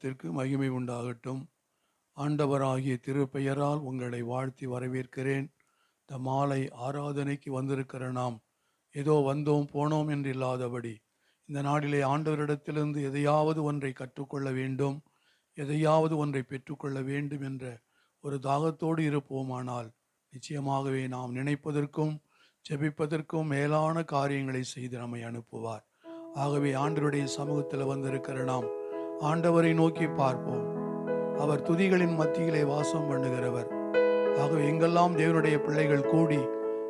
நாமத்திற்கு மகிமை உண்டாகட்டும். ஆண்டவராகிய திருப்பெயரால் உங்களை வாழ்த்தி வரவேற்கிறேன். இந்த மாலை ஆராதனைக்கு வந்திருக்கிற நாம் ஏதோ வந்தோம் போனோம் என்று இல்லாதபடி இந்த நாளிலே ஆண்டவரிடத்திலிருந்து எதையாவது ஒன்றை கற்றுக்கொள்ள வேண்டும், எதையாவது ஒன்றை பெற்றுக்கொள்ள வேண்டும் என்ற ஒரு தாகத்தோடு இருப்போமானால் நிச்சயமாகவே நாம் நினைப்பதற்கும் ஜெபிப்பதற்கும் மேலான காரியங்களை செய்து நம்மை அனுப்புவார். ஆகவே ஆண்டவருடைய சமூகத்தில் வந்திருக்கிற நாம் ஆண்டவரை நோக்கி பார்ப்போம். அவர் துதிகளின் மத்தியிலே வாசம் பண்ணுகிறவர். ஆகவே எங்கெல்லாம் தேவனுடைய பிள்ளைகள் கூடி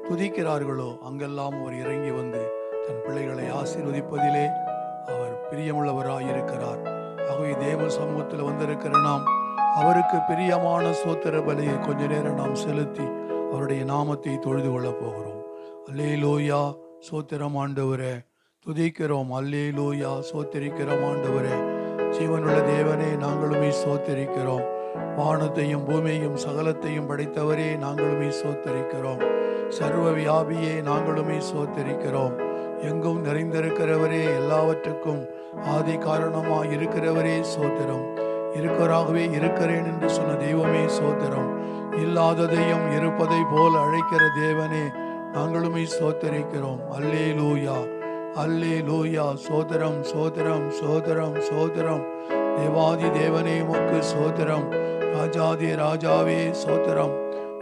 துதிக்கிறார்களோ அங்கெல்லாம் அவர் இறங்கி வந்து தன் பிள்ளைகளை ஆசீர்வதிப்பதிலே அவர் பிரியமுள்ளவராயிருக்கிறார். ஆகவே தேவ சமூகத்தில் வந்திருக்கிற நாம் அவருக்கு பிரியமான சோத்திர பலியை கொஞ்ச நேரம் நாம் செலுத்தி அவருடைய நாமத்தை தொழுது கொள்ளப் போகிறோம். அல்லேலூயா, சோத்திரம் ஆண்டவரே, துதிக்கிறோம். அல்லேலூயா, சோத்திரிக்கிறோம் ஆண்டவரே. ஜீவனுள்ள தேவனே, நாங்களுமே சோத்திரிக்கிறோம். வானத்தையும் பூமியையும் சகலத்தையும் படைத்தவரே, நாங்களுமே சோத்தரிக்கிறோம். சர்வ வியாபியே, நாங்களுமே சோத்தரிக்கிறோம். எங்கும் நிறைந்திருக்கிறவரே, எல்லாவற்றுக்கும் ஆதி காரணமாய் இருக்கிறவரே, சோத்திரம். இருக்கிறாகவே இருக்கிறேன் என்று சொன்ன தெய்வமே, சோத்திரம். இல்லாததையும் இருப்பதை போல் அழைக்கிற தேவனே, நாங்களுமே சோத்தரிக்கிறோம். அல்லேலூயா, அல்லேலூயா, சோதரம் சோதரம் சோதரம் சோதரம். தேவாதி தேவனே உமக்கு சோதரம். ராஜாதி ராஜாவே சோதரம்.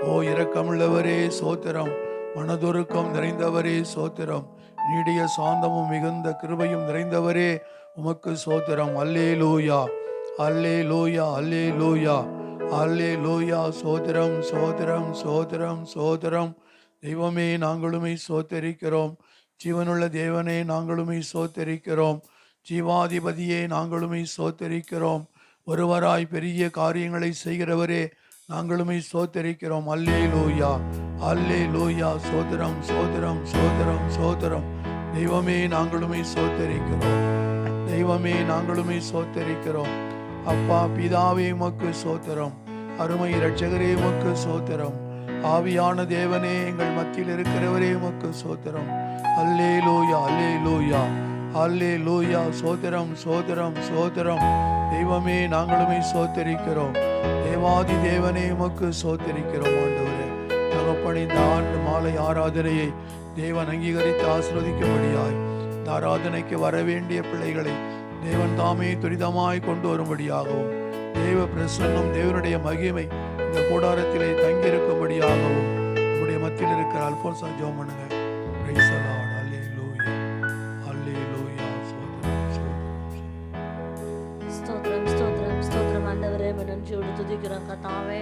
ஓ இரக்கமுள்ளவரே சோதரம். மனதுருக்கம் நிறைந்தவரே சோதரம். நீடிய சாந்தமும் மிகுந்த கிருபையும் நிறைந்தவரே உமக்கு சோதரம். அல்லேலூயா, அல்லேலூயா, அல்லேலூயா, அல்லேலூயா, சோதரம் சோதரம் சோதரம் சோதரம். தெய்வமே, நாங்களுமே சோத்தரிக்கிறோம். ஜீவனுள்ள தேவனே, நாங்களுமே சோத்தரிக்கிறோம். ஜீவாதிபதியே, நாங்களுமே சோத்தரிக்கிறோம். ஒருவராய் பெரிய காரியங்களை செய்கிறவரே, நாங்களுமே சோத்தரிக்கிறோம். அல்லேலூயா, அல்லேலூயா, சோதரம் சோதரம் சோதரம் சோதரம். தெய்வமே, நாங்களுமே சோத்தரிக்கிறோம். தெய்வமே, நாங்களுமே சோத்தரிக்கிறோம். அப்பா பிதாவே உமக்கு சோத்திரம். அருமை இரட்சகரே உமக்கு சோத்திரம். ஆவியான தேவனே, எங்கள் மத்தியில் இருக்கிறவரே உமக்கு சோத்திரம். அல்லேலூயா, அல்லேலூயா, அல்லேலூயா, சோத்திரம் சோத்திரம் சோத்திரம். தெய்வமே, நாங்களுமே சோத்தரிக்கிறோம். தேவாதி தேவனே உமக்கு சோத்தரிக்கிறோம். ஆண்டவரே தகப்பனே, இந்த ஆண்டு மாலை ஆராதனையை தேவன் அங்கீகரித்து ஆசீர்வதிக்கும்படியாய் இந்த ஆராதனைக்கு வரவேண்டிய பிள்ளைகளை தேவன் தாமே துரிதமாய் கொண்டு வரும்படியாகவும் தேவ பிரசன்னம் தேவனுடைய மகிமை இந்த கூடாரத்திலே தங்கியிருக்கும்படியாகவும் நம்முடைய மத்தியில் இருக்கிற அல்போன்சா ஜெபம் பண்ணுங்க. Praise the Lord. அல்லேலூயா, அல்லேலூயா, ஸ்தோத்திரம் ஸ்தோத்திரம் ஸ்தோத்திரம். ஆண்டவரே, நன்றியோடு துதிக்கிறோம் கர்த்தாவே.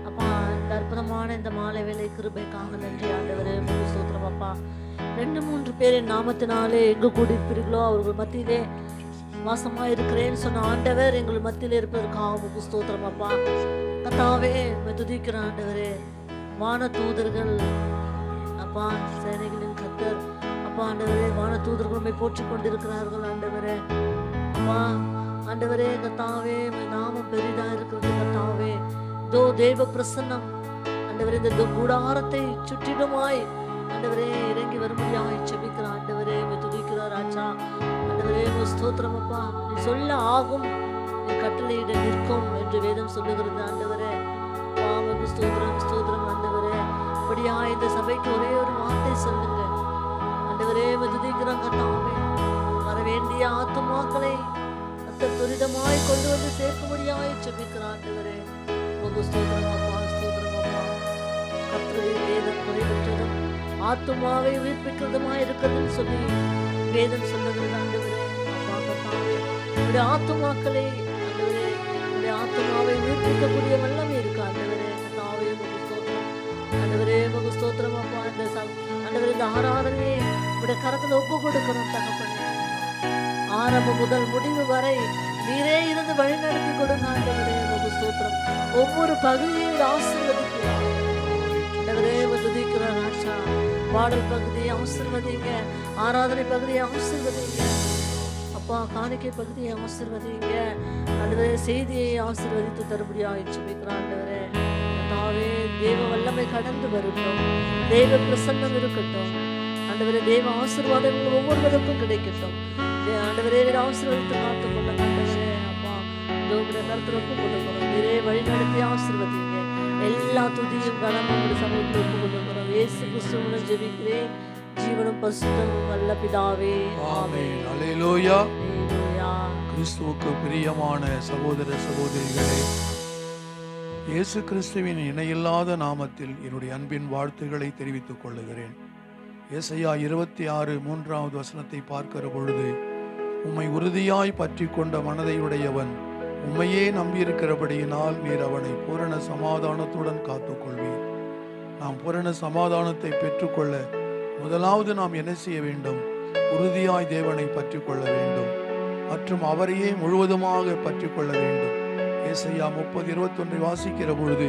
அப்பா, இந்த அற்புதமான இந்த மாலை வேளை கிருபைக்காக நன்றி ஆண்டவரே. உங்களுக்கு ஸ்தோத்திரம் அப்பா. 2-3 பேரின் நாமத்தினாலே எங்கு கூடியிருப்பீர்களோ அவர்கள் மத்தியிலே வாசமாக இருக்கிறேன்னு சொன்ன ஆண்டவர் எங்கள் மத்தியில் இருப்பதற்காக உங்களுக்கு ஸ்தோத்திரம் அப்பா. கர்த்தாவே, துதிக்கிற ஆண்டவரே, வான தூதர்கள் அப்பா, சேனைகளின் கர்த்தர் அப்பா ஆண்டவரே, வான தூதர்கள் போற்றிக் கொண்டிருக்கிறார்கள் ஆண்டவரே. அப்பா ஆண்டவரே, கர்த்தாவே, நாமம் பெரிதா இருக்கிறது கர்த்தாவே. இதோ தேவ பிரசன்னம் ஆண்டவரே இந்த கூடாரத்தை சுற்றிலுமாய் ஆண்டவரே இறங்கி வரும்படியாக ஜெபிக்கிற ஆண்டவரே, துதிக்கிறார் ராஜா. ஆண்டவரே ஸ்தோத்திரம் அப்பா. நீ சொல்ல ஆகும், நீ கட்டளையிட நிற்கும் என்று வேதம் சொல்லுகிறது ஆண்டவரே. பாவம் ஸ்தோத்திரம் ஸ்தோத்திரம் ஆண்டவரே. அப்படியா இந்த சபைக்கு ஒரே ஒரு வார்த்தை சொல்லுங்க ஆண்டவரே. துதிக்கிறோம் கர்த்தாவே. வர வேண்டிய ஆத்துமாக்களை துரிதமாய் கொண்டு வந்து சேர்க்கும்படியாய் ஜெபிக்கிற ஆண்டவரே. உங்க ஸ்தோத்திரம் அப்பா, ஸ்தோத்திரம் அப்பா. கர்த்தருடைய வேதம் குறைவற்றதும் ஆத்துமாவை உயிர்ப்பிக்கிறதுமாய் இருக்கிறதுன்னு சொல்லி வேதம் சொல்லுகிறது ஆண்டவரே. அப்பா கர்த்தாவே, உடைய ஆத்துமாக்களை ஆண்டவரே, உடைய ஆத்துமாவை உயிர்ப்பிக்கக்கூடிய வல்லமை இருக்கு ஆண்டவரே. கர்த்தாவே உமக்கு ஸ்தோத்திரம் ஆண்டவரே, உமக்கு ஸ்தோத்திரம் அப்பா. இந்த ஆண்டவரே, இந்த ஆராதனையை உடைய கரத்துல ஒப்பு கொடுக்கிறோம் தகப்பனே. ஆரம்பம் முதல் முடிவு வரை நீரே இருந்து வழி நடத்தி கொடுங்க ஆண்டவரே. உமக்கு ஸ்தோத்திரம். ஒவ்வொரு பகுதியை ஆசீர்வதிக்கிறார் ஆண்டவரே. துதிக்கிறார் ராஜா. பாடல் பகுதியை ஆசீர்வதிங்க, ஆராதனை பகுதியை ஆசீர்வதிங்க அப்பா, காணிக்கை பகுதியை ஆசீர்வதிங்க ஆண்டவரே. செய்தியை ஆசீர்வதித்து தரும்படியாக ஜெபிக்கிறோம் ஆண்டவரே. தாவே தேவ வல்லமை கடந்து வரட்டும், தேவ பிரசன்னம் இருக்கட்டும் ஆண்டவரே. தேவ ஆசீர்வாதங்கள் ஒவ்வொருவருக்கும் கிடைக்கட்டும் ஆண்டவரே. ஆசீர்வதித்து காத்துக்கொள்ள ஆண்டவரே. அப்பா உங்களுடைய கருத்துல ஒப்பு கொடுக்கிறோம். நீரே வழி நடத்தி ஆசீர்வதிங்க. எல்லா துதியும் கனமும் உங்களுடைய சமூகத்தில் ஒப்பு கொடுக்கிறோம். இயேசு கிறிஸ்துவுடன் ஜெபிக்கிறேன் ஜீவனும் பரிசுத்தமும் நல்ல பிதாவே. ஆமென். அல்லேலூயா. அல்லேலூயா. கிறிஸ்துவுக்கு பிரியமான சகோதர சகோதரிகளே, இயேசு கிறிஸ்துவின் இணையில்லாத நாமத்தில் என்னுடைய அன்பின் வாழ்த்துக்களை தெரிவித்துக் கொள்ளுகிறேன். ஏசாயா 26:3 வசனத்தை பார்க்கிற பொழுது, உம்மை உறுதியாய் பற்றி கொண்ட மனதை உடையவன் உம்மையே நம்பியிருக்கிறபடியினால் நீர் அவனை பூரண சமாதானத்துடன் காத்துக்கொள்வீர். நாம் பூரண சமாதானத்தை பெற்றுக்கொள்ள முதலாவது நாம் என்ன செய்ய வேண்டும்? உறுதியாய் தேவனை பற்றி கொள்ள வேண்டும் மற்றும் அவரையே முழுவதுமாக பற்றி கொள்ள வேண்டும். ஏசாயா 30:21 வாசிக்கிற பொழுது,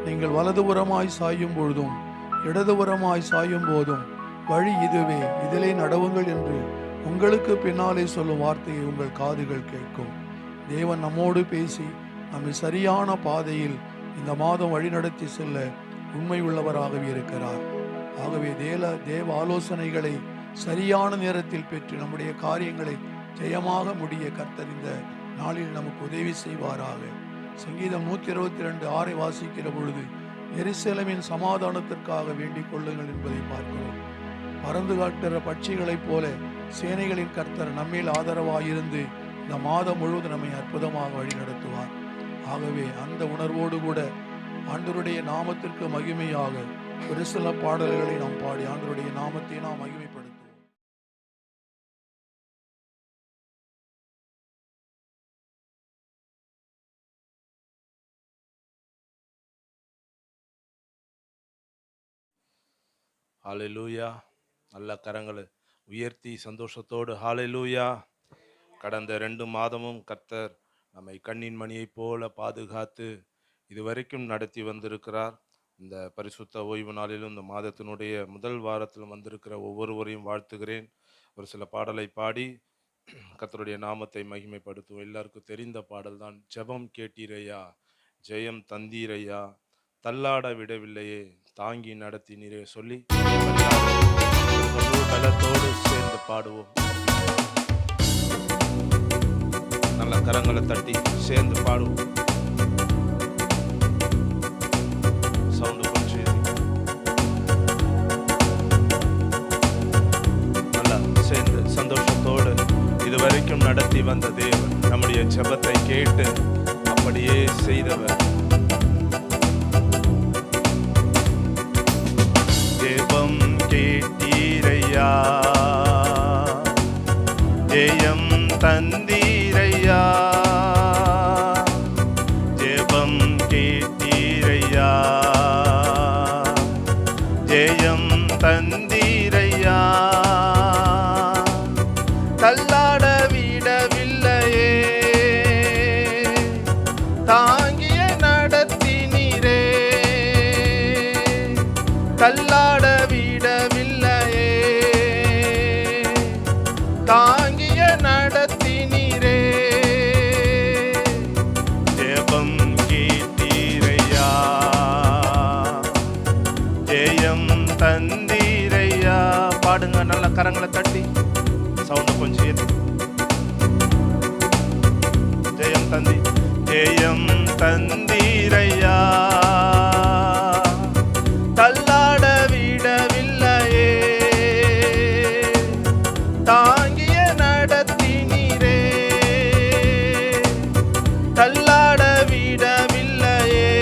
நீங்கள் வலதுபுறமாய் சாயும் பொழுதும் இடதுபுறமாய் சாயும் போதும் வழி இதுவே, இதிலே நடவுங்கள் என்று உங்களுக்கு பின்னாலே சொல்லும் வார்த்தையை உங்கள் காதுகள் கேட்கும். தேவன் நம்மோடு பேசி நம்மை சரியான பாதையில் இந்த மாதம் வழிநடத்தி செல்ல உண்மை உள்ளவராகவே இருக்கிறார். ஆகவே தேவ ஆலோசனைகளை சரியான நேரத்தில் பெற்று நம்முடைய காரியங்களை ஜெயமாக முடிய கர்த்தர் இந்த நாளில் நமக்கு உதவி செய்வாராக. சங்கீதம் 122:6 வாசிக்கிற பொழுது, எருசலேமின் சமாதானத்திற்காக வேண்டிக் கொள்ளுங்கள் என்பதை பார்க்கிறோம். பறந்து காட்டுகிற பட்சிகளைப் போல சேனைகளின் கர்த்தர் நம்மேல் ஆதரவாயிருந்து இந்த மாதம் முழுவதும் நம்மை அற்புதமாக வழி நடத்துவார். ஆகவே அந்த உணர்வோடு கூட ஆண்டவருடைய நாமத்திற்கு மகிமையாக ஒரு சில பாடல்களை நாம் பாடி ஆண்டவருடைய நாமத்தை நாம் மகிமைப்படுத்துவோம். ஹalleluya. நல்ல கரங்களை உயர்த்தி சந்தோஷத்தோடு ஹalleluya. கடந்த 2 மாதமும் கர்த்தர் நம்மை கண்ணின் மணியைப் போல பாதுகாத்து இதுவரைக்கும் நடத்தி வந்திருக்கிறார். இந்த பரிசுத்த ஓய்வு நாளிலும் இந்த மாதத்தினுடைய முதல் வாரத்திலும் வந்திருக்கிற ஒவ்வொருவரையும் வாழ்த்துகிறேன். ஒரு சில பாடலை பாடி கர்த்தருடைய நாமத்தை மகிமைப்படுத்துவோம். எல்லாருக்கும் தெரிந்த பாடல் தான், ஜெபம் கேட்டீரையா, ஜெயம் தந்தீரையா, தள்ளாட விடவில்லையே, தாங்கி நடத்தினீரே சொல்லி பலத்தோடு சேர்ந்து பாடுவோம். நல்ல கரங்களை தட்டி சேர்ந்து பாடுவோம். சவுண்டு கொஞ்சம் நல்லா சேர்ந்து சந்தோஷத்தோடு இதுவரைக்கும் நடத்தி வந்த தேவன் நம்முடைய ஜெபத்தை கேட்டு அப்படியே செய்தவர். ஜெபம் கேட்டீரையா, ஜெயம் தந்தீரையா, ஜெபம் கேட்டீரையா, ஜெயம் தந்தீரையா, தள்ளாட விடவில்லையே, தாங்கிய நடத்தினீரே, தள்ளாட விடவில்லையே, தாங்கிய நடத்தினீரே, ஜெபம் கேட்டீரையா, ஜெயம் தந்தீரையா. பாடுங்க நல்ல கரங்களை தட்டி, சவுண்ட கொஞ்சம் ஏத்து. ஜெயம் தந்தி, ஜெயம் தந்தீரையா, தள்ளாட விடவில்லையே, தாங்கிய நடத்தினீரே, தள்ளாட விடவில்லையே,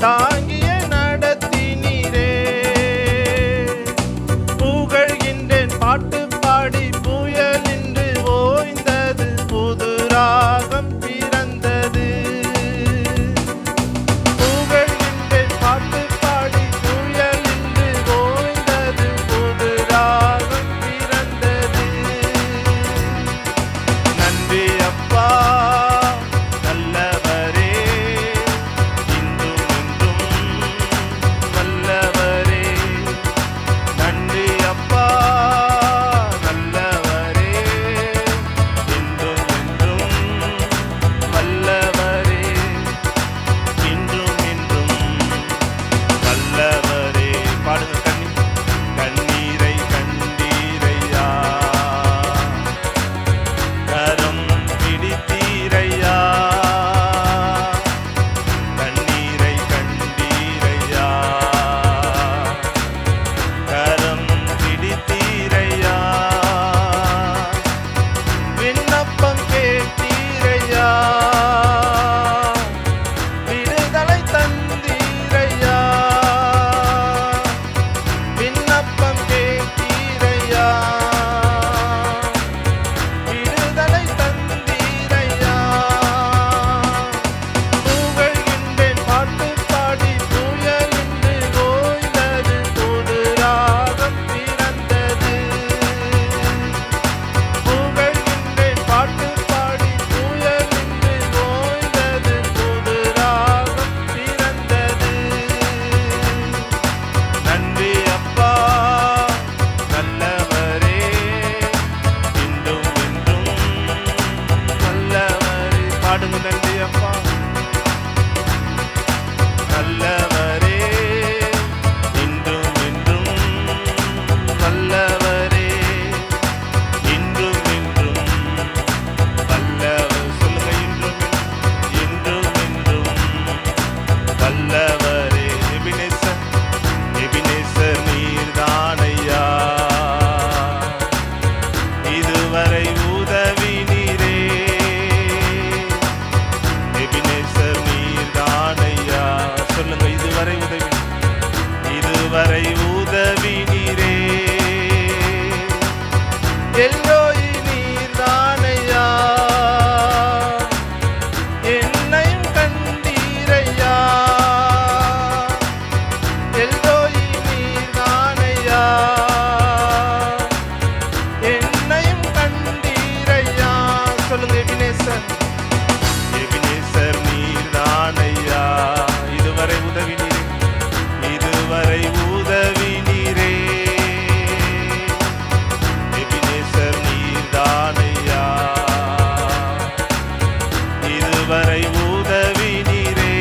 தாங்கிய நடத்தினீரே. புகழ்கின்றேன் பாட்டு பாடி புயல் இன்று ஓய்ந்தது, புது ராகம் பிறந்தது. புகழ்கின்றேன் பாட்டு பாடி புயல் இன்று ஓய்ந்தது, புது ராகம் பிறந்தது. நன்றி அப்பா, பாடுங்க. நன்றி அப்பா. நல்லவரே, இன்றும் என்றும் வல்லவரே, இன்றும் என்றும் வல்லவர். சொல்லுங்க, இன்றும் என்றும் வல்லவரே. எபினேசர், எபினேசர் நீர்தானையா, இதுவரை உதவி நீரே. எபினேசர் நீர்தானையா, சொல்லுங்க, இதுவரை உதவி, இதுவரை உதவி நீரே. எல்லோய் நீர்தானையா, என்னையும் கண்டீரையா. எல்லோய் நீர்தானையா, என்னையும் கண்டீரையா. சொல்லுங்க, எபினேசர், எபினேசர் நீர்தானையா, இதுவரை உதவி நீரே, இதுவரை உதவி நீரே. எபினேசர் நீர்தானையா, இதுவரை உதவி நீரே.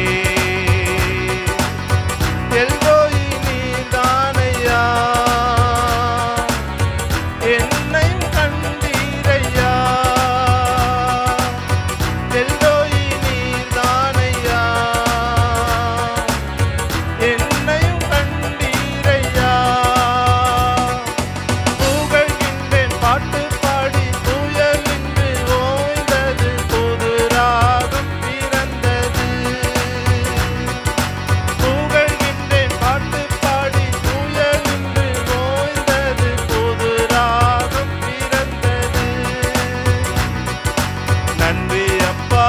எல்ரோயி நீர்தானையா, என்னையும் கண்டீரையா. எல்ரோயி நீர்தானையா, என்னையும் கண்டீரையா. புகழ்கின்றேன் பாட்டு பாடி, புயலின்று ஓய்ந்தது, புது ராகம் பிறந்தது. புகழ்கின்றேன் பாட்டு பாடி, புயலின்று ஓய்ந்தது, புது ராகம் பிறந்தது. நன்றி அப்பா,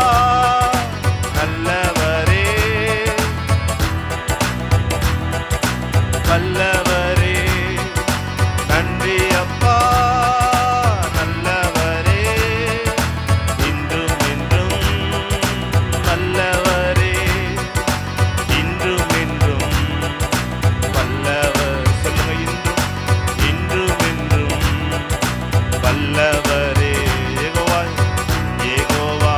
நல்லவரே, வல்லவரே. நன்றி அப்பா, நல்லவரே, இன்றும் என்றும் வல்லவரே, இன்றும் என்றும் வல்லவர். சொல்லுங்க, இன்றும் என்றும் வல்லவரே. யெகோவா, யெகோவா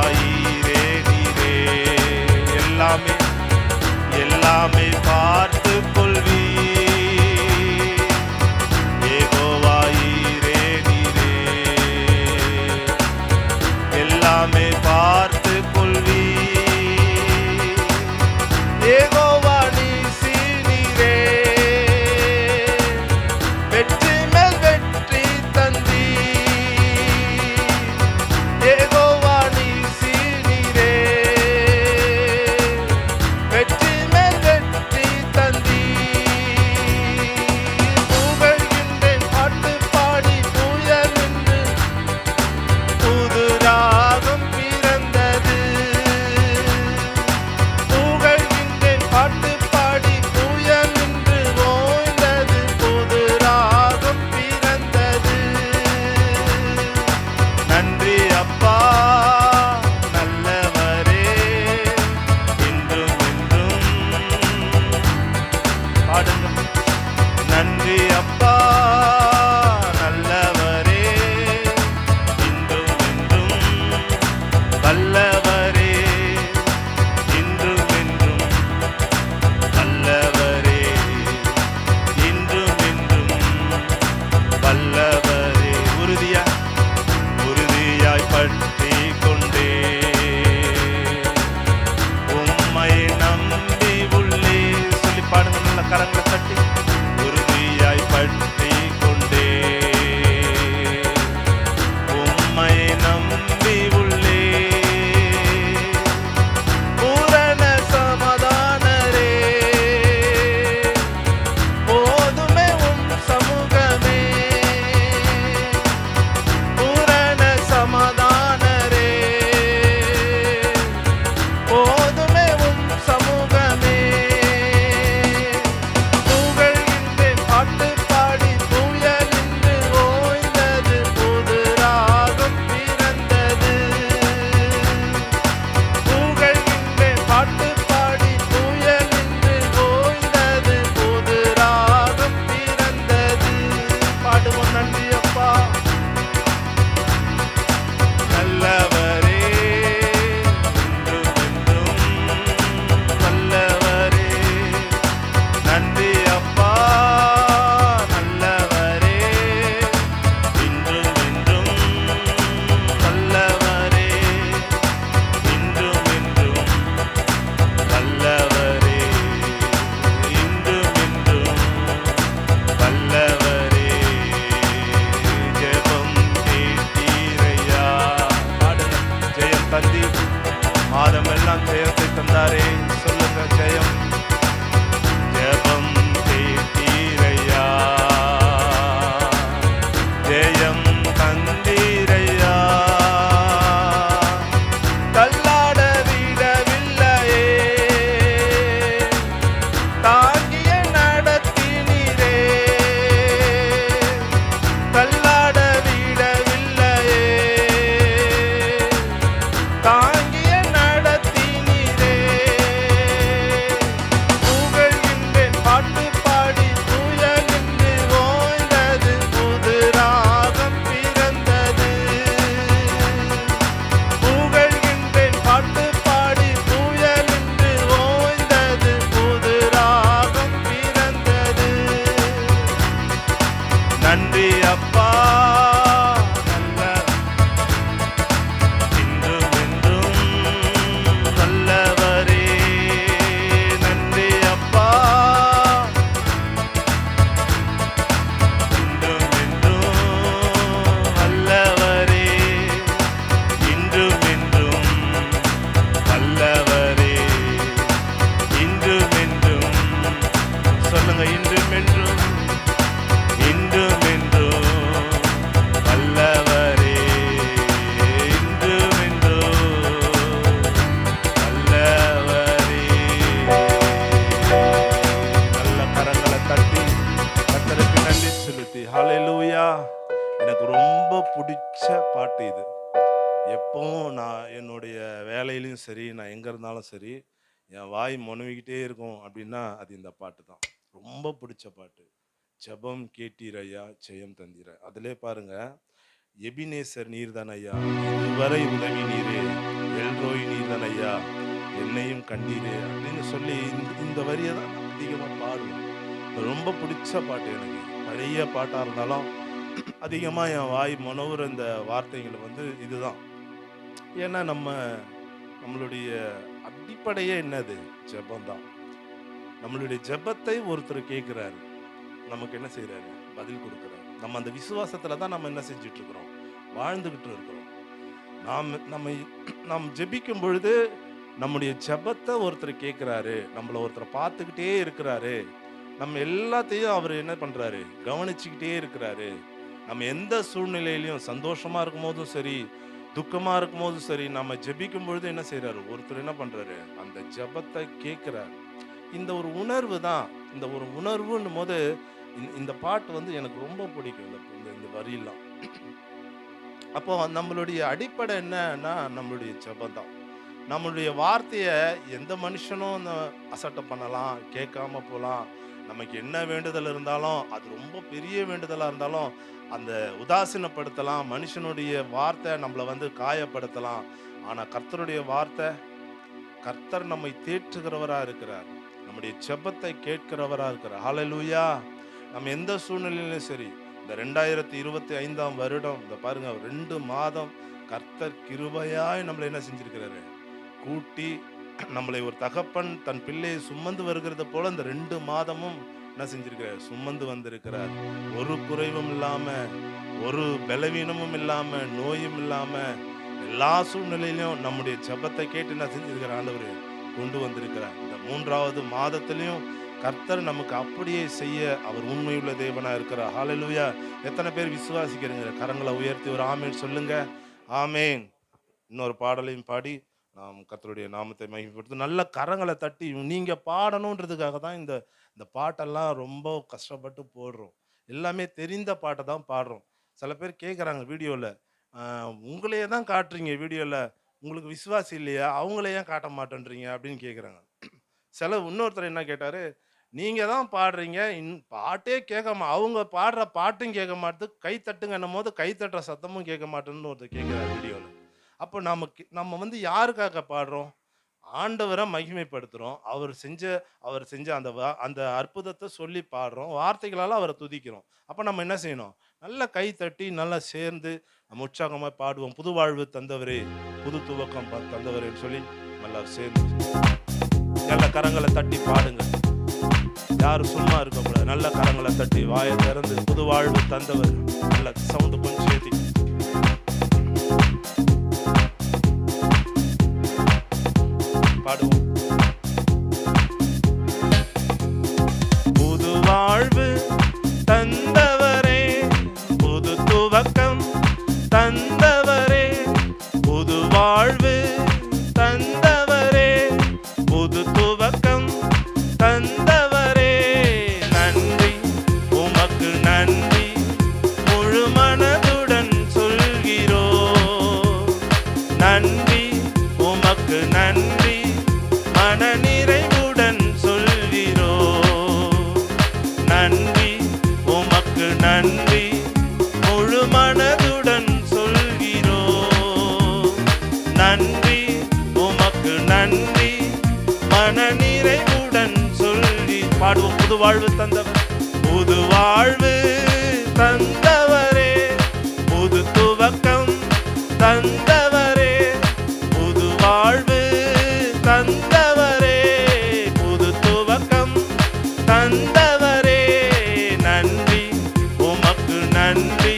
மாதமெல்லாம் ஜெயத்தை தந்தாரே. சொல்லுங்க, ஜெயம். ஜெபம் கேட்டீரையா, ஜெயம் தந்தீரையா, தள்ளாட விடவில்லையே, தாங்கிய நடத்தினீரே, தள்ளாட விடவில்லையே, தாங்கிய நடத்தினீரே. புகழ்கின்றேன் பாட்டு பாடி புயலின்று ஓய்ந்தது, புது ராகம் பிறந்தது. புகழ்கின்றேன் பாட்டு பாடி புயலின்று ஓய்ந்தது, புது ராகம் பிறந்தது. நன்றி அப்பா, இன்றும் என்றும் நல்லவரே. நன்றி அப்பா, இன்றும் என்றும் நல்லவரே. இன்றும் என்றும் நல்லவரே. இன்றும் என்றும் சொல்லுங்க, இன்றும் என்றும், இன்றும் என்றும் நல்லவரே. இன்றும் என்றும் நல்லவரே. நல்ல கரங்களை தட்டி கர்த்தருக்கு நன்றி செலுத்தி ஹல்லேலூயா. எனக்கு ரொம்ப பிடிச்ச பாட்டு இது. எப்பவும் நான் என்னுடைய வேலையிலையும் சரி, நான் எங்கே இருந்தாலும் சரி, என் வாய் முனவிக்கிட்டே இருக்கும் அப்படின்னா அது இந்த பாட்டு தான். ரொம்ப பிடிச்ச பாட்டு. ஜெபம் கேட்டீரையா, ஜெயம் தந்தீர. அதிலே பாருங்க, எபினேசர் நீர்தான் ஐயா, இதுவரை உதவி நீரே, எல்ரோய் நீர்தான் ஐயா, என்னையும் கண்டீரே அப்படின்னு சொல்லி இந்த வரியை தான் அதிகமாக பாடுவோம். இது ரொம்ப பிடிச்ச பாட்டு எனக்கு. பழைய பாட்டாக இருந்தாலும் அதிகமாக என் வாய் முனவுற இந்த வார்த்தைகள் வந்து இதுதான். ஏன்னா நம்மளுடைய அடிப்படையே என்னது? ஜெபம்தான். நம்மளுடைய ஜெபத்தை ஒருத்தர் கேட்குறாரு, நமக்கு என்ன செய்யறாரு? பதில் கொடுக்குறாரு. நம்ம அந்த விசுவாசத்துல தான் நம்ம என்ன செஞ்சுட்டு இருக்கிறோம்? வாழ்ந்துகிட்டு இருக்கிறோம். நாம் ஜெபிக்கும் பொழுது நம்முடைய ஜெபத்தை ஒருத்தர் கேட்குறாரு, நம்மள ஒருத்தர் பார்த்துக்கிட்டே இருக்கிறாரு, நம்ம எல்லாத்தையும் அவர் என்ன பண்றாரு? கவனிச்சுக்கிட்டே இருக்கிறாரு. நம்ம எந்த சூழ்நிலையிலையும் சந்தோஷமா இருக்கும் போதும் சரி, துக்கமா இருக்கும் போதும் சரி, நம்ம ஜெபிக்கும் பொழுது என்ன செய்யறாரு? ஒருத்தர் என்ன பண்றாரு? அந்த ஜெபத்தை கேட்கிறாரு. இந்த ஒரு உணர்வு தான். இந்த ஒரு உணர்வுன்னும் போது இந்த பாட்டு வந்து எனக்கு ரொம்ப பிடிக்கும். இந்த வரியெல்லாம். அப்போ நம்மளுடைய அடிப்படை என்னன்னா நம்மளுடைய ஜெபம் தான். நம்மளுடைய வார்த்தையை எந்த மனுஷனும் அசட்டை பண்ணலாம், கேட்காம போகலாம். நமக்கு என்ன வேண்டுதல் இருந்தாலும், அது ரொம்ப பெரிய வேண்டுதலாக இருந்தாலும் அந்த உதாசீனப்படுத்தலாம். மனுஷனுடைய வார்த்தை நம்மளை வந்து காயப்படுத்தலாம். ஆனால் கர்த்தருடைய வார்த்தை, கர்த்தர் நம்மை தேற்றுகிறவராக இருக்கிறார், நம்முடைய ஜெபத்தை கேட்கிறவராக இருக்கிறார். ஹல்லேலூயா. நம்ம எந்த சூழ்நிலையிலும் சரி, இந்த 2025 வருடம் இந்த பாருங்க, 2 மாதம் கர்த்தர் கிருபையாய் நம்மளை என்ன செஞ்சிருக்கிறாரு? கூட்டி நம்மளை ஒரு தகப்பன் தன் பிள்ளையை சுமந்து வருகிறது போல இந்த 2 மாதமும் என்ன செஞ்சிருக்கிறார்? சுமந்து வந்திருக்கிறார். ஒரு குறைவும் இல்லாம, ஒரு பலவீனமும் இல்லாம, நோயும் இல்லாம, எல்லா சூழ்நிலையிலும் நம்முடைய ஜெபத்தை கேட்டு என்ன செஞ்சிருக்கிறார்? ஆண்டவர் கொண்டு வந்திருக்கிறார். இந்த 3வது மாதத்திலையும் கர்த்தர் நமக்கு அப்படியே செய்ய அவர் உண்மையுள்ள தேவனா இருக்கிறார். ஹல்லேலூயா. எத்தனை பேர் விசுவாசிக்கிறீங்க? கரங்களை உயர்த்தி ஒரு ஆமேன் சொல்லுங்க. ஆமேன். இன்னொரு பாடலையும் பாடி நாம் கர்த்தருடைய நாமத்தை மகிமைப்படுத்தி நல்ல கரங்களை தட்டி நீங்க பாடணுன்றதுக்காக தான் இந்த பாட்டெல்லாம் ரொம்ப கஷ்டப்பட்டு போடுறோம். எல்லாமே தெரிந்த பாட்டை தான் பாடுறோம். சில பேர் கேட்குறாங்க வீடியோவில், உங்களையே தான் காட்டுறீங்க வீடியோவில், உங்களுக்கு விசுவாசி இல்லையா? அவங்களே ஏன் காட்ட மாட்டேன்றீங்க அப்படின்னு கேட்குறாங்க. இன்னொருத்தர் என்ன கேட்டார், நீங்கள் தான் பாடுறீங்க, பாட்டே அவங்க பாடுற பாட்டும் கேட்க மாட்டேது, கை தட்டுங்கன்னும் போது கை தட்டுற சத்தமும் கேட்க மாட்டேன்னு ஒருத்தர் கேட்குறாரு வீடியோவில். அப்போ நம்ம வந்து யாருக்காக பாடுறோம்? ஆண்டவரை மகிமைப்படுத்துகிறோம். அவர் செஞ்ச அந்த அற்புதத்தை சொல்லி பாடுறோம், வார்த்தைகளால் அவரை துதிக்கிறோம். அப்போ நம்ம என்ன செய்யணும்? நல்லா கை தட்டி நல்லா சேர்ந்து நம்ம உற்சாகமாக பாடுவோம். புது வாழ்வு தந்தவரே, புது துவக்கம் தந்தவரேன்னு சொல்லி நல்லா சேர்ந்து நல்ல கரங்களை தட்டி பாடுங்க. யாரும் சும்மா இருக்கக்கூடாது. நல்ல கரங்களை தட்டி வாயை திறந்து புது வாழ்வு தந்தவர். நல்ல சவுண்டு கொஞ்சம் ஏற்றி பாடுவோம். புது வாழ்வு தந்தவரே, புது துவக்கம் தந்தவரே, புது வாழ்வு தந்தவரே, புது துவக்கம் தந்தவரே, நன்றி உமக்கு நன்றி முழு மனதுடன் சொல்கிறோம். நன்றி உமக்கு நன்றி மன நிறைவுடன் சொல்கிறோம். நன்றி உமக்கு நன்றி முழு மனதுடன் சொல்கிறோம். நன்றி உமக்கு நன்றி மன நிறைவுடன் சொல்லி பாடுவோம். புது வாழ்வு தந்தவர், புது வாழ்வு தந்தவரே, புது துவக்கம் தந்தவரே, புது வாழ்வு தந்தவரே, புது துவக்கம் தந்தவரே, நன்றி உமக்கு நன்றி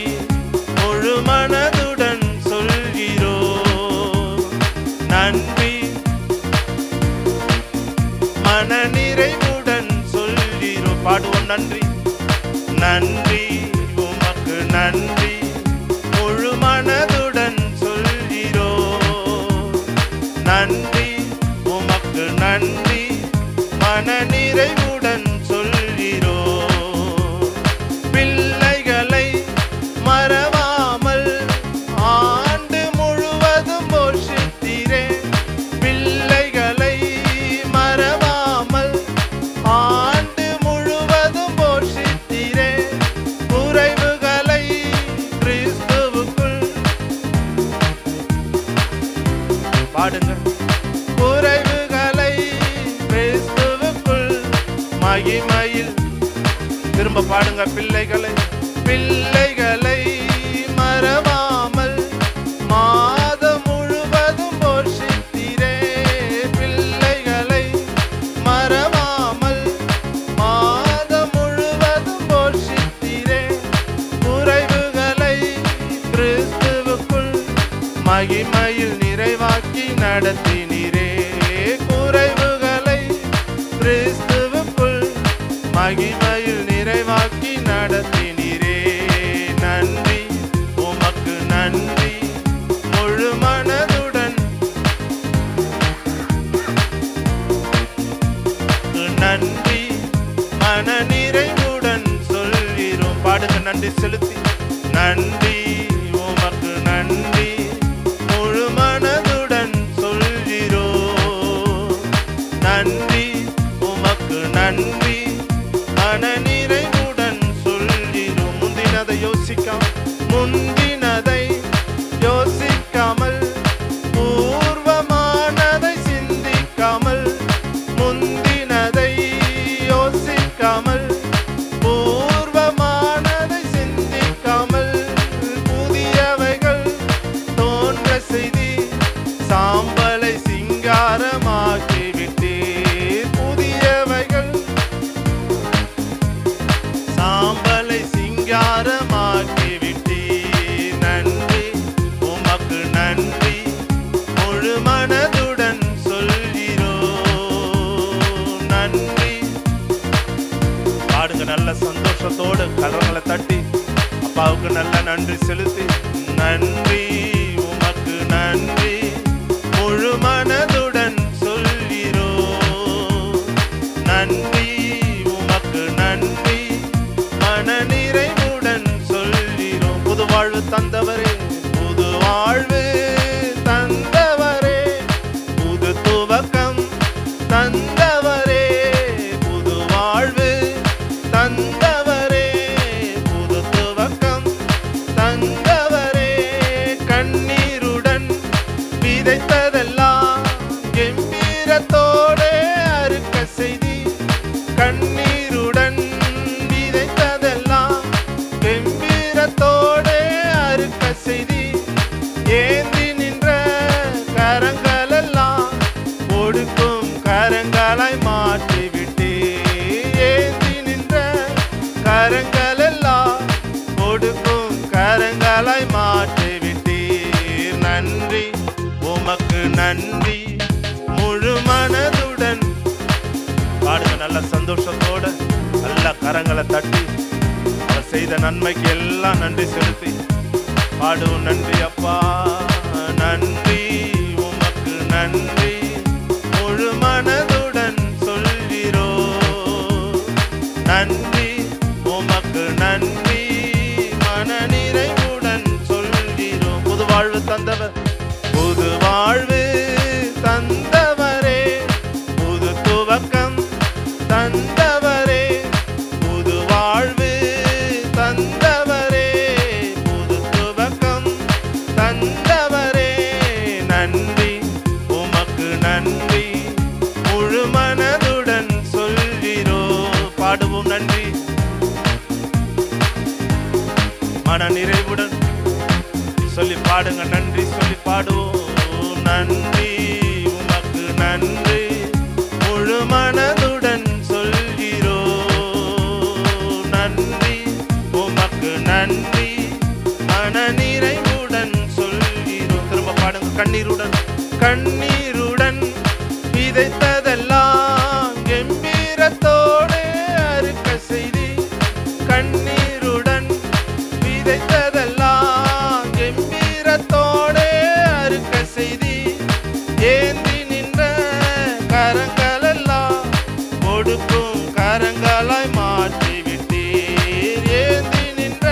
முழு மனதுடன் சொல்கிறோம். நன்றி மன நிறைவுடன் சொல்கிறோம். பாடுவோம். நன்றி நன்றி உமக்கு நன்றி முழு மனதுடன் சொல்கிறோம். நன்றி உமக்கு நன்றி மன நிறைவுடன் சொல்கிறோம். பிள்ளைகளை மறவாமல் ஆண்டு முழுவதும் போஷித்தீரே, பிள்ளைகளை மறவாமல் ஆண்டு முழுவதும் போஷித்தீரே, குறைவுகளை கிறிஸ்துவுக்குள் பாடுங்க. குறைவுகளை கிறிஸ்துவுக்குள் மகிமையில் திரும்ப பாடுங்க. பிள்ளைகளை பிள்ளைகளை மறவாமல் மாதம் முழுவதும் போஷித்தீரே, பிள்ளைகளை மறவாமல் மாதம் முழுவதும் போஷித்தீரே, குறைவுகளை கிறிஸ்துவுக்குள் மகிமையில் நிறைவாக்கி நடத்தினீரே, குறைவுகளை கிறிஸ்துவுக்குள் மகிமையில் நிறைவாக்கி நடத்தினீரே. நன்றி உமக்கு நன்றி முழு மனதுடன், நன்றி மன நிறைவுடன் சொல்கிறோம். பாடுங்க. நன்றி செலுத்தி. நன்றி உமக்கு நன்றி முழு மனதுடன் சொல்கிறோம். நன்றி உமக்கு நன்றி மன நிறைவுடன் சொல்கிறோம். முந்தினதை யோசிக்காமல் பூர்வமானதை சிந்திக்காமல், முந்தினதை யோசிக்காமல் பூர்வமானதை சிந்திக்காமல், புதியவைகள் தோன்ற செய்தி சாம்பலை சிங்காரமாக்கி விட்டீர். புதியவைகள் சாம்பலை சிங்காரமாக்கி விட்டீர். நன்றி உமக்கு நன்றி முழு மனதுடன் சொல்கிறோம். நன்றி பாடுங்க. நல்ல சந்தோஷத்தோடு கரங்களை தட்டி அப்பாவுக்கு நல்ல நன்றி செலுத்தி. நன்றி உமக்கு நன்றி முழு மனதுடன் சொல்கிறோம். நன்றி உமக்கு நன்றி மன நிறைவுடன் சொல்கிறோம். புது வாழ்வு தந்தவரே, புது வாழ்வு தந்தவரே, புது துவக்கம் தந்தவரே, புது வாழ்வு தந்தவரே, புது துவக்கம் தந்தவரே, கண்ணீருடன் விதைத்ததெல்லாம் கம்பீரத்தோடு அறுக்க செய்தி, கண்ணீருடன் விதைத்ததெல்லாம் கம்பீரத்தோடு அறுக்க செய்தி, ஏந்தி நின்ற கரங்களெல்லாம் கொடுக்கும் கரங்களாய் மாற்றிவிட்டே, ஏந்தி நின்ற கரங்களெல்லாம் கொடுக்கும் கரங்களாய் மாற்றிவிட்டீர். நன்றி உமக்கு நன்றி முழு நல்ல சந்தோஷத்தோட நல்ல கரங்களை தட்டி அவர் செய்த நன்மைக்கு எல்லாம் நன்றி செலுத்தி பாடுவோம். நன்றி அப்பா, நன்றி உமக்கு நன்றி, முழு மனதுடன் சொல்கிறோ. நன்றி உமக்கு நன்றி, மன நிறைவுடன் சொல்கிறோம். புது வாழ்வு தந்தவர், புது வாழ்வு தந்தவரே, புது துவக்கம் தந்தவரே, புது வாழ்வு தந்தவரே, புது துவக்கம் தந்தவரே. நன்றி உமக்கு நன்றி, முழு மனதுடன் சொல்கிறோம். பாடுவோம் நன்றி, மன நிறைவுடன் சொல்லி பாடுங்க. நன்றி சொல்லி பாடுவோம். நன்றி உமக்கு நன்றி, முழு மனதுடன் சொல்கிறோ. நன்றி உமக்கு நன்றி, மன நிறைவுடன் சொல்கிறோ. திரும்ப பாடுங்க. கண்ணீருடன், கண்ணீருடன் விதைத்ததெல்லாம் கம்பீரத்தோடு அறுக்க செய்தி. கண்ணீருடன் விதைத்ததெல்லாம் கம்பீரத்தோடு அறுக்க செய்தி. ஏந்தி நின்ற கரங்களெல்லாம் கொடுக்கும் கரங்களாய் மாற்றி விட்டீர். ஏந்தி நின்ற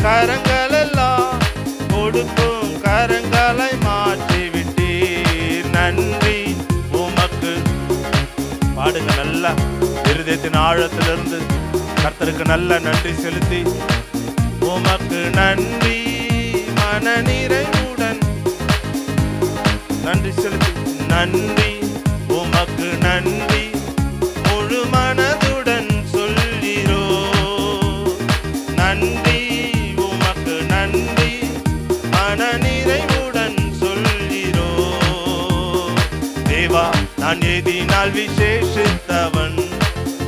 கரங்களெல்லாம் கொடுக்கும் கரங்களாய் மாற்றி விட்டீர். நன்றி உமக்கு. பாடுங்க நல்லா, இருதயத்தின் ஆழத்திலிருந்து கர்த்தருக்கு நல்ல நன்றி செலுத்தி உமக்கு நன்றி, மன நிறைவுடன் நன்றி செலுத்தி. நன்றி உமக்கு நன்றி, முழு மனதுடன் சொல்கிறோ. நன்றி உமக்கு நன்றி, மன நிறைவுடன் சொல்கிறோ. தேவா நான் எதினால் விசேஷித்தவன்,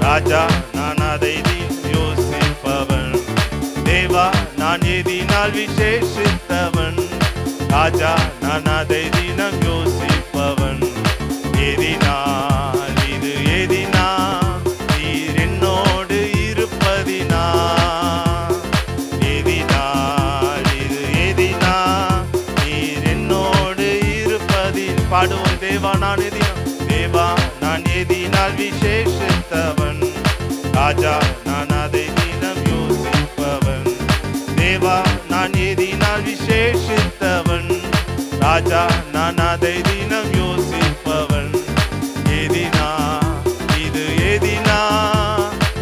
ராஜா நான் அதை யோசிப்பவன். தேவா நான் எதினால் விசேஷித்தவன், ராஜா நான் அதை தினம் யோசிப்பவன். எதினால் இது எதினா, நீர் என்னோடு இருப்பதினா. எதினால் இது எதினா, நீர் என்னோடு இருப்பதின். பாடுவோம். தேவா நான் எதினா, தேவா நான் எதினால் விசேஷித்தவன், ராஜா நான் அதை தினம் யோசிப்பவன். தேவா நான் எதினால் விசேஷித்தவன், ராஜா நான் அதை தினம் யோசிப்பவன். எதினா இது எதினா,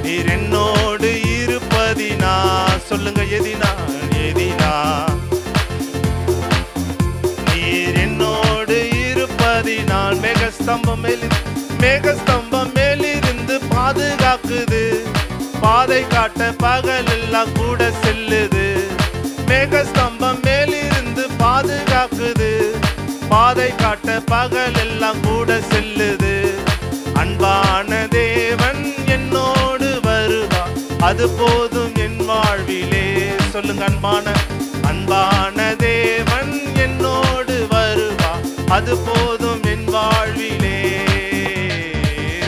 நீர் என்னோடு இருப்பதினா. சொல்லுங்க. எதினா எதினா, நீர் என்னோடு இருப்பதினால். மேகஸ்தம்பம் மேலிருந்து பாதுகாக்குது, பாதை காட்ட பகல் எல்லாம் கூட செல்லுது. மேகஸ்தம்பம் மேலிருந்து பாதுகாக்குது, பாதை காட்ட பகல் எல்லாம் கூட செல்லுது. அன்பான தேவன் என்னோடு வருவார், அது போதும் என் வாழ்விலே. சொல்லுங்க. அன்பான தேவன் என்னோடு வருவார், அது போதும் என் வாழ்விலே.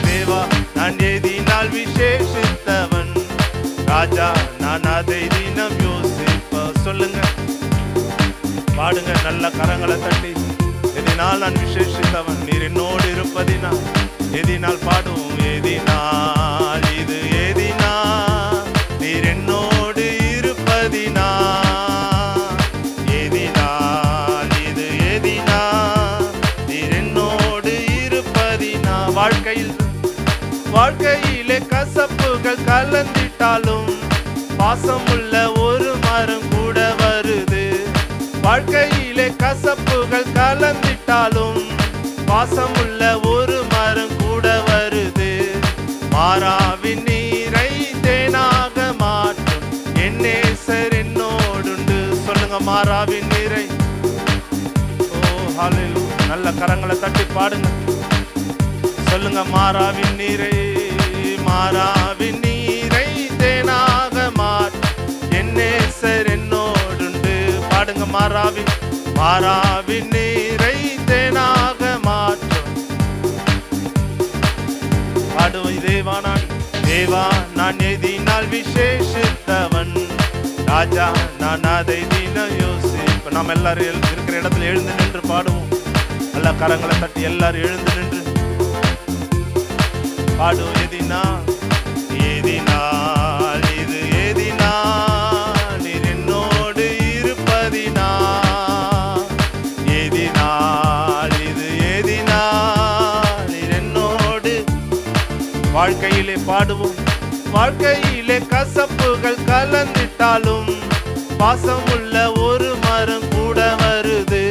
தேவா நான் எதினால் விசேஷித்தவன், ராஜா நான் அதை தினம் யோசிப்ப. சொல்லுங்க. பாடுங்க. நல்ல கரங்களை தட்டி. எதினால் நான் விசேஷித்தவன், நீர் என்னோடு இருப்பதினா. எதினால் பாடுவோம். எதினால் இது எதினா, நீர் என்னோடு இருப்பதினா. எதினால் இது எதினா, நீர் என்னோடு இருப்பதினா. வாழ்க்கையிலே கசப்புகள் கலந்திட்டாலும் பாசமுள்ள ஒரு மரம் கூட வருது. வாழ்க்கையிலே கசப்புகள் கலந்திட்டாலும் பாசமுள்ள ஒரு மரம் கூட வருது. மாறாவின் நீரை தேனாக மாற்றும் என் நேசர் என்னோடுண்டு. சொல்லுங்க. மாறாவின் நீரை. ஓ ஹல்லேலூயா. நல்ல கரங்களை தட்டி பாடுங்க. சொல்லுங்க. மாறாவின் நீரை, மாறாவின் நீரை தேனாக மாற்றும் என் நேசர் என்னோடுண்டு. பாடுங்க. மாறாவின் நீரை தேனாக மாற்றும். பாடுவோம். தேவா நான் எதினால் விசேஷித்தவன் ராஜா, நான் அதை தினம் யோசிப்பேன். நாம் எல்லாரும் இருக்கிற இடத்துல எழுந்து நின்று பாடுவோம். எல்லா கரங்களை தட்டி எல்லாரும் எழுந்து நின்று பாடுவோம். எதினால் எதினால் இது எதினால் நீர் என்னோடு இருப்பதினா, எதினால் இது எதினால் நீர் என்னோடு. வாழ்க்கையிலே பாடுவோம். வாழ்க்கையிலே கசப்புகள் கலந்திட்டாலும் பாசமுள்ள ஒரு மரம் கூட வருது.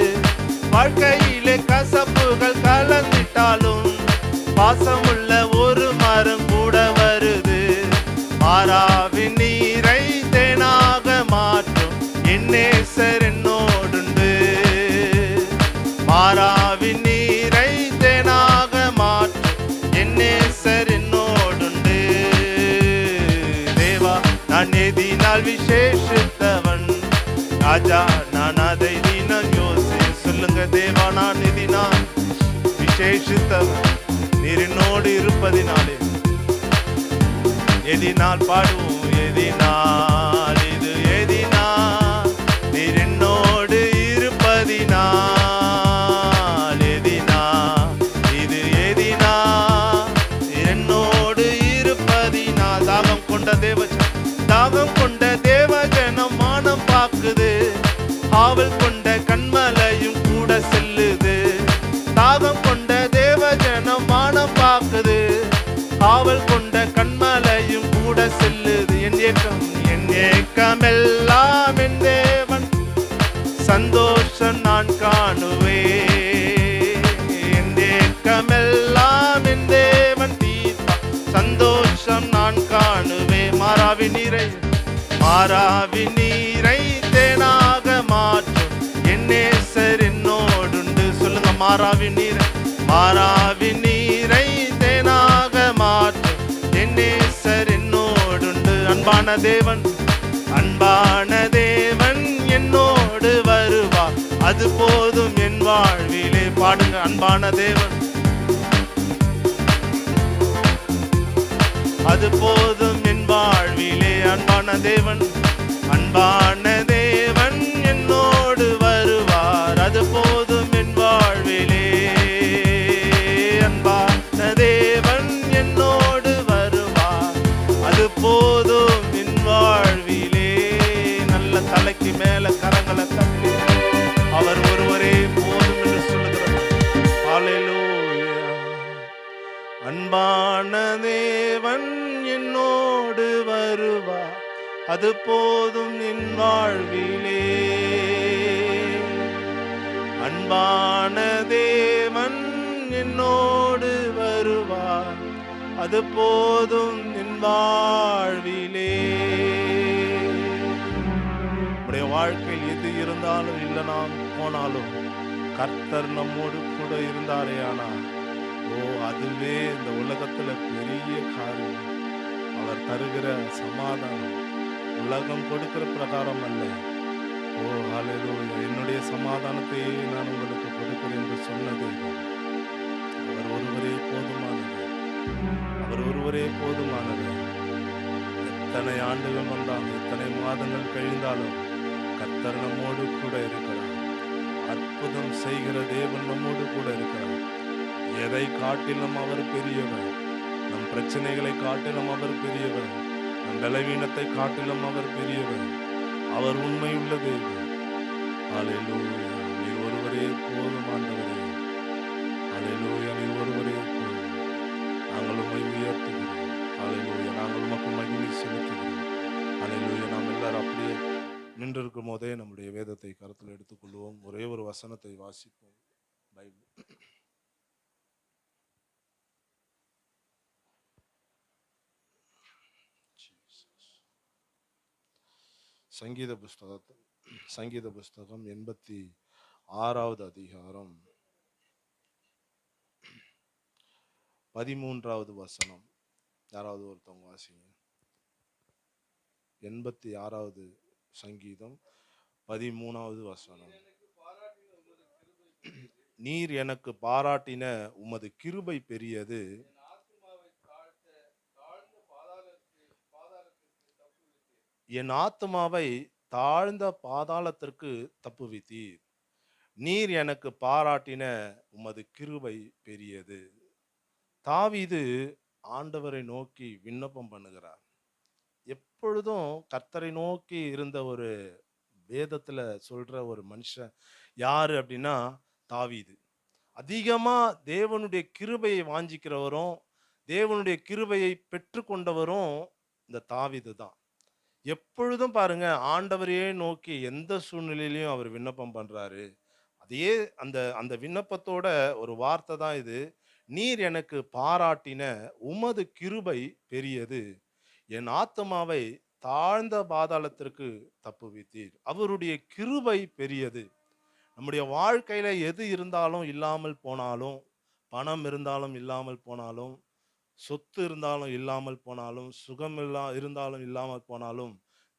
வாழ்க்கையிலே கசப்புகள் கலந்திட்டாலும் பாசமுள்ள ஒரு மரம் கூட வருது. மாறாவின் நீரை தேனாக மாற்றும் என் நேசர் என்னோடுண்டு. மாறாவின் நீரை தேனாக மாற்றும் என் நேசர் என்னோடுண்டு. தேவா, நான் எதினால் விசேஷித்தவன் ராஜா, நான் அதை தினம் யோசி. சொல்லுங்க, தேவா, நான் எதினால் விசேஷித்தவன் நீர் என்னோடு இருப்பதினாலே. எதினால் பாடுவோம். எதினால் இது எதினால் நீர் என்னோடு இருப்பதினால், எதினால் இது எதினால் நீர் என்னோடு இருப்பதினால். தாகம் கொண்ட தேவஜனம் மானம் பாக்குது. ஆவல் கொண்ட கண்மலையும் கூட செல்லுது. தாகம் கொண்ட தேவஜனம் மானம் பாக்குது. ஆவல் கொண்ட கண்மலையும் கூட செல்லுது. என் ஏக்கம் எல்லாம் என் தேவன் சந்தோஷம் நான் காணுவேன். என் ஏக்கம் எல்லாம் என் தேவன் தீர்ப்பா சந்தோஷம் நான் காணுவேன். மாறாவின் நீரை தேனாக மாற்றும் என் நேசர் என்னோடுண்டு. சொல்லுங்க, மாறாவின் நீரை தேனாக மாற்றும் என் நேசர் என்னோடுண்டு. அன்பான தேவன் என்னோடு வருவார், அது போதும் என் வாழ்விலே. பாடுங்க, அன்பான தேவன் அது போதும் என் வாழ்விலே. அன்பான தேவன் என்னோடு வருவார், அது போதும் என் வாழ்விலே. அன்பான தேவன் என்னோடு வருவார், அது போதும் என் வாழ்விலே. நல்ல தலைக்கு மேல கரங்களை தட்டி அவர் ஒருவரே போதும் என்று சொல்லுகிறார். ஹல்லேலூயா. அன்பான தேவன் என்னோடு வருவார், அது போதும் என் வாழ்விலே. அன்பான தேவன் என்னோடு வருவார், அது போதும் என் வாழ்விலே. நம்முடைய வாழ்க்கையில் எது இருந்தாலும் இல்லைனா போனாலும் கர்த்தர் நம்மோடு கூட இருந்தாரே. ஆனால் அதுவே இந்த உலகத்துல பெரிய காரியம். அவர் தருகிற சமாதானம் உலகம் கொடுக்கிற பிரகாரம் அல்ல. ஹல்லேலூயா. என்னுடைய சமாதானத்தை நான் உங்களுக்கு கொடுக்கிறேன் என்று சொன்னது அவர் ஒருவரே போதுமானவர். அவர் ஒருவரே போதுமானவர். எத்தனை ஆண்டுகள் வந்தாலும் எத்தனை மாதங்கள் கழிந்தாலும் கர்த்தர் நம்மோடு கூட இருக்கிறார். அற்புதம் செய்கிற தேவன் நம்மோடு கூட இருக்கிறார். எதை காட்டிலும் அவர் பெரியவர். நம் பிரச்சனைகளை காட்டிலும் அவர் பெரியவர். நம் பலவீனத்தை காட்டிலும் அவர் பெரியவர். அவர் உண்மையுள்ள தேவன். ஹல்லேலூயா. நீர் ஒருவரே போதும் ஆண்டவரே. ஹல்லேலூயா. நீர் ஒருவரே போதும். நாங்கள் உம்மை உயர்த்துகிறோம். ஹல்லேலூயா. நாங்கள் உமக்கு மகிமை செலுத்துகிறோம். ஹல்லேலூயா. நாம் எல்லாரும் அப்படியே நின்றிருக்கும் போதே நம்முடைய வேதத்தை கருத்தில் எடுத்துக்கொள்வோம். ஒரே ஒரு வசனத்தை வாசிப்போம். பைபிள் சங்கீத புஸ்தகம் 86வது அதிகாரம் 13வது வசனம். யாராவது ஒருத்தவங்க வாசிங்க. 86வது சங்கீதம் 13வது வசனம். நீர் எனக்கு பாராட்டின உமது கிருபை பெரியது, என் ஆத்துமாவை தாழ்ந்த பாதாளத்திற்கு தப்புவித்தீர். நீர் எனக்கு பாராட்டின உமது கிருபை பெரியது. தாவீது ஆண்டவரை நோக்கி விண்ணப்பம் பண்ணுகிறார். எப்பொழுதும் கர்த்தரை நோக்கி இருந்த ஒரு வேதத்துல சொல்ற ஒரு மனுஷன் யாரு அப்படின்னா தாவீது. அதிகமா தேவனுடைய கிருபையை வாஞ்சிக்கிறவரும், தேவனுடைய கிருபையை பெற்றுக்கொண்டவரும் இந்த தாவீது தான். எப்பொழுதும் பாருங்க, ஆண்டவரையே நோக்கி எந்த சூழ்நிலையிலையும் அவர் விண்ணப்பம் பண்றாரு. அதே அந்த அந்த விண்ணப்பத்தோட ஒரு வார்த்தை தான் இது. நீர் எனக்கு பாராட்டின உமது கிருபை பெரியது. என் ஆத்துமாவை தாழ்ந்த பாதாளத்திற்கு தப்புவித்தீர். அவருடைய கிருபை பெரியது. நம்முடைய வாழ்க்கையில எது இருந்தாலும் இல்லாமல் போனாலும், பணம் இருந்தாலும் இல்லாமல் போனாலும், சொத்து இருந்தாலும் இல்லாமல் போனாலும், சுகம் இருந்தாலும் இல்லாமல் போனாலும்,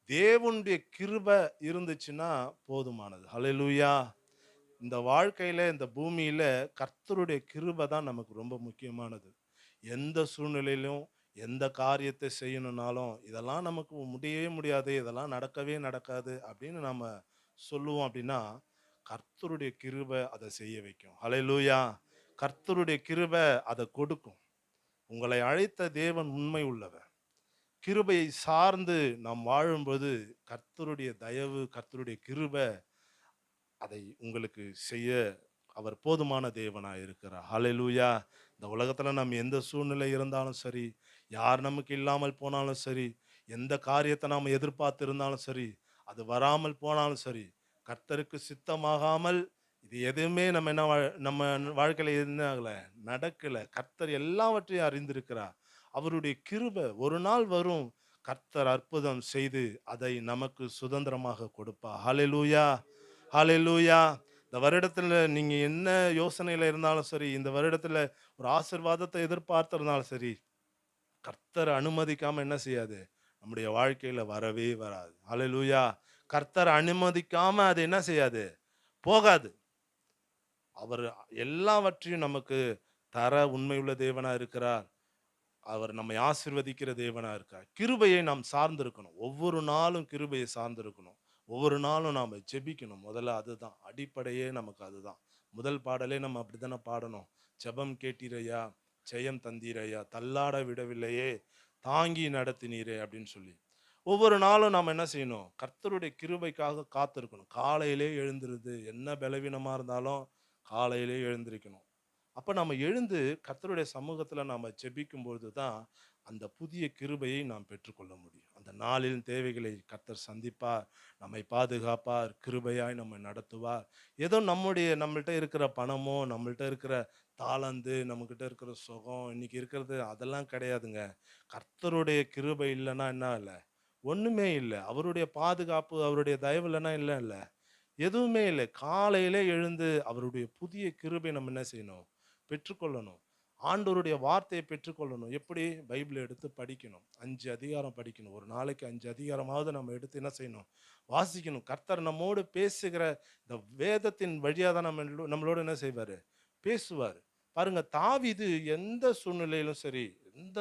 தேவனுடைய கிருபை இருந்துச்சுன்னா போதுமானது. ஹல்லேலூயா. இந்த வாழ்க்கையில, இந்த பூமியில கர்த்தருடைய கிருபை தான் நமக்கு ரொம்ப முக்கியமானது. எந்த சூழ்நிலையிலும் எந்த காரியத்தை செய்யணும்னாலும், இதெல்லாம் நமக்கு முடியவே முடியாது, இதெல்லாம் நடக்கவே நடக்காது அப்படின்னு நம்ம சொல்லுவோம் அப்படின்னா, கர்த்தருடைய கிருபை அதை செய்ய வைக்கும். ஹல்லேலூயா. கர்த்தருடைய கிருபை அதை கொடுக்கும். உங்களை அழைத்த தேவன் உண்மை உள்ளவர். கிருபையை சார்ந்து நாம் வாழும்போது கர்த்தருடைய தயவு, கர்த்தருடைய கிருபை அதை உங்களுக்கு செய்ய அவர் போதுமான தேவனாய் இருக்கிறார். ஹல்லேலூயா. இந்த உலகத்துல நம்ம எந்த சூழ்நிலை இருந்தாலும் சரி, யார் நமக்கு இல்லாமல் போனாலும் சரி, எந்த காரியத்தை நாம் எதிர்பார்த்து இருந்தாலும் சரி, அது வராமல் போனாலும் சரி, கர்த்தருக்கு சித்தமாகாமல் இது எதுவுமே நம்ம வாழ்க்கையில என்ன ஆகல, நடக்கல. கர்த்தர் எல்லாவற்றையும் அறிந்திருக்கிறார். அவருடைய கிருபை ஒரு நாள் வரும், கர்த்தர் அற்புதம் செய்து அதை நமக்கு சுதந்திரமாக கொடுப்பார். ஹல்லேலூயா. ஹல்லேலூயா. இந்த வருடத்துல நீங்க என்ன யோசனையில இருந்தாலும் சரி, இந்த வருடத்துல ஒரு ஆசீர்வாதத்தை எதிர்பார்த்திருந்தாலும் சரி, கர்த்தர் அனுமதிக்காம என்ன செய்யாது, நம்முடைய வாழ்க்கையில வரவே வராது. ஹல்லேலூயா. கர்த்தர் அனுமதிக்காம அது என்ன செய்யாது, போகாது. அவர் எல்லாவற்றையும் நமக்கு தர உண்மையுள்ள தேவனா இருக்கிறார். அவர் நம்மை ஆசீர்வதிக்கிற தேவனா இருக்கார். கிருபையை நாம் சார்ந்திருக்கணும். ஒவ்வொரு நாளும் கிருபையை சார்ந்திருக்கணும். ஒவ்வொரு நாளும் நாம ஜெபிக்கணும். முதல்ல அதுதான் அடிப்படையே, நமக்கு அதுதான். முதல் பாடலே நம்ம அப்படித்தானே பாடணும். ஜெபம் கேட்டீரையா, ஜெயம் தந்தீரையா, தள்ளாட விடவில்லையே, தாங்கி நடத்தினீரே அப்படின்னு சொல்லி ஒவ்வொரு நாளும் நாம் என்ன செய்யணும், கர்த்தருடைய கிருபைக்காக காத்திருக்கணும். காலையிலே எழுந்திருது, என்ன பலவீனமா இருந்தாலும் காலையிலே எழுந்திருக்கணும். அப்ப நம்ம எழுந்து கர்த்தருடைய சமூகத்துல நாம ஜெபிக்கும் பொழுது தான் அந்த புதிய கிருபையை நாம் பெற்றுக்கொள்ள முடியும். அந்த நாளின் தேவைகளை கர்த்தர் சந்திப்பார், நம்மை பாதுகாப்பார், கிருபையாய் நம்மை நடத்துவார். ஏதோ நம்மள்ட்ட இருக்கிற பணமோ, நம்மள்ட்ட இருக்கிற தாளந்து, நம்மகிட்ட இருக்கிற சுகம், இன்னைக்கு இருக்கிறது அதெல்லாம் கிடையாதுங்க. கர்த்தருடைய கிருபை இல்லைன்னா என்ன இல்லை, ஒண்ணுமே இல்லை. அவருடைய பாதுகாப்பு, அவருடைய தயவு இல்லைன்னா இல்லை, எதுவுமே இல்லை. காலையிலே எழுந்து அவருடைய புதிய கிருபை நம்ம என்ன செய்யணும், பெற்றுக்கொள்ளணும். ஆண்டவருடைய வார்த்தையை பெற்றுக்கொள்ளணும். எப்படி? பைபிளை எடுத்து படிக்கணும். 5 அதிகாரம் படிக்கணும். ஒரு நாளைக்கு 5 அதிகாரமாவது நம்ம எடுத்து என்ன செய்யணும், வாசிக்கணும். கர்த்தர் நம்மோடு பேசுகிற இந்த வேதத்தின் வழியா தான் நம்மளோட என்ன செய்வாரு, பேசுவார். பாருங்க, தாவீது எந்த சூழ்நிலையிலும் சரி, எந்த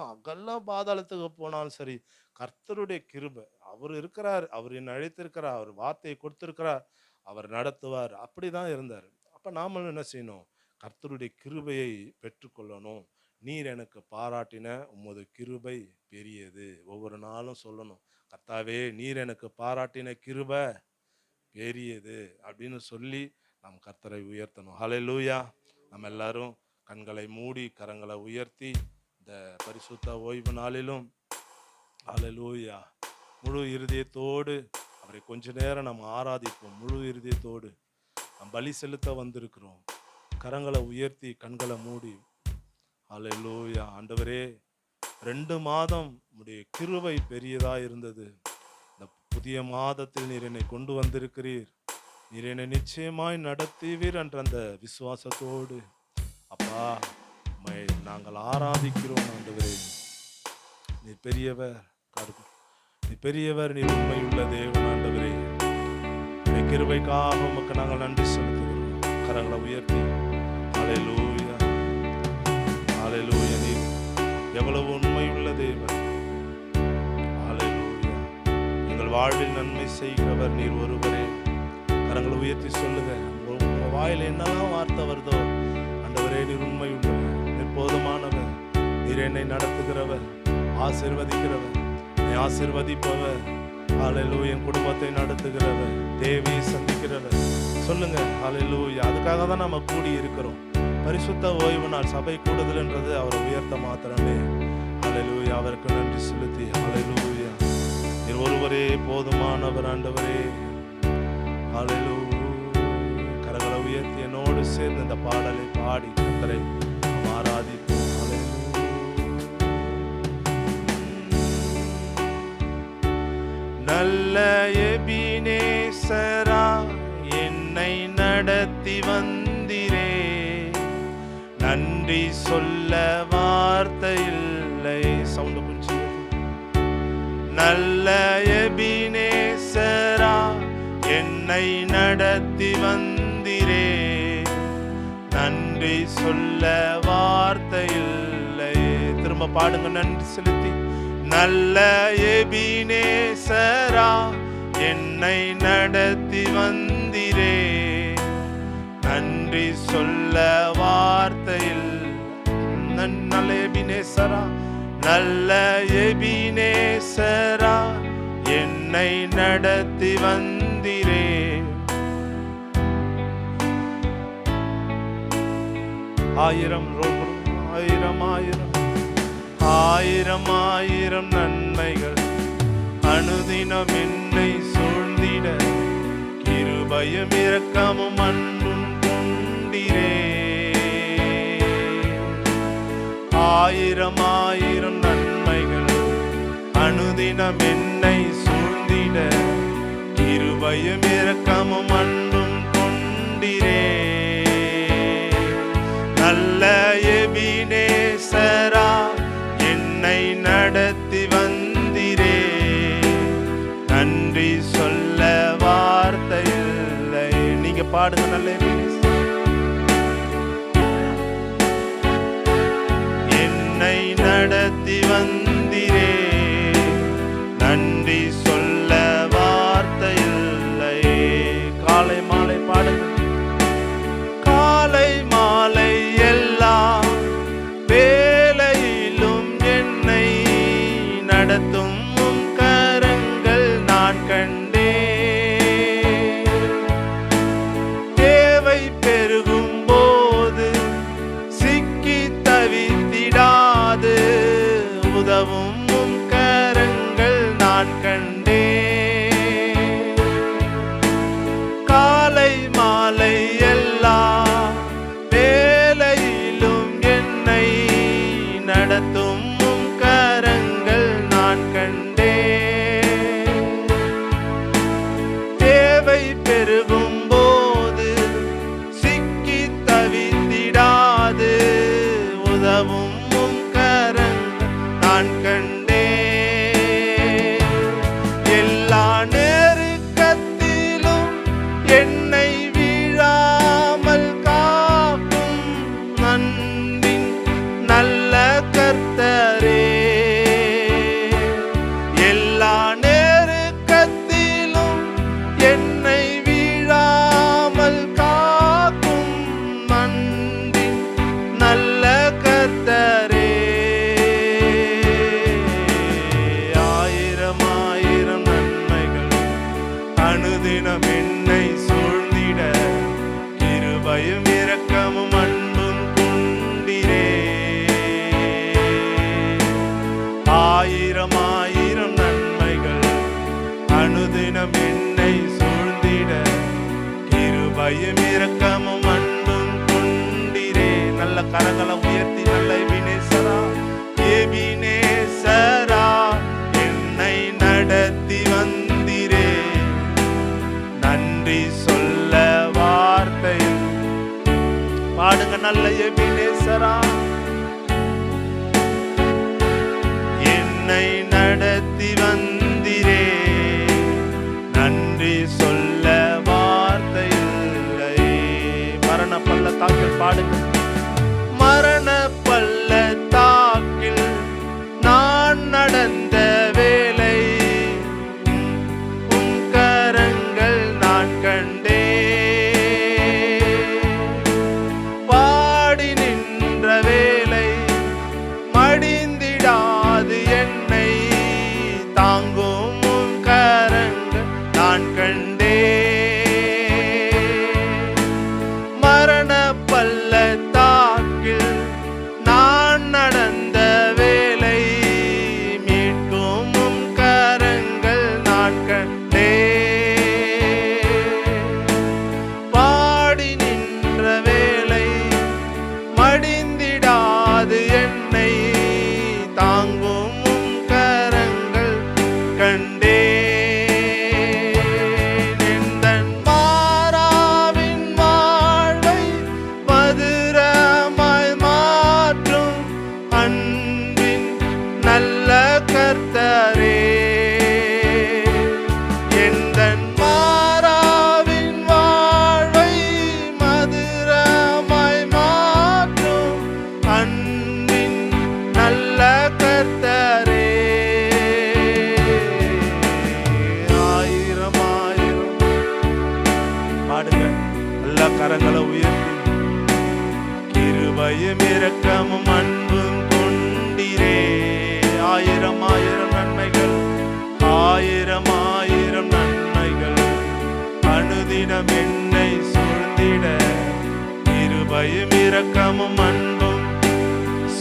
அகல பாதாளத்துக்கு போனாலும் சரி, கர்த்தருடைய கிருபை அவர் இருக்கிறார், அவர் என்னை அழைத்திருக்கிறார், அவர் வார்த்தையை கொடுத்திருக்கிறார், அவர் நடத்துவார். அப்படிதான் இருந்தார். அப்ப நாமளும் என்ன செய்யணும், கர்த்தருடைய கிருபையை பெற்றுக்கொள்ளணும். நீர் எனக்கு பாராட்டின உமது கிருபை பெரியது. ஒவ்வொரு நாளும் சொல்லணும், கர்த்தாவே நீர் எனக்கு பாராட்டின கிருபை பெரியது அப்படின்னு சொல்லி நாம் கர்த்தரை உயர்த்தணும். ஹல்லேலூயா. நம்ம எல்லாரும் கண்களை மூடி கரங்களை உயர்த்தி இந்த பரிசுத்த ஓய்வு நாளிலும் ஹல்லேலூயா முழு இருதயத்தோடு அவரை கொஞ்ச நேரம் நம்ம ஆராதிப்போம். முழு இருதயத்தோடு நாம் பலி செலுத்த வந்திருக்கிறோம். கரங்களை உயர்த்தி கண்களை மூடி ஹல்லேலூயா. ஆண்டவரே, 2 மாதம் உம்முடைய கிருபை பெரியதா இருந்தது. இந்த புதிய மாதத்தில் நீர் என்னை கொண்டு வந்திருக்கிறீர். நீர் என்னை நிச்சயமாய் நடத்துவீர் என்ற அந்த விசுவாசத்தோடு அப்பா உம்மை நாங்கள் ஆராதிக்கிறோம். ஆண்டவரே, நீர் பெரியவர், நீர் பெரியவர், நீர் உண்மையுள்ள தேவன். ஆண்டவரே, உம்முடைய கிருபைக்காக உமக்கு நாங்கள் நன்றி செலுத்துகிறோம். கரங்களை உயர்த்தி ஹல்லேலூயா, ஹல்லேலூயா. நீர் எவ்வளவு உண்மையுள்ள தேவன். ஹல்லேலூயா. வாழ்வில் நன்மை செய்கிறவர் நீர் ஒருவரே. கரங்களை உயர்த்தி சொல்லுங்க. உங்க வாயில் என்னெல்லாம் வார்த்தை வருதோ, ஆண்டவரே நீர் உண்மை உள்ளவர், நீர் போதுமானவர், நீர் என்னை நடத்துகிறவர், ஆசீர்வதிக்கிறவர், என்னை ஆசீர்வதிப்பவர். ஹல்லேலூயா. என் குடும்பத்தை நடத்துகிறவர், தேவையை சந்திக்கிறவர். சொல்லுங்க ஹல்லேலூயா. அதுக்காக தான் நம்ம கூடி இருக்கிறோம். பரிசுத்த ஓய்வு நாள் சபை கூடுதல்ன்றது அவரை உயர்த்த மாத்திரமே. ஹல்லேலூயா. அவருக்கு நன்றி செலுத்தி ஹல்லேலூயா. நீர் ஒருவரே போதுமானவர் ஆண்டவரே. ஹல்லேலூயா. கரங்களை உயர்த்தி என்னோடு சேர்ந்து இந்த பாடலை பாடி கர்த்தரை நாம் ஆராதிப்போம். நல்ல எபினேசரா என்னை நடத்தி வந்திரே, நன்றி சொல்ல வார்த்தை இல்லை. சவுண்ட் கொஞ்சம். நல்ல எபினேசரா என்னை நடத்தி வந்திரே, நன்றி சொல்ல வார்த்தை இல்லை. திரும்ப பாடுங்க நன்றி செலுத்தி. நல்ல எபினேசரா என்னை நடத்தி வந்திரே, நன்றி சொல்ல வார்த்தையில். நல்ல எபினேசரா, நல்ல எபினேசரா என்னை நடத்தி வந்திரே. ஆயிரம் ஆயிரம் ஆயிரம் ஆயிரம் ஆயிரம் நன்மைகள் அனுதினம் என்னை சூழ்ந்திட, கிருபையும் இரக்கமும் அன்பும் கொண்டிரே. ஆயிரம் ஆயிரம் நன்மைகள் அனுதினம் என்னை சூழ்ந்திட, கிருபையும் இரக்கமும் அன்பும் கொண்டிரே. நல்ல எபினேசரா என்னை நடத்தி வந்திரே, நன்றி சொல்ல வார்த்தை இல்லை. நீங்க பாடுங்க. நல்ல எபினேசரா என்னை நடத்தி வந்திரே, நன்றி சொல்ல வார்த்தை இல்லை. காலை மாலை பாடுங்க. காலை மாலை எல்லாம் வேளையிலும் என்னை நடத்தும் உம் கரங்கள் நான் கண்டேன். தேவை பெருகும் போது சிக்கி தவித்திடாது உதவும் உம் கரங்கள் நான் கண்டேன். காலை மாலை எல்லா வேளையிலும் என்னை நடத்தும் உம் கரங்கள் நான் கண்டேன். தேவை பெருகும் போது சிக்கி தவித்திடாது உதவும் உம் கரங்கள் நான் கண்டேன். எல்லா நெருக்கத்திலும் என்னை வீழாமல் காக்கும் அன்பின் நல்ல கர்த்தரே. எல்லா நெருக்கத்திலும் என்னை வீழாமல் காக்கும் அன்பின் நல்ல கர்த்தரே. ஆயிரம் ஆயிரம் நன்மைகள் அனுதினம் என்னை சூழ்ந்திட, கிருபையும் இரக்கமும் அன்பும் கொண்டிரே. ஆயிரம் ஆயிரம் நன்மைகள் அனுதினம் என்னை சூழ்ந்திட, கிருபையும் இரக்கமும் அன்பும் கொண்டிரே. நல்ல கரங்களை உயர்த்தி நல்ல எபினேசரா, எபினேசரா என்னை நடத்தி வந்திரே, நன்றி சொல்ல வார்த்தை. பாடுங்க. நல்ல எபினேசரா என்னை நடத்தி வந்திரே, நன்றி சொல்ல வார்த்தை இல்லை. மரண பள்ளத்தாக்கில் பாடுங்க. மரண பள்ளத்தாக்கில் நான் நடந்த வேளை, கிருபையும் இரக்கமும் அன்பும் கொண்டீரே. ஆயிரம் ஆயிரம் நன்மைகள், ஆயிரம் ஆயிரம் நன்மைகள் அனுதினம் என்னை சூழ்ந்திட. கிருபையும் இரக்கமும் அன்பும்.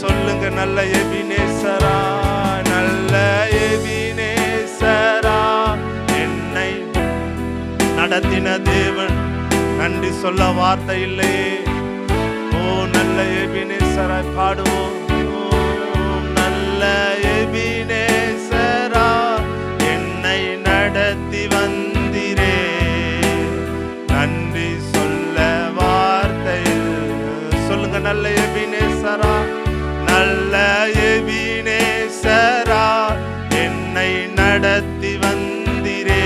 சொல்லுங்க, நல்ல எபினேசரா, நல்ல எபினேசரா, என்னை நடத்தின தேவன். நன்றி சொல்ல வார்த்தை இல்லையே. ஓ நல்ல எபினேசரா பாடுவோம். நல்ல எபினேசரா, என்னை நடத்தி வந்திரே. நன்றி சொல்ல வார்த்தையில். சொல்லுங்க, நல்ல எபினேசரா, நல்ல எபினேசரா, என்னை நடத்தி வந்திரே.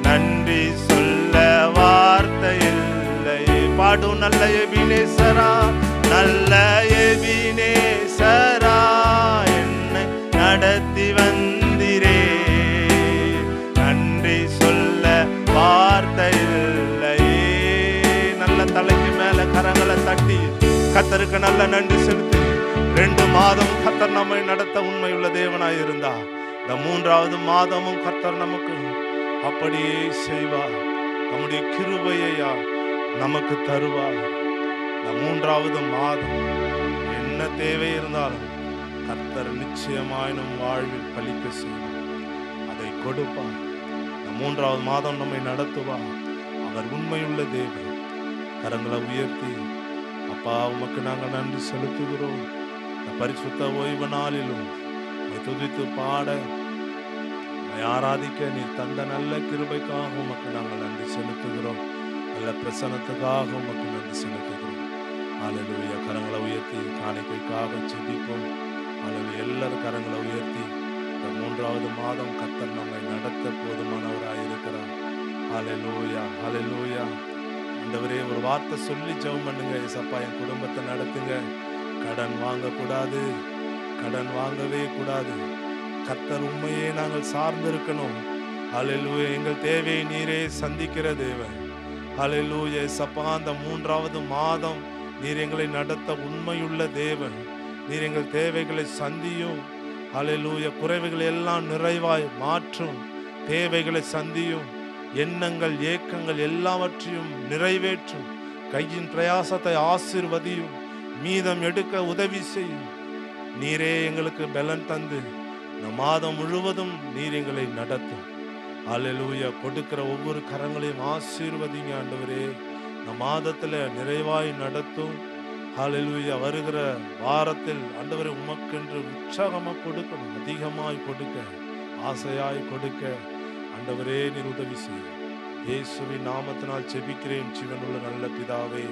நன்றி சொல்ல வார்த்தையில்லை. பாடும், நல்ல எபினேசரா, நல்ல எபினேசரா, என்னை நடத்தி வந்திரே. நன்றி சொல்ல வார்த்தையில்லை. நல்ல தலைக்கு மேல கரங்களை தட்டி கர்த்தருக்கு நல்ல நன்றி செலுத்தி. 2 மாதம் கர்த்தர் நம்மை நடத்த உண்மையுள்ள தேவனாய் இருந்தா, இந்த 3வது மாதமும் கர்த்தர் நமக்கு அப்படியே செய்வார். நம்முடைய கிருபையா நமக்கு தருவார். இந்த 3வது மாதம் என்ன தேவை இருந்தாலும் கர்த்தர் நிச்சயமாய் நம் வாழ்வில் பலிக்க செய்வார். அதை கொடுப்பார். இந்த 3வது மாதம் நம்மை நடத்துவார். அவர் உண்மையுள்ள தேவன். கரங்களை உயர்த்தி, அப்பா உமக்கு நாங்கள் நன்றி செலுத்துகிறோம். இந்த பரிசுத்த ஓய்வு நாளிலும் துதித்து பாட, ஆராதிக்க நீர் தந்த நல்ல கிருபைக்காக உமக்கு நாங்கள் நன்றி செலுத்துகிறோம். நல்ல பிரசன்னத்துக்காக உமக்கு நன்றி செலுத்துகிறோம். அல்லேலூயா. கரங்களை உயர்த்தி காணிக்கைக்காக ஜெபிப்போம். அல்லேலூயா. எல்லாரும் கரங்களை உயர்த்தி, இந்த 3வது மாதம் கர்த்தர் நம்மை நடத்த போதுமானவராய் இருக்கிறார். அல்லேலூயா, அல்லேலூயா. ஆண்டவரே, ஒரு வார்த்தை சொல்லி ஜெபம் பண்ணுங்க. ஏசப்பா, என் குடும்பத்தை நடத்துங்க. கடன் வாங்கக்கூடாது, கடன் வாங்கவே கூடாது. கர்த்தர் உண்மையே நாங்கள் சார்ந்திருக்கணும். அல்லேலூயா. எங்கள் தேவையை நீரே சந்திக்கிற தேவன். அல்லேலூயா. ஏசப்பா, அந்த 3வது மாதம் நீர் எங்களை நடத்த உண்மையுள்ள தேவன். நீர் எங்கள் தேவைகளை சந்தியும். அல்லேலூயா. குறைவுகளை எல்லாம் நிறைவாய் மாற்றும். தேவைகளை சந்தியும். எண்ணங்கள், ஏக்கங்கள் எல்லாவற்றையும் நிறைவேற்றும். கையின் பிரயாசத்தை ஆசீர்வதியும். மீதம் எடுக்க உதவி செய்யும். நீரே எங்களுக்கு பலன் தந்து இந்த மாதம் முழுவதும் நீர் எங்களை நடத்தும். அல்லேலூயா. கொடுக்கிற ஒவ்வொரு கரங்களையும் ஆசீர்வதிங்க ஆண்டவரே. இந்த மாதத்துல நிறைவாய் நடத்தும். அல்லேலூயா. வருகிற வாரத்தில் ஆண்டவரே உமக்கென்று உற்சாகமாக கொடுக்கணும். அதிகமாய் கொடுக்க, ஆசையாய் கொடுக்க ஆண்டவரே நீர் உதவி செய்யும். இயேசுவின் நாமத்தினால் ஜெபிக்கிறேன் ஜீவனுள்ள நல்ல பிதாவே.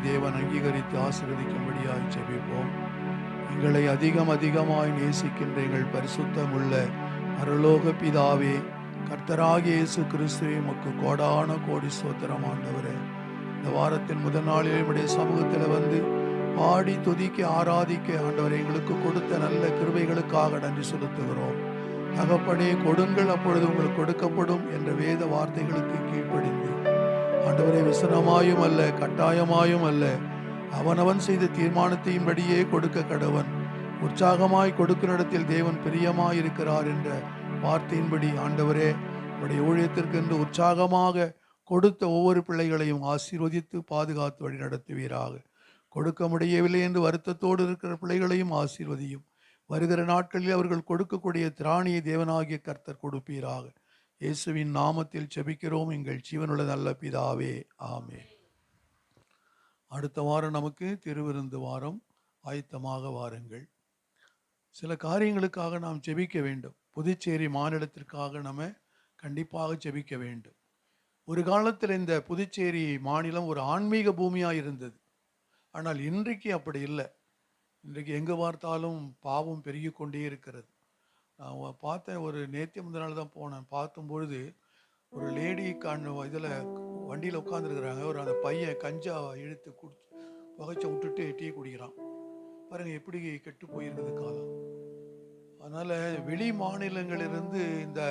தேவன் அங்கீகரித்து ஆசீர்வதிக்கும்படியாய் ஜெபிப்போம். எங்களை அதிகமாய் நேசிக்கின்ற எங்கள் பரிசுத்தமுள்ள பரலோக பிதாவே, கர்த்தராகிய இயேசு கிறிஸ்துவே, உமக்கு கோடான கோடி ஸ்தோத்திரம் ஆண்டவரே. இந்த வாரத்தின் முதல் நாளில் உம்முடைய சமூகத்தில் வந்து பாடி துதிக்க ஆராதிக்க ஆண்டவரே எங்களுக்கு கொடுத்த நல்ல கிருபைகளுக்காக நன்றி செலுத்துகிறோம். தகப்பனே, கொடுங்கள் அப்பொழுது உங்களுக்கு கொடுக்கப்படும் என்ற வேத வார்த்தைகளுக்கு கீழ்ப்படிந்து ஆண்டவரே, விசனமாயும் அல்ல கட்டாயமாயும் அல்ல, அவனவன் செய்த தீர்மானத்தையும்படியே கொடுக்க கடவன். உற்சாகமாய் கொடுக்கிற இடத்தில் தேவன் பிரியமாயிருக்கிறார் என்ற வார்த்தையின்படி ஆண்டவரே, உடைய ஊழியத்திற்கென்று உற்சாகமாக கொடுத்த ஒவ்வொரு பிள்ளைகளையும் ஆசீர்வதித்து பாதுகாத்து வழி நடத்துவீராக. கொடுக்க முடியவில்லை என்று வருத்தத்தோடு இருக்கிற பிள்ளைகளையும் ஆசீர்வதியும். வருகிற நாட்களில் அவர்கள் கொடுக்கக்கூடிய திராணியை தேவனாகிய கர்த்தர் கொடுப்பீராக. இயேசுவின் நாமத்தில் ஜெபிக்கிறோம் எங்கள் ஜீவனுள்ள நல்ல பிதாவே, ஆமென். அடுத்த வாரம் நமக்கு திருவிருந்து வாரம். ஆயத்தமாக வாருங்கள். சில காரியங்களுக்காக நாம் ஜெபிக்க வேண்டும். புதுச்சேரி மாநிலத்திற்காக நம்ம கண்டிப்பாக ஜெபிக்க வேண்டும். ஒரு காலத்தில் இந்த புதுச்சேரி மாநிலம் ஒரு ஆன்மீக பூமியாக இருந்தது. ஆனால் இன்றைக்கு அப்படி இல்லை. இன்றைக்கு எங்கே பார்த்தாலும் பாவம் பெருகி கொண்டே இருக்கிறது. நான் பார்த்தேன், ஒரு நேற்று முந்தின நாள் தான் போனேன். பார்க்கும்பொழுது ஒரு லேடி இதில் வண்டியில் உட்காந்துருக்குறாங்க. ஒரு அந்த பையன் கஞ்சா இழுத்து புகைச்ச விட்டுட்டு டீ குடிக்கிறான். பாருங்க எப்படி கெட்டு போயிருக்குது காலம். அதனால வெளி மாநிலங்களிலிருந்து இந்த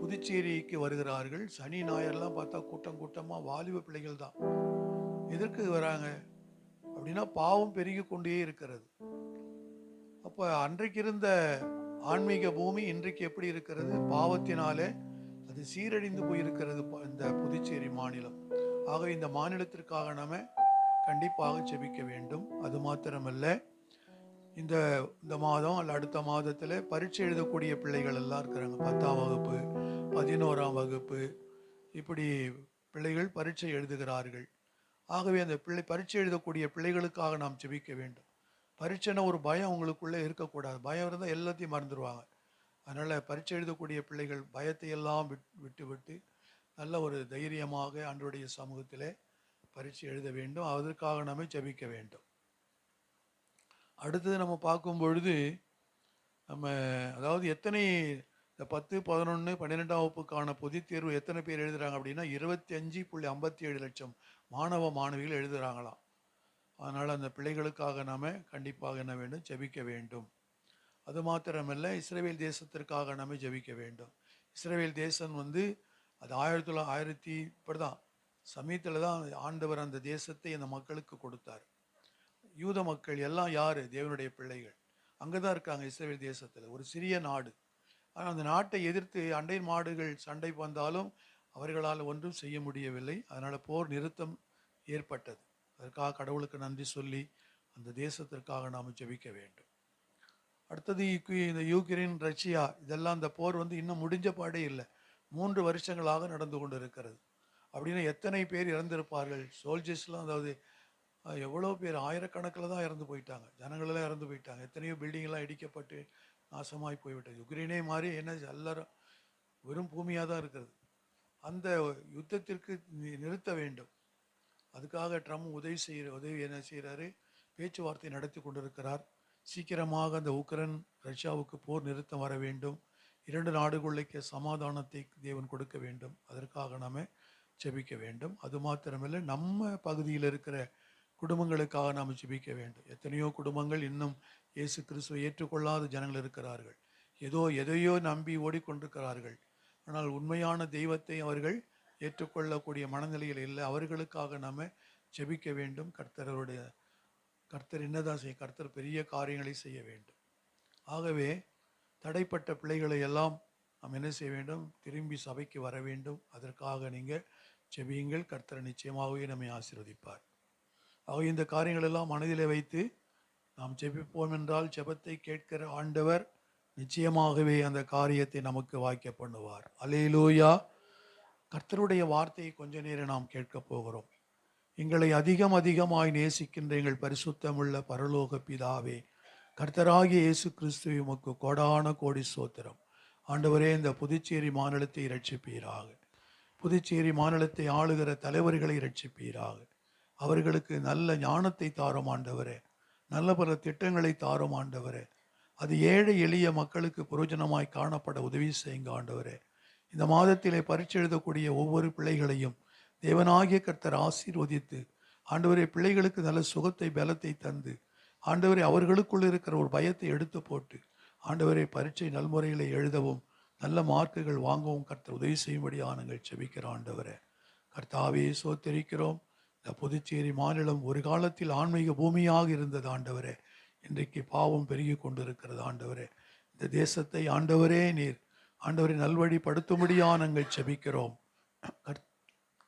புதுச்சேரிக்கு வருகிறார்கள். சனி ஞாயிறுலாம் பார்த்தா கூட்டம் கூட்டமா வாலிப பிள்ளைகள் தான். எதற்கு வராங்க அப்படின்னா பாவம் பெருகி கொண்டே இருக்கிறது. அப்ப அன்றைக்கு இருந்த ஆன்மீக பூமி இன்றைக்கு எப்படி இருக்கிறது? பாவத்தினாலே அது சீரழிந்து போயிருக்கிறது இந்த புதுச்சேரி மாநிலம். ஆக இந்த மாநிலத்திற்காக நாம கண்டிப்பாக ஜெபிக்க வேண்டும். அது மாத்திரமல்ல, இந்த இந்த மாதம் அல்ல அடுத்த மாதத்துல பரீட்சை எழுதக்கூடிய பிள்ளைகள் எல்லாம் இருக்கிறாங்க. 10ஆம் வகுப்பு, 11ஆம் வகுப்பு, இப்படி பிள்ளைகள் பரீட்சை எழுதுகிறார்கள். ஆகவே அந்த பரீட்சை எழுதக்கூடிய பிள்ளைகளுக்காக நாம் ஜெபிக்க வேண்டும். பரீட்சைன்னா ஒரு பயம் உங்களுக்குள்ளே இருக்கக்கூடாது. பயம் இருந்தால் எல்லாத்தையும் மறந்துடுவாங்க. அதனால் பரீட்சை எழுதக்கூடிய பிள்ளைகள் பயத்தை எல்லாம் விட்டு நல்ல ஒரு தைரியமாக ஆண்டவருடைய சமூகத்திலே பரீட்சை எழுத வேண்டும். அதற்காக நம்ம ஜெபிக்க வேண்டும். அடுத்தது நம்ம பார்க்கும் பொழுது நம்ம அதாவது எத்தனை இந்த 10, 11, 12ஆம் வகுப்புக்கான பொதுத் தேர்வு எத்தனை பேர் எழுதுறாங்க அப்படின்னா 25.57 லட்சம் மாணவ மாணவிகள் எழுதுகிறாங்களாம். அதனால் அந்த பிள்ளைகளுக்காக நாம் கண்டிப்பாக என்ன வேண்டும்? ஜெபிக்க வேண்டும். அது மாத்திரமல்ல, இஸ்ரவேல் தேசத்திற்காக நாம் ஜெபிக்க வேண்டும். இஸ்ரவேல் தேசம் அது 1900 இப்படிதான் சமயத்தில் தான் ஆண்டவர் அந்த தேசத்தை அந்த மக்களுக்கு கொடுத்தார். யூத மக்கள் எல்லாம் யாரு? தேவனுடைய பிள்ளைகள். அங்கே தான் இருக்காங்க இஸ்ரவேல் தேசத்தில். ஒரு சிறிய நாடு. ஆனால் அந்த நாட்டை எதிர்த்து அண்டை நாடுகள் சண்டை வந்தாலும் அவர்களால் ஒன்றும் செய்ய முடியவில்லை. அதனால் போர் நிறுத்தம் ஏற்பட்டது. அதற்காக கடவுளுக்கு நன்றி சொல்லி அந்த தேசத்திற்காக நாம் ஜெபிக்க வேண்டும். அடுத்தது இந்த யூக்ரைன், ரஷ்யா, இதெல்லாம் அந்த போர் இன்னும் முடிஞ்ச பாடே இல்லை. 3 வருஷங்களாக நடந்து கொண்டு இருக்கிறது. அப்படின்னா எத்தனை பேர் இறந்திருப்பார்கள்? சோல்ஜர்ஸ்லாம், அதாவது எவ்வளோ பேர், ஆயிரக்கணக்கில் தான் இறந்து போயிட்டாங்க. ஜனங்களெல்லாம் இறந்து போயிட்டாங்க. எத்தனையோ பில்டிங்கெல்லாம் இடிக்கப்பட்டு நாசமாய் போய்விட்டது. யுக்ரைனே மாதிரி என்ன எல்லாரும் வெறும் பூமியாக தான் இருக்கிறது. அந்த யுத்தத்திற்கு நிறுத்த வேண்டும். அதுக்காக ட்ரம்ப் உதவி என்ன செய்கிறாரு? பேச்சுவார்த்தை நடத்தி கொண்டிருக்கிறார். சீக்கிரமாக அந்த உக்ரைன் ரஷ்யாவுக்கு போர் நிறுத்தம் வர வேண்டும். 2 நாடுகளுக்கு சமாதானத்தை தேவன் கொடுக்க வேண்டும். அதற்காக நாம் ஜெபிக்க வேண்டும். அது மாத்திரமில்லை, நம்ம பகுதியில் இருக்கிற குடும்பங்களுக்காக நாம் ஜெபிக்க வேண்டும். எத்தனையோ குடும்பங்கள் இன்னும் இயேசு கிறிஸ்துவை ஏற்றுக்கொள்ளாத ஜனங்கள் இருக்கிறார்கள். எதையோ நம்பி ஓடிக்கொண்டிருக்கிறார்கள். ஆனால் உண்மையான தெய்வத்தை அவர்கள் ஏற்றுக்கொள்ளக்கூடிய மனநிலையில் இல்லை. அவர்களுக்காக நாம் ஜெபிக்க வேண்டும். கர்த்தர் என்னதான் செய்ய? கர்த்தர் பெரிய காரியங்களை செய்ய வேண்டும். ஆகவே தடைப்பட்ட பிள்ளைகளை எல்லாம் நாம் என்ன செய்ய வேண்டும்? திரும்பி சபைக்கு வர வேண்டும். அதற்காக நீங்கள் ஜெபியுங்கள். கர்த்தர் நிச்சயமாகவே நம்மை ஆசீர்வதிப்பார். ஆக இந்த காரியங்கள் எல்லாம் மனதிலே வைத்து நாம் ஜெபிப்போம் என்றால் ஜெபத்தை கேட்கிற ஆண்டவர் நிச்சயமாகவே அந்த காரியத்தை நமக்கு வாய்க்க பண்ணுவார். அல்லேலூயா. கர்த்தருடைய வார்த்தையை கொஞ்ச நேரம் நாம் கேட்க போகிறோம். எங்களை அதிகமாய் நேசிக்கின்ற எங்கள் பரிசுத்தமுள்ள பரலோக பிதாவே, கர்த்தராகிய இயேசு கிறிஸ்துவை உமக்கு கோடான கோடி ஸ்தோத்திரம். ஆண்டவரே, இந்த புதுச்சேரி மாநிலத்தை இரட்சிப்பீராக. புதுச்சேரி மாநிலத்தை ஆளுகிற தலைவர்களை இரட்சிப்பீராக. அவர்களுக்கு நல்ல ஞானத்தை தாரும் ஆண்டவரே. நல்ல பல திட்டங்களை தாரும் ஆண்டவரே. அது ஏழை எளிய மக்களுக்கு பிரயோஜனமாய் காணப்பட உதவி செய்யுங்க ஆண்டவரே. இந்த மாதத்திலே பரீட்சை எழுதக்கூடிய ஒவ்வொரு பிள்ளைகளையும் தேவனாகிய கர்த்தர் ஆசீர்வதித்து ஆண்டவரே, பிள்ளைகளுக்கு நல்ல சுகத்தை பலத்தை தந்து ஆண்டவரே, அவர்களுக்குள் இருக்கிற ஒரு பயத்தை எடுத்து போட்டு ஆண்டவரே, பரீட்சை நல்முறைகளை எழுதவும் நல்ல மார்க்குகள் வாங்கவும் கர்த்தர் உதவி செய்யும்படியாக நாங்கள் ஜெபிக்கிறோம் ஆண்டவரே. கர்த்தாவே, சோத்தரிக்கிறோம். இந்த புதுச்சேரி மாநிலம் ஒரு காலத்தில் ஆன்மீக பூமியாக இருந்தது ஆண்டவரே. இன்றைக்கு பாவம் பெருகி கொண்டிருக்கிறது ஆண்டவரே. இந்த தேசத்தை ஆண்டவரே நீர் ஆண்டவரை நல்வழிப்படுத்தும்படியாக நாங்கள் ஜெபிக்கிறோம்.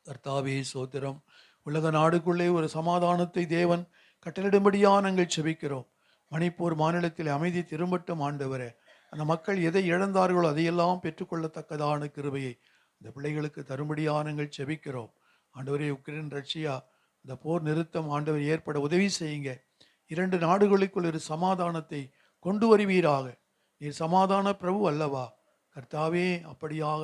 கர்த்தாவே, சோத்திரம். உலக நாடுக்குள்ளே ஒரு சமாதானத்தை தேவன் கட்டளிடும்படியாக நாங்கள் ஜெபிக்கிறோம். மணிப்பூர் மாநிலத்தில் அமைதி திரும்பட்டும் ஆண்டவரே. அந்த மக்கள் எதை இழந்தார்களோ அதையெல்லாம் பெற்றுக்கொள்ளத்தக்கதான கிருபையை இந்த பிள்ளைகளுக்கு தரும்படியாக நாங்கள் ஜெபிக்கிறோம் ஆண்டவரே. உக்ரைன், ரஷ்யா, இந்த போர் நிறுத்தம் ஆண்டவர் ஏற்பட உதவி செய்யுங்க. 2 நாடுகளுக்குள் ஒரு சமாதானத்தை கொண்டு வருவீராக. நீர் சமாதான பிரபு அல்லவா கர்த்தாவே. அப்படியாக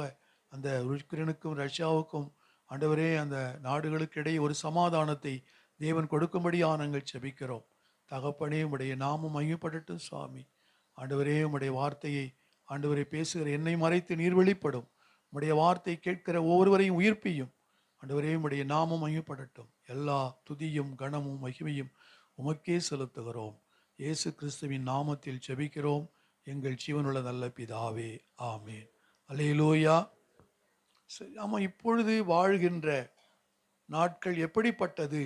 அந்த உக்ரைனுக்கும் ரஷ்யாவுக்கும் ஆண்டவரே, அந்த நாடுகளுக்கு இடையே ஒரு சமாதானத்தை தேவன் கொடுக்கும்படியாக நாங்கள் ஜெபிக்கிறோம். தகப்பனே, உம்முடைய நாமம் மகிமைப்படட்டும் சுவாமி. ஆண்டவரே, உம்முடைய வார்த்தையை ஆண்டவரை பேசுகிற என்னை மறைத்து நீர் வெளிப்படும். உம்முடைய வார்த்தை கேட்கிற ஒவ்வொருவரையும் உயிர்ப்பியும். ஆண்டவரே, உம்முடைய நாமம் மகிமைப்படட்டும். எல்லா துதியும் கனமும் மகிமையும் உமக்கே செலுத்துகிறோம். இயேசு கிறிஸ்துவின் நாமத்தில் ஜெபிக்கிறோம் எங்கள் ஜீவனுள்ள நல்ல பிதாவே, ஆமேன். அல்லேலூயா. ஆமாம், இப்பொழுது வாழ்கின்ற நாட்கள் எப்படிப்பட்டது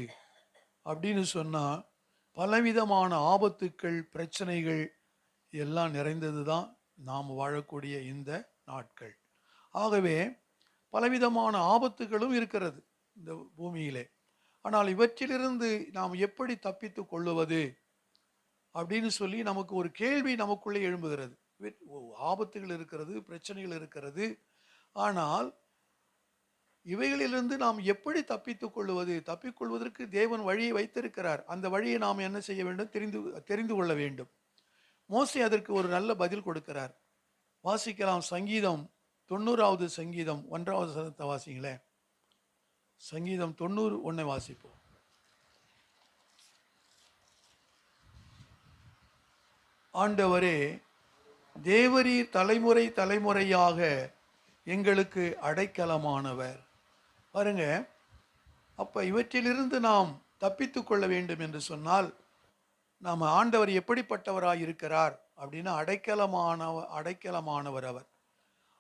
அப்படின்னு சொன்னால், பலவிதமான ஆபத்துக்கள், பிரச்சனைகள் எல்லாம் நிறைந்தது தான் நாம் வாழக்கூடிய இந்த நாட்கள். ஆகவே பலவிதமான ஆபத்துகளும் இருக்கிறது இந்த பூமியிலே. ஆனால் இவற்றிலிருந்து நாம் எப்படி தப்பித்து கொள்ளுவது அப்படின்னு சொல்லி நமக்கு ஒரு கேள்வி நமக்குள்ளே எழும்புகிறது. ஆபத்துகள் இருக்கிறது, பிரச்சனைகள் இருக்கிறது. ஆனால் இவைகளிலிருந்து நாம் எப்படி தப்பித்துக் கொள்வது? தப்பிக்கொள்வதற்கு தேவன் வழியை வைத்திருக்கிறார். அந்த வழியை நாம் என்ன செய்ய வேண்டும்? தெரிந்து கொள்ள வேண்டும். மோசே அதற்கு ஒரு நல்ல பதில் கொடுக்கிறார். வாசிக்கலாம். சங்கீதம் 90வது சங்கீதம் 1வது வசனத்தை வாசிங்களேன். சங்கீதம் 90:1 வாசிப்போம். ஆண்டவரே, தேவரீர் தலைமுறை தலைமுறையாக எங்களுக்கு அடைக்கலமானவர். பாருங்க, அப்ப இவற்றிலிருந்து நாம் தப்பித்து கொள்ள வேண்டும் என்று சொன்னால், நாம் ஆண்டவர் எப்படிப்பட்டவராய் இருக்கிறார் அப்படின்னா அடைக்கலமானவர் அவர்.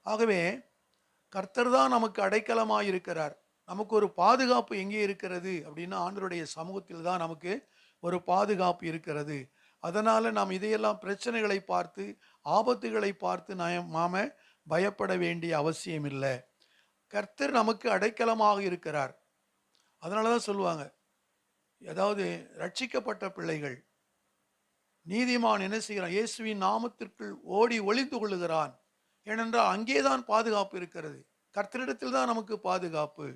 ஆகவே கர்த்தர் தான் நமக்கு அடைக்கலமாய் இருக்கிறார். நமக்கு ஒரு பாதுகாப்பு எங்கே இருக்கிறது அப்படின்னா, ஆண்டவருடைய சமூகத்தில் தான் நமக்கு ஒரு பாதுகாப்பு இருக்கிறது. அதனால நாம் இதையெல்லாம் பிரச்சனைகளை பார்த்து, ஆபத்துகளை பார்த்து நாம பயப்பட வேண்டிய அவசியம் இல்லை. கர்த்தர் நமக்கு அடைக்கலமாக இருக்கிறார். அதனால தான் சொல்லுவாங்க, அதாவது ரட்சிக்கப்பட்ட பிள்ளைகள், நீதிமான் என்ன செய்கிறான்? இயேசுவின் நாமத்திற்குள் ஓடி ஒளிந்து கொள்ளுகிறான். ஏனென்றால் அங்கேதான் பாதுகாப்பு இருக்கிறது. கர்த்தரிடத்தில் தான் நமக்கு பாதுகாப்பு.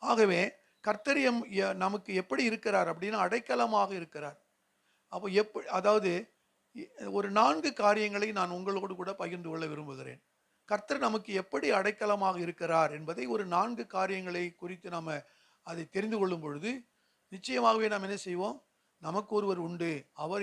ஆகவே கர்த்தர் நமக்கு எப்படி இருக்கிறார் அப்படின்னா அடைக்கலமாக இருக்கிறார். அப்போ அதாவது ஒரு 4 காரியங்களை நான் உங்களோடு கூட பகிர்ந்து கொள்ள விரும்புகிறேன். கர்த்தர் நமக்கு எப்படி அடைக்கலமாக இருக்கிறார் என்பதை ஒரு 4 காரியங்களை குறித்து நாம் அதை தெரிந்து கொள்ளும் பொழுது நிச்சயமாகவே நாம் என்ன செய்வோம்? நமக்கு ஒருவர் உண்டு. அவர்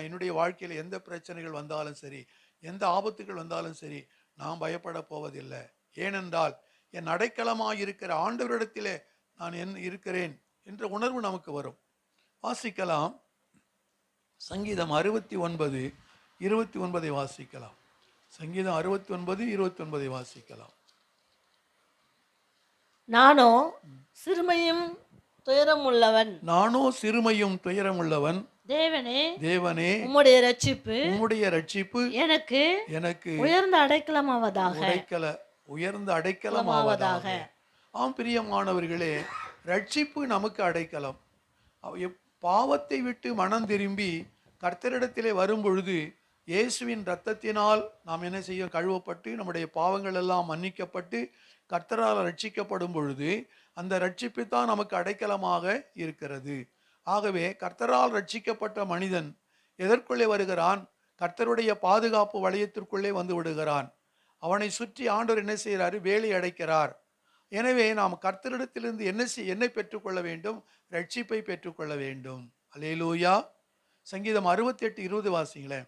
என்னுடைய வாழ்க்கையில் எந்த பிரச்சனைகள் வந்தாலும் சரி, எந்த ஆபத்துகள் வந்தாலும் சரி, நான் பயப்பட போவதில்லை. ஏனென்றால் என் அடைக்கலமாக இருக்கிற ஆண்டவரிடத்திலே நான் இருக்கிறேன் என்ற உணர்வு நமக்கு வரும். வாசிக்கலாம். சங்கீதம் 69:29 வாசிக்கலாம். சங்கீதம் 69:29 வாசிக்கலாம். நானோ சிறுமையும் துயரம் உள்ளவன். தேவனே உம்முடைய ரட்சிப்பு எனக்கு உயர்ந்த அடைக்கலமாவதாக. ஆம் பிரியமானவர்களே, ரட்சிப்பு நமக்கு அடைக்கலம். பாவத்தை விட்டு மனம் திரும்பி கர்த்தரிடத்திலே வரும் பொழுது இயேசுவின் இரத்தத்தினால் நாம் என்ன செய்ய கழுவப்பட்டு நம்முடைய பாவங்கள் எல்லாம் மன்னிக்கப்பட்டு கர்த்தரால் ரட்சிக்கப்படும் பொழுது அந்த ரட்சிப்பு தான் நமக்கு அடைக்கலமாக இருக்கிறது. ஆகவே கர்த்தரால் ரட்சிக்கப்பட்ட மனிதன் எதற்குள்ளே வருகிறான்? கர்த்தருடைய பாதுகாப்பு வளையத்திற்குள்ளே வந்து விடுகிறான். அவனை சுற்றி ஆண்டவர் என்ன செய்கிறாரு? வேலி அடைக்கிறார். எனவே நாம் கர்த்தரிடத்திலிருந்து என்னை பெற்றுக்கொள்ள வேண்டும்? ரட்சிப்பை பெற்றுக்கொள்ள வேண்டும். அல்லேலூயா. சங்கீதம் 68:20 வாசிங்களேன்.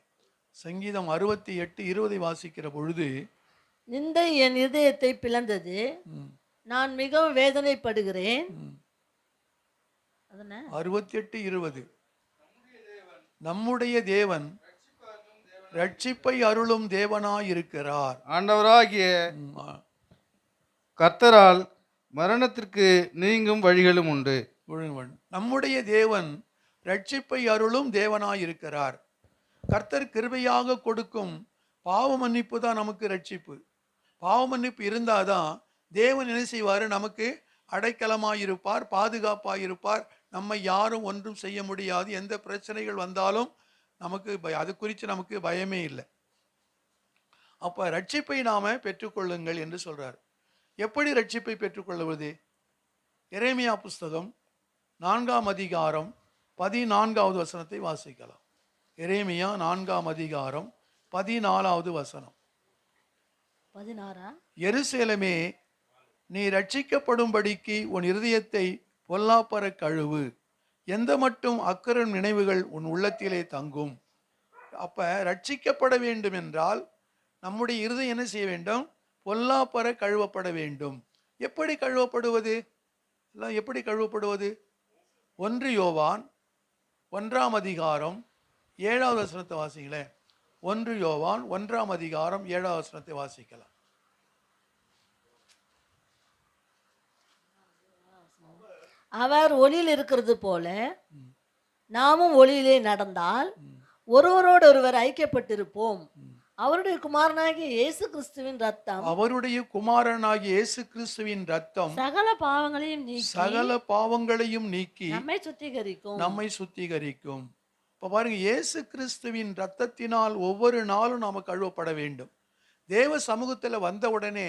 சங்கீதம் 68:20 வாசிக்கிற பொழுது, நிந்தை என் இதயத்தை பிளந்தது, நான் மிகவும் வேதனைப்படுகிறேன். 68:20 நம்முடைய தேவன் ரட்சிப்பை அருளும் தேவனாயிருக்கிறார். ஆண்டவராகிய கர்த்தரால் மரணத்திற்கு நீங்கும் வழிகளும் உண்டு. நம்முடைய தேவன் ரட்சிப்பை அருளும் தேவனாயிருக்கிறார். கர்த்தர் கிருபையாக கொடுக்கும் பாவ மன்னிப்பு தான் நமக்கு ரட்சிப்பு. பாவ மன்னிப்பு இருந்தாதான் தேவன் என்ன செய்வார்? நமக்கு அடைக்கலமாயிருப்பார், பாதுகாப்பாயிருப்பார். நம்மை யாரும் ஒன்றும் செய்ய முடியாது. எந்த பிரச்சனைகள் வந்தாலும் நமக்கு அது குறித்து நமக்கு பயமே இல்லை. அப்போ ரட்சிப்பை நாம பெற்றுக்கொள்ளுங்கள் என்று சொல்றார். எப்படி ரட்சிப்பை பெற்றுக்கொள்வது? எரேமியா புஸ்தகம் 4ஆம் அதிகாரம் 14வது வசனத்தை வாசிக்கலாம். எரேமியா 4ஆம் அதிகாரம் 14வது வசனம். 16 எருசலேமே, நீ ரட்சிக்கப்படும்படிக்கு உன் இருதயத்தை பொல்லாப்பற கழுவு, எந்த மட்டும் அக்கறை நினைவுகள் உன் உள்ளத்திலே தங்கும். அப்ப ரட்சிக்கப்பட வேண்டும் என்றால் நம்முடைய இருதயம் என்ன செய்ய வேண்டும்? பொல்லாப்பற கழுவப்பட வேண்டும். எப்படி கழுவப்படுவது? எப்படி கழுவப்படுவது? 1 யோவான் 1ஆம் அதிகாரம் 7வது வசனத்தை வாசிங்களேன். 1 யோவான் 1ஆம் அதிகாரம் 7வது வசனத்தை வாசிக்கலாம். அவர் ஒளியில் இருக்கிறது போல நாமும் ஒளியிலே நடந்தால் ஒருவரோடு ஒருவர் ஐக்கியப்பட்டிருப்போம். அவருடைய குமாரனாகிய இயேசு கிறிஸ்துவின் ரத்தம் அவருடைய குமாரனாகிய இயேசு கிறிஸ்துவின் ரத்தம் சகல பாவங்களையும் நீக்கி சகல பாவங்களையும் நீக்கி நம்மை சுத்திகரிக்கும். இப்ப பாருங்க, இயேசு கிறிஸ்துவின் ரத்தத்தினால் ஒவ்வொரு நாளும் நாம கழுவப்பட வேண்டும். தேவ சமூகத்துல வந்த உடனே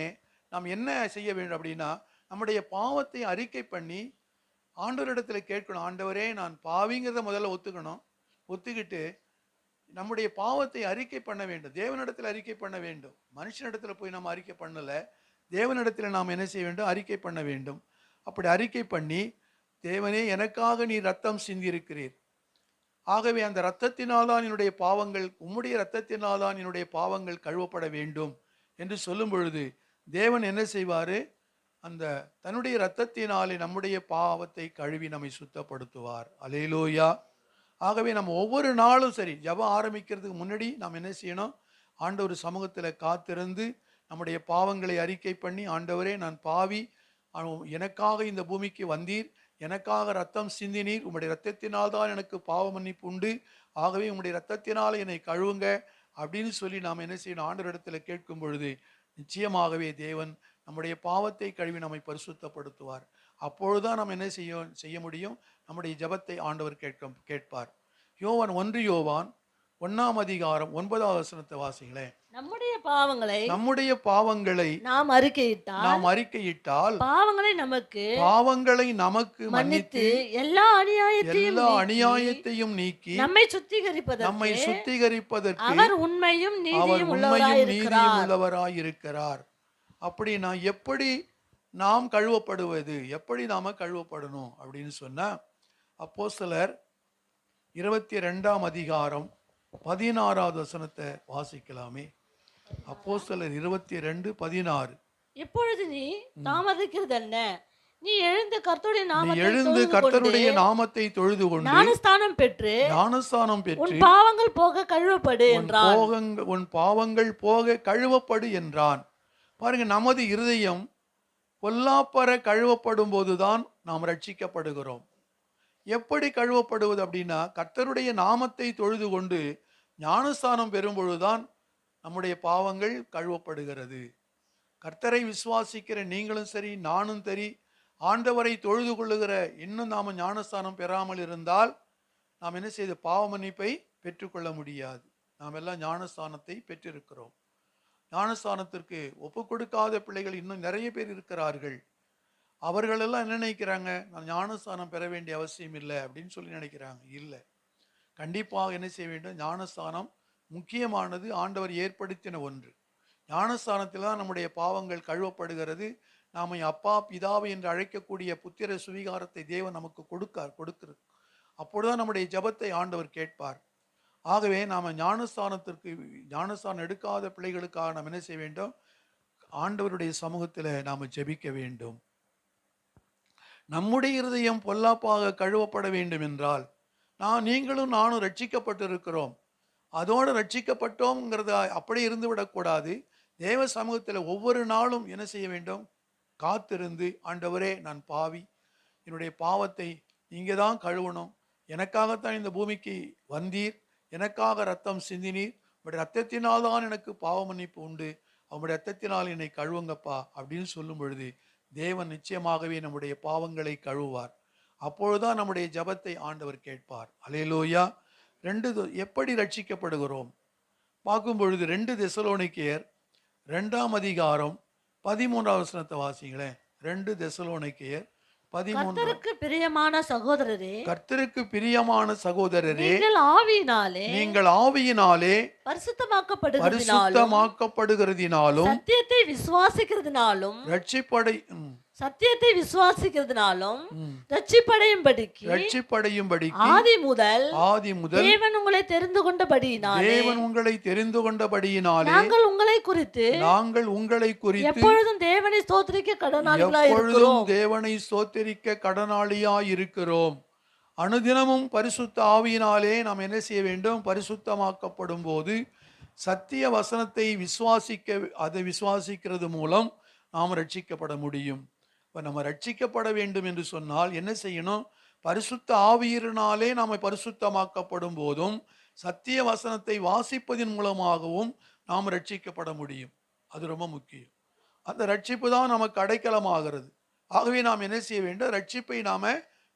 நாம் என்ன செய்ய வேண்டும் அப்படின்னா, நம்முடைய பாவத்தை அறிக்கை பண்ணி ஆண்டவரிடத்துல கேட்கணும். ஆண்டவரே, நான் பாவிங்கிறத முதல்ல ஒத்துக்கணும். ஒத்துக்கிட்டு நம்முடைய பாவத்தை அறிக்கை பண்ண வேண்டும். தேவனிடத்தில் அறிக்கை பண்ண வேண்டும். மனுஷனிடத்துல போய் நம்ம அறிக்கை பண்ணல, தேவனிடத்துல நாம் என்ன செய்ய வேண்டும்? அறிக்கை பண்ண வேண்டும். அப்படி அறிக்கை பண்ணி, தேவனே, எனக்காக நீ ரத்தம் சிந்தியிருக்கிறீர், ஆகவே அந்த இரத்தத்தினால்தான் என்னுடைய பாவங்கள், உம்முடைய இரத்தத்தினால்தான் என்னுடைய பாவங்கள் கழுவப்பட வேண்டும் என்று சொல்லும் பொழுது தேவன் என்ன செய்வாரு? அந்த தன்னுடைய இரத்தத்தினாலே நம்முடைய பாவத்தை கழுவி நம்மை சுத்தப்படுத்துவார். அல்லேலூயா. ஆகவே நம்ம ஒவ்வொரு நாளும் சரி, ஜெபம் ஆரம்பிக்கிறதுக்கு முன்னாடி நாம் என்ன செய்யணும்? ஆண்டவர் சமூகத்தில் காத்திருந்து நம்முடைய பாவங்களை அறிக்கை பண்ணி, ஆண்டவரே, நான் பாவி, எனக்காக இந்த பூமிக்கு வந்தீர், எனக்காக ரத்தம் சிந்தினீர், உம்முடைய இரத்தத்தினால் தான் எனக்கு பாவ மன்னிப்பு உண்டு, ஆகவே உம்முடைய இரத்தத்தினால் என்னை கழுவுங்க அப்படின்னு சொல்லி நாம் என்ன செய்யணும்? ஆண்டவரிடத்தில் கேட்கும் பொழுது நிச்சயமாகவே தேவன் நம்முடைய பாவத்தை கழுவி நம்மை பரிசுத்தப்படுத்துவார். அப்பொழுதுதான் நாம் என்ன செய்ய முடியும்? நம்முடைய ஜெபத்தை ஆண்டவர் கேட்பார். யோவான் 1 யோவான் 1ஆம் அதிகாரம் 9வது வசனத்தை வாசிங்களேன். நம்முடைய பாவங்களை நாம் அறிக்கையிட்டால் பாவங்களை நமக்கு மன்னித்து எல்லா அநியாயத்தையும் நீக்கி நம்மை சுத்திகரிப்பதற்கு அவர் உண்மையும் நீதியும் உள்ளவராயிருக்கிறார். அப்படின்னா எப்படி நாம் கழுவப்படுவது? எப்படி நாம கழுவப்படணும் அப்படின்னு சொன்னா, அப்போஸ்தலர் 22ஆம் அதிகாரம் 16வது வசனத்தை வாசிக்கலாமே. அப்போஸ்தலர் 22:16. இப்பொழுது நீ தாமதிக்கிறது என்ன? நீ எழுந்து கர்த்தருடைய நாமத்தை தொழுது கொண்டு ஞானஸ்தானம் பெற்று உன் பாவங்கள் போக கழுவப்படு என்றான். உன் பாவங்கள் போக கழுவப்படு என்றான். பாருங்க, நமது இருதயம் பொல்லாப்பற கழுவப்படும் போதுதான் நாம் ரட்சிக்கப்படுகிறோம். எப்படி கழுவப்படுவது அப்படின்னா, கர்த்தருடைய நாமத்தை தொழுது கொண்டு ஞானஸ்தானம் பெறும் பொழுதுதான் நம்முடைய பாவங்கள் கழுவப்படுகிறது. கர்த்தரை விசுவாசிக்கிற நீங்களும் சரி, நானும் சரி, ஆண்டவரை தொழுது கொள்ளுகிற இன்னும் நாம் ஞானஸ்தானம் பெறாமல் இருந்தால் நாம் என்ன செய்து பாவ மன்னிப்பை பெற்றுக்கொள்ள முடியாது. நாம் எல்லாம் ஞானஸ்தானத்தை பெற்றிருக்கிறோம். ஞானஸ்தானத்திற்கு ஒப்பு கொடுக்காத பிள்ளைகள் இன்னும் நிறைய பேர் இருக்கிறார்கள். அவர்களெல்லாம் என்ன நினைக்கிறாங்க? நான் ஞானஸ்தானம் பெற வேண்டிய அவசியம் இல்லை அப்படின்னு சொல்லி நினைக்கிறாங்க. இல்லை, கண்டிப்பாக என்ன செய்ய வேண்டும்? ஞானஸ்தானம் முக்கியமானது, ஆண்டவர் ஏற்படுத்தின ஒன்று. ஞானஸ்தானத்தில் தான் நம்முடைய பாவங்கள் கழுவப்படுகிறது. நாம் அப்பா பிதாவை என்று அழைக்கக்கூடிய புத்திர சுவிகாரத்தை தேவன் நமக்கு கொடுக்கிறது. அப்பொழுதுதான் நம்முடைய ஜெபத்தை ஆண்டவர் கேட்பார். ஆகவே நாம் ஞானஸ்தானம் எடுக்காத பிள்ளைகளுக்காக நாம் என்ன செய்ய வேண்டும்? ஆண்டவருடைய சமூகத்தில் நாம் ஜெபிக்க வேண்டும். நம்முடைய இருதயம் பொல்லாப்பாக கழுவப்பட வேண்டும் என்றால், நீங்களும் நானும் ரட்சிக்கப்பட்டிருக்கிறோம், அதோடு ரட்சிக்கப்பட்டோம்ங்கிறத அப்படியே இருந்து விடக்கூடாது. தேவ சமூகத்தில் ஒவ்வொரு நாளும் என்ன செய்ய வேண்டும்? காத்திருந்து, ஆண்டவரே, நான் பாவி, என்னுடைய பாவத்தை நீங்க தான் கழுவணும், எனக்காகத்தான் இந்த பூமிக்கு வந்தீர், எனக்காக ரத்தம் சிந்தினீர், உங்களுடைய ரத்தத்தினால் தான் எனக்கு பாவ மன்னிப்பு உண்டு, அவங்களுடைய ரத்தத்தினால் என்னை கழுவுங்கப்பா அப்படின்னு சொல்லும் பொழுது தேவன் நிச்சயமாகவே நம்முடைய பாவங்களை கழுவுவார். அப்பொழுதுதான் நம்முடைய ஜெபத்தை ஆண்டவர் கேட்பார். அல்லேலூயா. எப்படி ரட்சிக்கப்படுகிறோம் பார்க்கும் பொழுது 2 தெசலோனிக்கேயர் 2ஆம் அதிகாரம் 13வது வசனத்தை வாசிங்களேன். 2 தெசலோனிக்கேயர் 13. கர்த்தருக்கு பிரியமான சகோதரரே, நீங்கள் ஆவியினாலே பரிசுத்தமாக்கப்படுகிறதினாலும் சத்தியத்தை விசுவாசிக்கிறதுனாலும் ரட்சிப்படையும்படிக்கு ஆதி முதல் தேவன் உங்களை தெரிந்து கொண்டபடியினாலே நாங்கள் உங்களை குறித்து எப்பொழுதும் தேவனை ஸ்தோத்திரிக்க கடனாளியாய் இருக்கிறோம். அனுதினமும் பரிசுத்த ஆவியினாலே நாம் என்ன செய்ய வேண்டும்? பரிசுத்தமாக்கப்படும் போது சத்திய வசனத்தை அதை விசுவாசிக்கிறது மூலம் நாம் ரட்சிக்கப்பட முடியும். இப்போ நம்ம ரட்சிக்கப்பட வேண்டும் என்று சொன்னால் என்ன செய்யணும்? பரிசுத்த ஆவியினாலே நாம் பரிசுத்தமாக்கப்படும் போதும் சத்திய வசனத்தை வாசிப்பதின் மூலமாகவும் நாம் ரட்சிக்கப்பட முடியும். அது ரொம்ப முக்கியம். அந்த ரட்சிப்பு தான் நமக்கு அடைக்கலமாகிறது. ஆகவே நாம் என்ன செய்ய வேண்டும்? ரட்சிப்பை நாம்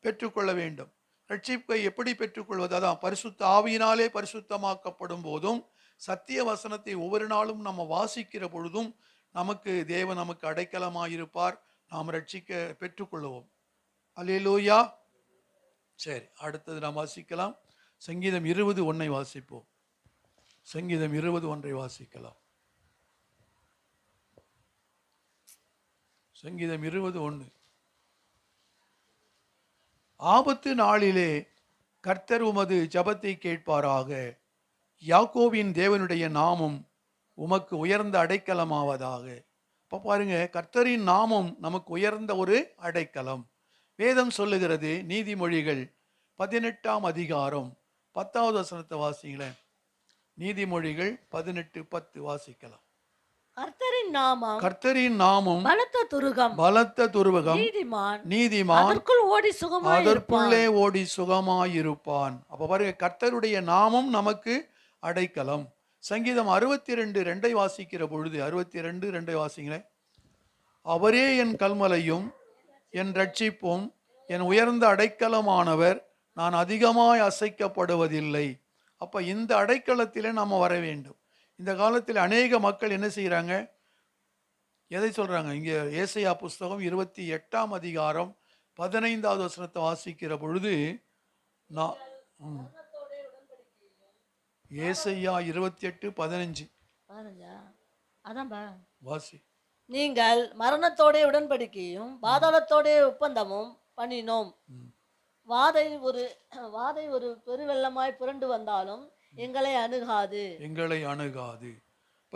பெற்றுக்கொள்ள வேண்டும். ரட்சிப்பை எப்படி பெற்றுக்கொள்வது? அதான் பரிசுத்த ஆவியினாலே பரிசுத்தமாக்கப்படும் போதும் சத்திய வசனத்தை ஒவ்வொரு நாளும் நம்ம வாசிக்கிற பொழுதும் தேவன் நமக்கு அடைக்கலமாயிருப்பார். நாம் ரட்சிக்க பெற்றுக்கொள்வோம். அல்லேலூயா. சரி, அடுத்தது நாம் வாசிக்கலாம். சங்கீதம் 20:1 வாசிப்போம். சங்கீதம் 20:1 வாசிக்கலாம். சங்கீதம் 20:1. ஆபத்து நாளிலே கர்த்தர் உமது ஜபத்தை கேட்பாராக. யாக்கோபின் தேவனுடைய நாமம் உமக்கு உயர்ந்த அடைக்கலமாவதாக. இப்போ பாருங்க, கர்த்தரின் நாமம் நமக்கு உயர்ந்த ஒரு அடைக்கலம். வேதம் சொல்லுகிறது, நீதிமொழிகள் 18ஆம் அதிகாரம் 10வது வசனத்தை வாசிங்களேன். நீதிமொழிகள் 18:10 வாசிக்கலாம். கர்த்தரின் நாமம் பலத்த துருவகம், நீதிமான் அதற்குள்ளே ஓடி சுகமாயிருப்பான். அப்ப பாருங்க, கர்த்தருடைய நாமம் நமக்கு அடைக்கலம். சங்கீதம் 62:2 வாசிக்கிற பொழுது, 62:2 வாசிங்களேன். அவரே என் கல்மலையும் என் ரட்சிப்பும் என் உயர்ந்த அடைக்கலமானவர், நான் அதிகமாய் அசைக்கப்படுவதில்லை. அப்ப இந்த அடைக்கலத்திலே நாம வர வேண்டும். இந்த காலத்தில் அநேக மக்கள் என்ன செய்யறாங்க? எதை சொல்றாங்க? இங்க ஏசாயா புஸ்தகம் 28ஆம் அதிகாரம் 15வது வசனத்தை வாசிக்கிற பொழுது, ஏசாயா 28:15 வாசி. நீங்கள் மரணத்தோட உடன்படிக்கையும் பாதாளத்தோட ஒப்பந்தமும் பண்ணினோம். வாதை ஒரு பெருவெள்ளமாய் புரண்டு வந்தாலும் எங்களை அணுகாது. இப்ப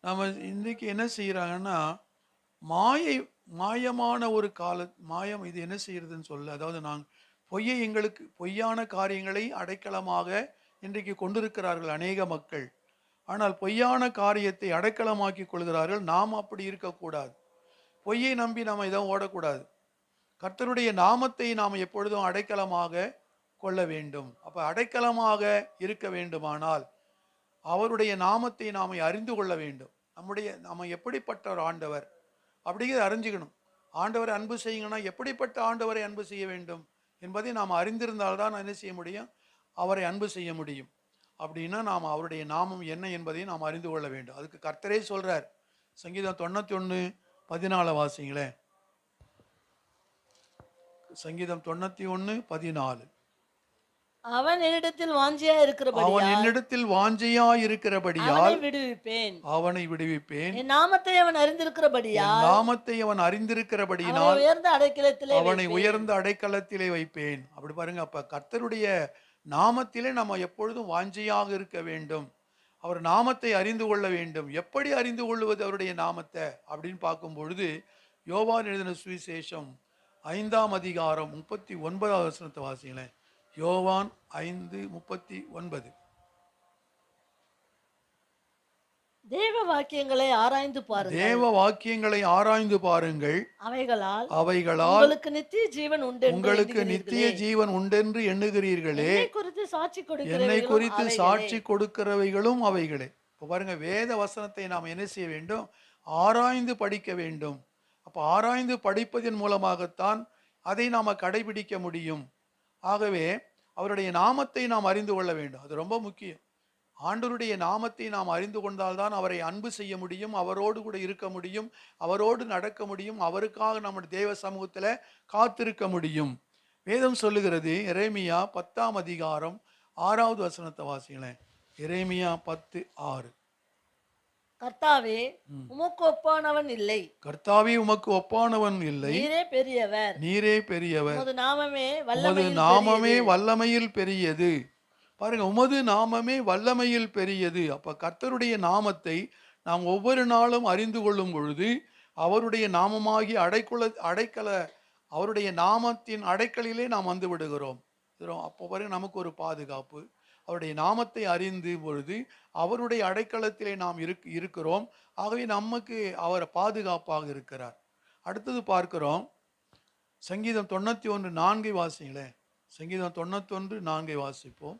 நம்ம இன்னைக்கு என்ன செய்யறாங்கன்னா, மாயமான ஒரு மாயம் இது என்ன செய்யறதுன்னு சொல்ல, அதாவது எங்களுக்கு பொய்யான காரியங்களை அடைக்கலமாக இன்றைக்கு கொண்டிருக்கிறார்கள் அநேக மக்கள். ஆனால் பொய்யான காரியத்தை அடைக்கலமாக்கி கொள்கிறார்கள். நாம் அப்படி இருக்கக்கூடாது. பொய்யை நம்பி நாம் இதை ஓடக்கூடாது. கர்த்தருடைய நாமத்தை நாம் எப்பொழுதும் அடைக்கலமாக கொள்ள வேண்டும். அப்ப அடைக்கலமாக இருக்க வேண்டுமானால் அவருடைய நாமத்தை நாம் அறிந்து கொள்ள வேண்டும். நம்ம எப்படிப்பட்ட ஒரு ஆண்டவர் அப்படிங்கிறத அறிஞ்சுக்கணும். ஆண்டவரை அன்பு செய்யுங்கன்னா எப்படிப்பட்ட ஆண்டவரை அன்பு செய்ய வேண்டும் என்பதை நாம் அறிந்திருந்தால்தான் என்ன செய்ய முடியும்? அவரை அன்பு செய்ய முடியும். அப்படின்னா நாம் அவருடைய நாமம் என்ன என்பதை நாம் அறிந்து கொள்ள வேண்டும். அதுக்கு கர்த்தரே சொல்றார். சங்கீதம் 91:14 வாசிங்களேன். சங்கீதம் 91:14. அவன் என்னிடத்தில் வாஞ்சையா இருக்கிறபடியால் அவனை விடுவிப்பேன். என் நாமத்தை அவன் அறிந்திருக்கிறபடியினால் அவனை உயர்ந்த அடைக்கலத்திலே வைப்பேன். அப்படி பாருங்க, அப்ப கர்த்தருடைய நாமத்திலே நம்ம எப்பொழுதும் வாஞ்சையாக இருக்க வேண்டும். அவர் நாமத்தை அறிந்து கொள்ள வேண்டும். எப்படி அறிந்து கொள்வது அவருடைய நாமத்தை அப்படின்னு பார்க்கும் பொழுது, யோவான் எழுதின சுவிசேஷம் 5ஆம் அதிகாரம் 39வது வசனத்தை வாசிங்களேன். யோவான் 5:39. தேவ வாக்கியங்களை ஆராய்ந்து பாருங்கள். அவைகளால் உங்களுக்கு நித்திய ஜீவன் உண்டென்று எண்ணுகிறீர்களே. என்னை குறித்து சாட்சி கொடுக்கிறவைகளும் அவைகளே. இப்ப பாருங்க, வேத வசனத்தை நாம் என்ன செய்ய வேண்டும்? ஆராய்ந்து படிக்க வேண்டும். அப்ப ஆராய்ந்து படிப்பதன் மூலமாகத்தான் அதை நாம கடைபிடிக்க முடியும். ஆகவே அவருடைய நாமத்தை நாம் அறிந்து கொள்ள வேண்டும். அது ரொம்ப முக்கியம். ஆண்டவருடைய நாமத்தை நாம் அறிந்து கொண்டால்தான் அவரை அன்பு செய்ய முடியும், அவரோடு கூட இருக்க முடியும், அவரோடு நடக்க முடியும், அவருக்காக நம்முடைய தேவ சமூகத்தில் காத்திருக்க முடியும். வேதம் சொல்லுகிறது, எரேமியா 10ஆம் அதிகாரம் 6வது வசனத்தை வாசிங்களேன். எரேமியா 10:6. கர்த்தாவே உமக்கு ஒப்பானவன் இல்லை. நீரே பெரியவர். உமது நாமமே வல்லமையில் பெரியது. பாருங்க, உமது நாமமே வல்லமையில் பெரியது. அப்ப கர்த்தருடைய நாமத்தை நாம் ஒவ்வொரு நாளும் அறிந்து கொள்ளும் பொழுது அவருடைய நாமமாகி அவருடைய நாமத்தின் அடைக்கலிலே நாம் வந்து விடுகிறோம். அப்போ வரைக்கும் நமக்கு ஒரு பாதுகாப்பு. அவருடைய நாமத்தை அறிந்து பொழுது அவருடைய அடைக்கலத்திலே நாம் இருக்கிறோம். ஆகவே நமக்கு அவர் பாதுகாப்பாக இருக்கிறார். அடுத்தது பார்க்கிறோம், சங்கீதம் 91:4 வாசிங்களேன். சங்கீதம் 91:4 வாசிப்போம்.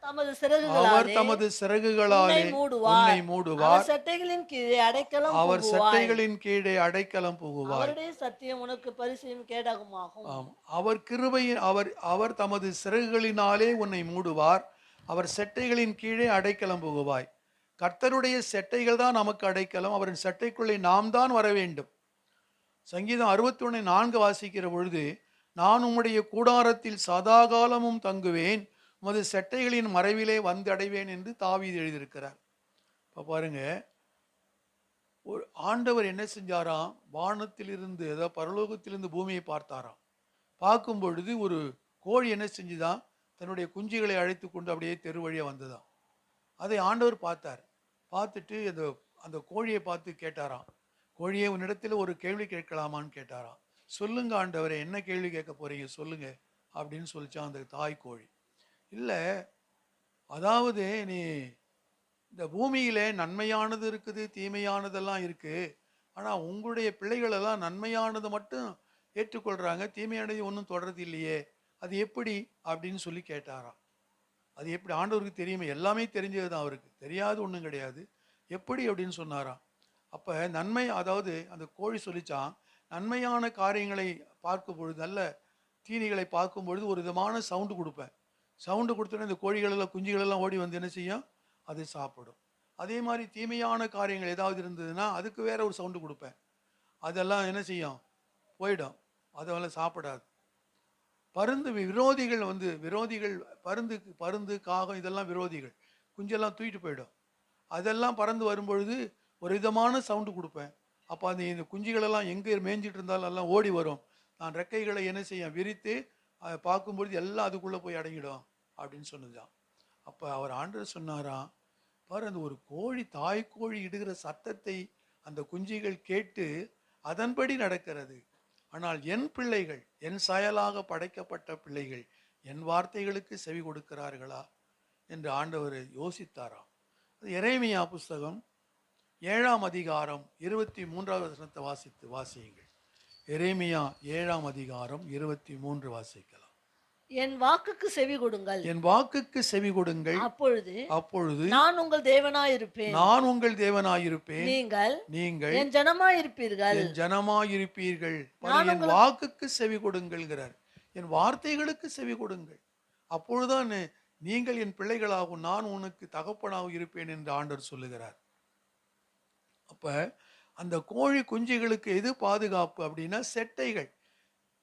தமது அவர் சிறகுகளாலே தமது சிறகுகளாலே உன்னை மூடுவார். உன்னை அவர் மூடுவார். சட்டைகளின் கீழே அடைக்கலம் அவர் புகுவாய். சட்டைகளின் கீழே அடைக்கலம் புகுவார். அவருடைய சத்தியம் உனக்கு பரிசையும் கேடகமாகும். ஆம். அவர் கிருபையின் அவர் தமது சிறகுகளினாலே உன்னை மூடுவார். அவர் செட்டைகளின் கீழே அடைக்கலம் புகுவாய். கர்த்தருடைய செட்டைகள் தான் நமக்கு அடைக்கலம். அவரின் செட்டைக்குள்ளே நாம் தான் வர வேண்டும். சங்கீதம் 61:4 வாசிக்கிற பொழுது, நான் உம்முடைய கூடாரத்தில் சதாகாலமும் தங்குவேன், உமது செட்டைகளின் மறைவிலே வந்து அடைவேன் என்று தாவீது எழுதியிருக்கிறார். இப்போ பாருங்க, ஒரு ஆண்டவர் என்ன செஞ்சாராம், வானத்திலிருந்து அதாவது பரலோகத்திலிருந்து பூமியை பார்த்தாராம். பார்க்கும் பொழுது ஒரு கோழி என்ன செஞ்சுதான், தன்னுடைய குஞ்சுகளை அழைத்து கொண்டு அப்படியே தெரு வழியாக வந்ததாம். அதை ஆண்டவர் பார்த்தார். பார்த்துட்டு அந்த கோழியை பார்த்து கேட்டாராம், கோழியை உன்னிடத்தில் ஒரு கேள்வி கேட்கலாமான்னு கேட்டாராம். சொல்லுங்க ஆண்டவரே, என்ன கேள்வி கேட்க போறீங்க சொல்லுங்க அப்படின்னு சொல்லிச்சான் அந்த தாய் கோழி. இல்லை, அதாவது நீ இந்த பூமியில நன்மையானது இருக்குது, தீமையானதெல்லாம் இருக்கு. ஆனால் உங்களுடைய பிள்ளைகள் எல்லாம் நன்மையானது மட்டும் ஏற்றுக்கொள்றாங்க, தீமையானது ஒன்றும் தொடர்றது இல்லையே, அது எப்படி அப்படின்னு சொல்லி கேட்டாராம். அது எப்படி, ஆண்டவருக்கு தெரியுமே, எல்லாமே தெரிஞ்சது தான், அவருக்கு தெரியாது ஒன்றும் கிடையாது. எப்படி அப்படின்னு சொன்னாராம். அப்போ நன்மை, அதாவது அந்த கோழி சொல்லிச்சான், நன்மையான காரியங்களை பார்க்கும் பொழுது, நல்ல தீனிகளை பார்க்கும் பொழுது ஒரு விதமான சவுண்டு கொடுப்பேன். சவுண்டு கொடுத்தோன்னே இந்த கோழிகளெல்லாம் குஞ்சுகளெல்லாம் ஓடி வந்து என்ன செய்யும், அது சாப்பிடும். அதே மாதிரி தீமையான காரியங்கள் ஏதாவது இருந்ததுன்னா அதுக்கு வேற ஒரு சவுண்டு கொடுப்பேன், அதெல்லாம் என்ன செய்யும், போயிடும், அதெல்லாம் சாப்பிடாது. பருந்து விரோதிகள் பருந்து காகம் இதெல்லாம் விரோதிகள், குஞ்செல்லாம் தூக்கிட்டு போயிடும். அதெல்லாம் பறந்து வரும்பொழுது ஒரு விதமான சவுண்டு கொடுப்பேன். அப்போ இந்த குஞ்சுகளெல்லாம் எங்கே மேய்ஞ்சிட்டு இருந்தாலும் எல்லாம் ஓடி வரும். நான் ரெக்கைகளை என்ன செய்ய விரித்து அதை பார்க்கும்பொழுது எல்லாம் அதுக்குள்ளே போய் அடங்கிடும் அப்படின்னு சொன்னதுதான். அப்போ அவர் ஆண்டவர் சொன்னாராம், பாரு, அந்த ஒரு கோழி, தாய் கோழி இடுகிற சத்தத்தை அந்த குஞ்சுகள் கேட்டு அதன்படி நடக்கிறது. ஆனால் என் பிள்ளைகள், என் சாயலாக படைக்கப்பட்ட பிள்ளைகள் என் வார்த்தைகளுக்கு செவி கொடுக்கிறார்களா என்று ஆண்டவர் யோசித்தாராம். எரேமியா புஸ்தகம் 7ஆம் அதிகாரம் 23வது வசனத்தை வாசியுங்கள். எரேமியா 7ஆம் அதிகாரம் 23 வாசிக்கலாம். என் வாக்குக்கு செவி கொடுங்கள், என் வாக்குக்கு செவி கொடுங்கள், அப்பொழுது நான் உங்கள் தேவனாயிருப்பேன், நீங்கள் என் ஜனமாயிருப்பீர்கள், என் வாக்குக்கு செவி கொடுங்கள்ங்கிறார். என் வார்த்தைகளுக்கு செவி கொடுங்கள், அப்பொழுதுதான் நீங்கள் என் பிள்ளைகளாகும், நான் உனக்கு தகப்பனாக இருப்பேன் என்று ஆண்டவர் சொல்லுகிறார். அப்ப அந்த கோழி குஞ்சுகளுக்கு எது பாதுகாப்பு அப்படின்னா செட்டைகள்.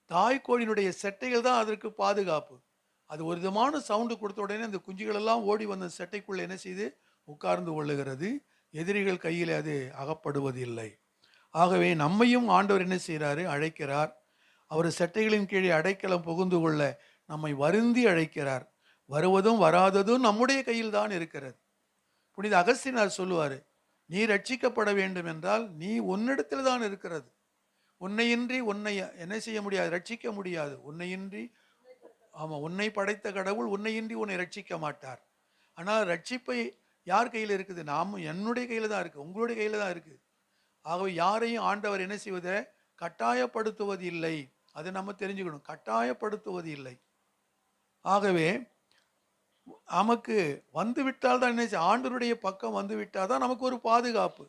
தாய் கோழியினுடைய செட்டைகள் தான் அதற்கு பாதுகாப்பு. அது ஒரு விதமான சவுண்டு கொடுத்த உடனே அந்த குஞ்சுகள் எல்லாம் ஓடி வந்த செட்டைக்குள்ள என்ன செய்து உட்கார்ந்து கொள்ளுகிறது. எதிரிகள் கையில் அது அகப்படுவதில்லை. ஆகவே நம்மையும் ஆண்டவர் என்ன செய்கிறாரு, அழைக்கிறார். அவர் செட்டைகளின் கீழே அடைக்கலம் புகுந்து கொள்ள நம்மை வருந்தி அழைக்கிறார். வருவதும் வராததும் நம்முடைய கையில் தான் இருக்கிறது. புனித அகஸ்தீனார் சொல்லுவார், நீ ரட்சிக்கப்பட வேண்டும் என்றால் நீ உன்னிடத்தில் தான் இருக்கிறது. உன்னையின்றி உன்னை என்ன செய்ய முடியாது, ரட்சிக்க முடியாது. உன்னை படைத்த கடவுள் உன்னையின்றி உன்னை ரட்சிக்க மாட்டார். ஆனால் ரட்சிப்பை யார் கையில் இருக்குது, என்னுடைய கையில் தான் இருக்குது, உங்களுடைய கையில் தான் இருக்குது. ஆகவே யாரையும் ஆண்டவர் என்ன செய்வதை கட்டாயப்படுத்துவது இல்லை. அதை நம்ம தெரிஞ்சுக்கணும், கட்டாயப்படுத்துவது இல்லை. ஆகவே நமக்கு வந்து விட்டால் தான் என்ன, ஆண்டவருடைய பக்கம் வந்து விட்டால் தான் நமக்கு ஒரு பாதுகாப்பு.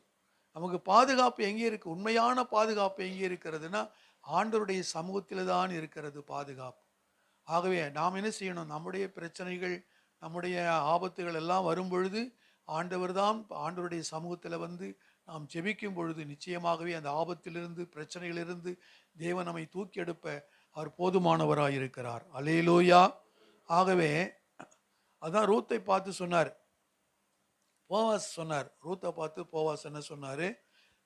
நமக்கு பாதுகாப்பு எங்கே இருக்கு, உண்மையான பாதுகாப்பு எங்கே இருக்கிறதுனா ஆண்டவருடைய சமூகத்தில் தான் இருக்கிறது பாதுகாப்பு. ஆகவே நாம் என்ன செய்யணும், நம்முடைய பிரச்சனைகள், நம்முடைய ஆபத்துகள் எல்லாம் வரும் பொழுது ஆண்டவருடைய சமூகத்தில் வந்து நாம் ஜெபிக்கும் பொழுது நிச்சயமாகவே அந்த ஆபத்திலிருந்து, பிரச்சனைகளிலிருந்து தேவன் நம்மை தூக்கி எடுப்ப அவர் போதுமானவராக இருக்கிறார். அல்லேலூயா. ஆகவே அதான் ரூத்தை பார்த்து சொன்னார், போவாஸ் சொன்னார், ரூத்தை பார்த்து போவாஸ் என்ன சொன்னாரு,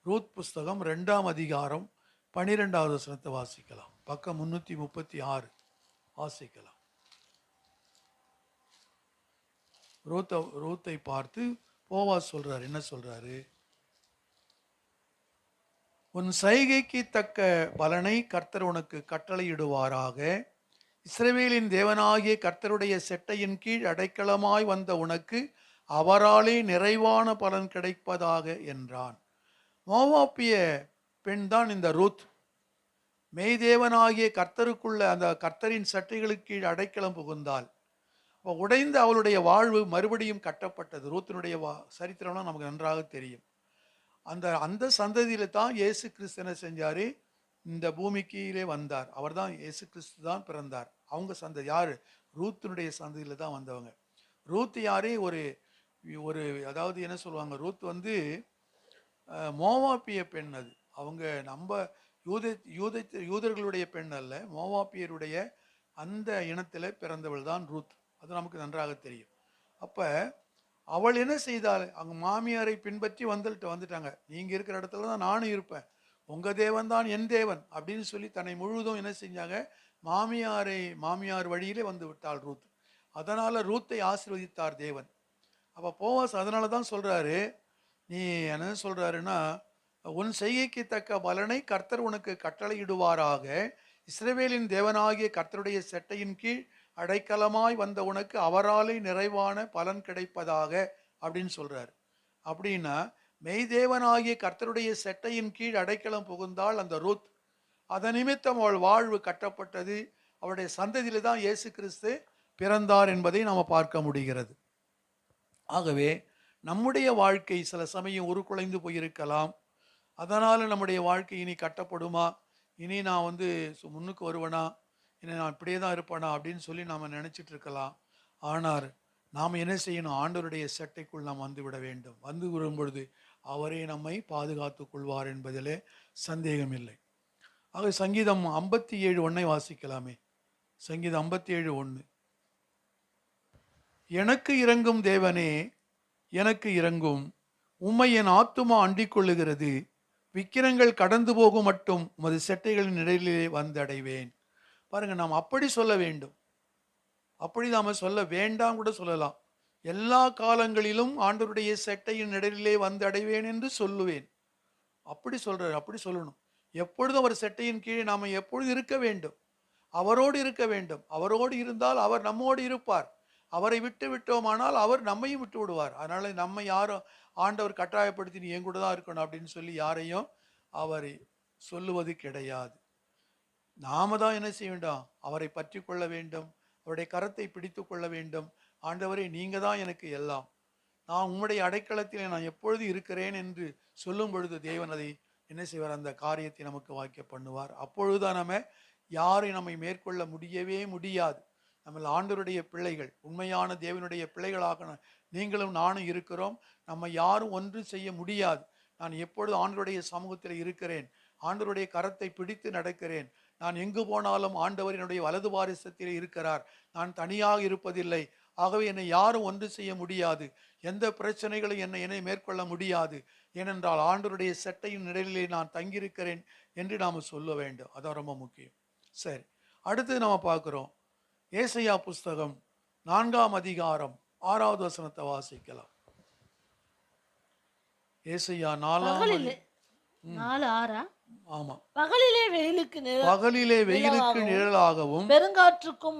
ரூத் புஸ்தகம் 2ஆம் அதிகாரம் 12வது வசனத்தை வாசிக்கலாம். பக்கம் 336 வாசிக்கலாம். ரூத்தை பார்த்து போவாஸ் சொல்றாரு, என்ன சொல்றாரு, உன் செய்கைக்கு தக்க பலனை கர்த்தர் உனக்கு கட்டளையிடுவாராக. இஸ்ரவேலின் தேவனாகிய கர்த்தருடைய செட்டையின் கீழ் அடைக்கலமாய் வந்த உனக்கு அவராலே நிறைவான பலன் கிடைப்பதாக என்றான். மோவாப்பிய பெண் தான் இந்த ரூத். மெய்தேவனாகிய கர்த்தருக்குள்ள அந்த கர்த்தரின் சட்டைகளுக்கு கீழ் அடைக்கலம் புகுந்தாள். உடைந்த அவளுடைய வாழ்வு மறுபடியும் கட்டப்பட்டது. ரூத்தினுடைய சரித்திரம்லாம் நமக்கு நன்றாக தெரியும். அந்த சந்ததியில தான் இயேசு கிறிஸ்து என்ன செஞ்சாரு, இந்த பூமிக்கீழே வந்தார். அவர் தான் இயேசு கிறிஸ்து தான் பிறந்தார். அவங்க சந்ததி யாரு? ரூத்தினுடைய சந்ததியில தான் வந்தவங்க. ரூத் யாரு? ஒரு அதாவது என்ன சொல்லுவாங்க, ரூத் வந்து மோவாப்பிய பெண். அது அவங்க நம்ம யூதர்களுடைய பெண் அல்ல, மோவாப்பியருடைய அந்த இனத்தில் பிறந்தவள் தான் ரூத். அது நமக்கு நன்றாக தெரியும். அப்ப அவள் என்ன செய்தாள்? அவங்க மாமியாரை பின்பற்றி வந்துட்டாங்க. நீங்க இருக்கிற இடத்துல தான் நானும் இருப்பேன், உங்க தேவன் தான் என் தேவன் அப்படின்னு சொல்லி தன்னை முழுவதும் என்ன செஞ்சாங்க, மாமியார் வழியிலே வந்து விட்டாள் ரூத். அதனால ரூத்தை ஆசீர்வதித்தார் தேவன். அப்ப போவாஸ் அதனால தான் சொல்றாரு, நீ என்ன சொல்றாருன்னா, உன் செய்கைக்கு தக்க பலனை கர்த்தர் உனக்கு கட்டளையிடுவாராக. இஸ்ரவேலின் தேவனாகிய கர்த்தருடைய செட்டையின் கீழ் அடைக்கலமாய் வந்த உனக்கு அவராலே நிறைவான பலன் கிடைப்பதாக அப்படின்னு சொல்றாரு. அப்படின்னா மெய்தேவனாகிய கர்த்தருடைய செட்டையின் கீழ் அடைக்கலம் புகுந்தாள் அந்த ரூத். அதன் நிமித்தம் அவள் வாழ்வு கட்டப்பட்டது. அவளுடைய சந்ததியில தான் இயேசு கிறிஸ்து பிறந்தார் என்பதை நாம் பார்க்க முடிகிறது. ஆகவே நம்முடைய வாழ்க்கை சில சமயம் உருக்குலைந்து போயிருக்கலாம். அதனால் நம்முடைய வாழ்க்கை இனி கட்டப்படுமா, இனி நான் முன்னுக்கு வருவேனா, இனி நான் இப்படியே தான் இருப்பேனா அப்படின்னு சொல்லி நாம் நினச்சிட்டு இருக்கலாம். ஆனால் நாம் என்ன செய்யணும்? ஆண்டவருடைய சட்டைக்குள் நாம் வந்துவிட வேண்டும். வந்து வரும் பொழுது அவரே நம்மை பாதுகாத்து கொள்வார் என்பதிலே சந்தேகமில்லை. ஆக சங்கீதம் 57:1 வாசிக்கலாமே. சங்கீதம் 57:1. எனக்கு இறங்கும் தேவனே, எனக்கு இறங்கும். உம்மை என் ஆத்துமா அண்டிக் கொள்ளுகிறது. விக்கிரங்கள் கடந்து போகும் மட்டும் உமது செட்டைகளின் நிழலிலே வந்தடைவேன். பாருங்க, நாம் அப்படி சொல்ல வேண்டும். அப்படி நாம சொல்ல வேண்டாம் கூட சொல்லலாம். எல்லா காலங்களிலும் ஆண்டவருடைய செட்டையின் நிழலிலே வந்து அடைவேன் என்று சொல்லுவேன். அப்படி சொல்றாரு, அப்படி சொல்லணும். எப்பொழுதும் அவர் செட்டையின் கீழே நாம எப்பொழுது இருக்க வேண்டும், அவரோடு இருக்க வேண்டும். அவரோடு இருந்தால் அவர் நம்மோடு இருப்பார். அவரை விட்டு விட்டோமானால் அவர் நம்மையும் விட்டு விடுவார். அதனால நம்ம யாரும் ஆண்டவர் கட்டாயப்படுத்தி நீ என் கூட தான் இருக்கணும் அப்படின்னு சொல்லி யாரையும் அவர் சொல்லுவது கிடையாது. நாம தான் என்ன செய்ய வேண்டும்? அவரை பற்றி கொள்ள வேண்டும், அவருடைய கரத்தை பிடித்து கொள்ள வேண்டும். ஆண்டவரே, நீங்க தான் எனக்கு எல்லாம், நான் உம்முடைய அடைக்கலத்தில் நான் எப்பொழுது இருக்கிறேன் என்று சொல்லும் பொழுது தேவன் அதை என்ன செய்வார்? அந்த காரியத்தை நமக்கு வாக்கிய பண்ணுவார். அப்பொழுதுதான் நம்ம யாரையும் நம்மை மேற்கொள்ள முடியவே முடியாது. நம்ம ஆண்டவருடைய பிள்ளைகள், உண்மையான தேவனுடைய பிள்ளைகளாக நீங்களும் நானும் இருக்கிறோம். நம்ம யாரும் ஒன்றும் செய்ய முடியாது. நான் எப்பொழுது ஆண்டவருடைய சமூகத்தில் இருக்கிறேன், ஆண்டவருடைய கரத்தை பிடித்து நடக்கிறேன். நான் எங்கு போனாலும் ஆண்டவர் என்னுடைய வலது பாரிசத்தில் இருக்கிறார். நான் தனியாக இருப்பதில்லை. ஆகவே என்னை யாரும் ஒன்று செய்ய முடியாது. எந்த பிரச்சனைகளும் என்னை மேற்கொள்ள முடியாது. ஏனென்றால் ஆண்டவருடைய செட்டையின் நிழலிலே நான் தங்கியிருக்கிறேன் என்று நாம் சொல்ல வேண்டும். அதான் ரொம்ப முக்கியம். சரி, அடுத்து நம்ம பார்க்குறோம். ஏசாயா புஸ்தகம் 4ஆம் அதிகாரம் 6வது வசனத்தை வாசிக்கலாம். ஏசாயா 4:6. ஆமா. பகலிலே வெயிலுக்கு நிழலாகவும் பெருங்காற்றுக்கும்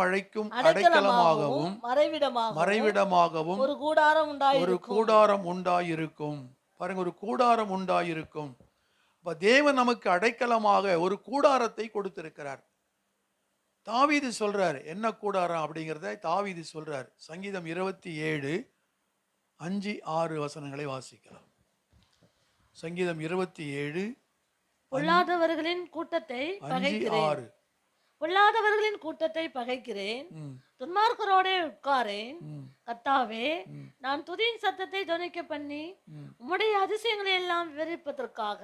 மழைக்கும் அடைக்கலமாகவும் மறைவிடமாகவும் ஒரு கூடாரம் உண்டாயிருக்கும். பாருங்க, ஒரு கூடாரம் உண்டாயிருக்கும். இப்ப தேவன் நமக்கு அடைக்கலமாக ஒரு கூடாரத்தை கொடுத்திருக்கிறார். தாவீது சொல்றாரு, என்ன கூடாரம் அப்படிங்கிறத தாவீது சொல்றாரு. சங்கீதம் 27:5-6 வசனங்களை வாசிக்கலாம். சங்கீதம் 27 பொல்லாதவர்களின் கூட்டத்தை பகைக்கிறேன், துன்மார்க்கரோடே உட்காரேன். கர்த்தாவே, நான் துதியின் சத்தத்தை தொனிக்க பண்ணி உம்முடைய அதிசயங்களை எல்லாம் விவரிப்பதற்காக.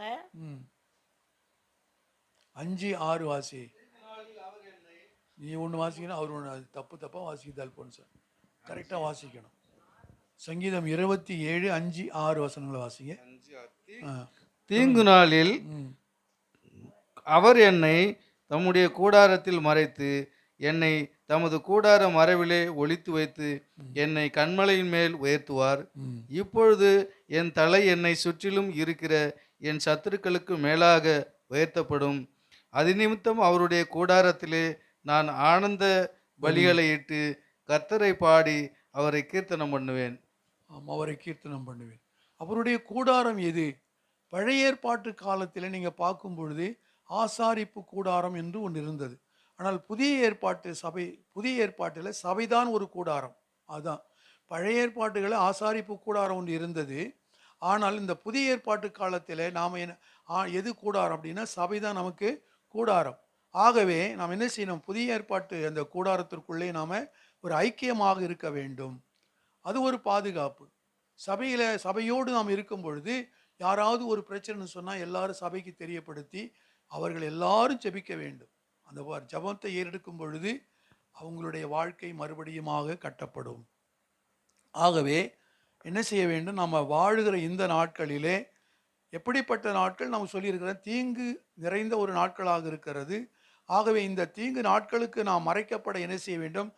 5-6 வாசி. நீ ஒன்று வாசிக்கணும், அவர் ஒன்று. தப்பா வாசிக்குதால் போன்னு சார், கரெக்டாக வாசிக்கணும். சங்கீதம் 27:5-6 வசனங்களை வாசிங்க. தீங்கு நாளில் அவர் என்னை தம்முடைய கூடாரத்தில் மறைத்து என்னை தமது கூடார மறைவிலே ஒளித்து வைத்து என்னை கண்மலையின் மேல் உயர்த்துவார். இப்பொழுது என் தலை என்னை சுற்றிலும் இருக்கிற என் சத்துருக்களுக்கு மேலாக உயர்த்தப்படும். அது நிமித்தம் அவருடைய கூடாரத்திலே நான் ஆனந்த பலிகளை இட்டு கர்த்தரை பாடி அவரை கீர்த்தனம் பண்ணுவேன். அவரை கீர்த்தனம் பண்ணுவேன். அவருடைய கூடாரம் எது? பழைய ஏற்பாட்டு காலத்தில் நீங்கள் பார்க்கும் பொழுது ஆசாரிப்பு கூடாரம் என்று ஒன்று இருந்தது. ஆனால் புதிய ஏற்பாட்டில் சபைதான் ஒரு கூடாரம். அதுதான் பழைய ஏற்பாட்டுகளில் ஆசாரிப்பு கூடாரம் ஒன்று இருந்தது. ஆனால் இந்த புதிய ஏற்பாட்டு காலத்தில் நாம் எது கூடாரம் அப்படின்னா சபைதான் நமக்கு கூடாரம். ஆகவே நாம் என்ன செய்யணும்? புதிய ஏற்பாட்டு அந்த கூடாரத்திற்குள்ளே நாம் ஒரு ஐக்கியமாக இருக்க வேண்டும். அது ஒரு பாதுகாப்பு. சபையோடு நாம் இருக்கும் பொழுது யாராவது ஒரு பிரச்சனைன்னு சொன்னால் எல்லாரும் சபைக்கு தெரியப்படுத்தி அவர்கள் எல்லாரும் ஜெபிக்க வேண்டும். அந்த ஜெபத்தை ஏறெடுக்கும் பொழுது அவங்களுடைய வாழ்க்கை மறுபடியுமாக கட்டப்படும். ஆகவே என்ன செய்ய வேண்டும்? நம்ம வாழுகிற இந்த நாட்களிலே எப்படிப்பட்ட நாட்கள் நாம் சொல்லியிருக்கிறோம்? தீங்கு நிறைந்த ஒரு நாட்களாக இருக்கிறது. ஆகவே இந்த தீங்கு நாட்களுக்கு நாம் மறைக்கப்பட என்ன செய்ய வேண்டும்?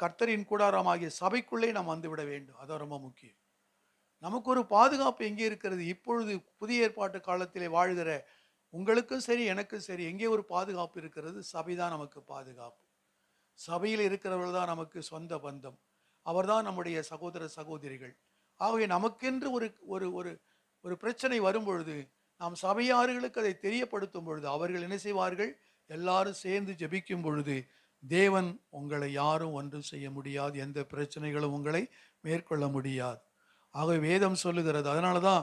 கர்த்தரின் கூடாரமாகிய சபைக்குள்ளே நாம் வந்துவிட வேண்டும். அதான் ரொம்ப முக்கியம். நமக்கு ஒரு பாதுகாப்பு எங்கே இருக்கிறது? இப்பொழுது புதிய ஏற்பாட்டு காலத்திலே வாழ்கிற உங்களுக்கும் சரி எனக்கும் சரி எங்கே ஒரு பாதுகாப்பு இருக்கிறது? சபைதான் நமக்கு பாதுகாப்பு. சபையில் இருக்கிறவர்கள் தான் நமக்கு சொந்த பந்தம். அவர்தான் நம்முடைய சகோதர சகோதரிகள். ஆகவே நமக்கென்று ஒரு ஒரு ஒரு ஒரு பிரச்சனை வரும்பொழுது நாம் சபையார்களுக்கு அதை தெரியப்படுத்தும் பொழுது அவர்கள் என்ன செய்வார்கள்? எல்லாரும் சேர்ந்து ஜெபிக்கும் பொழுது தேவன் உங்களை யாரும் ஒன்றும் செய்ய முடியாது. எந்த பிரச்சனைகளும் உங்களை மேற்கொள்ள முடியாது. ஆகவே வேதம் சொல்லுகிறது. அதனால தான்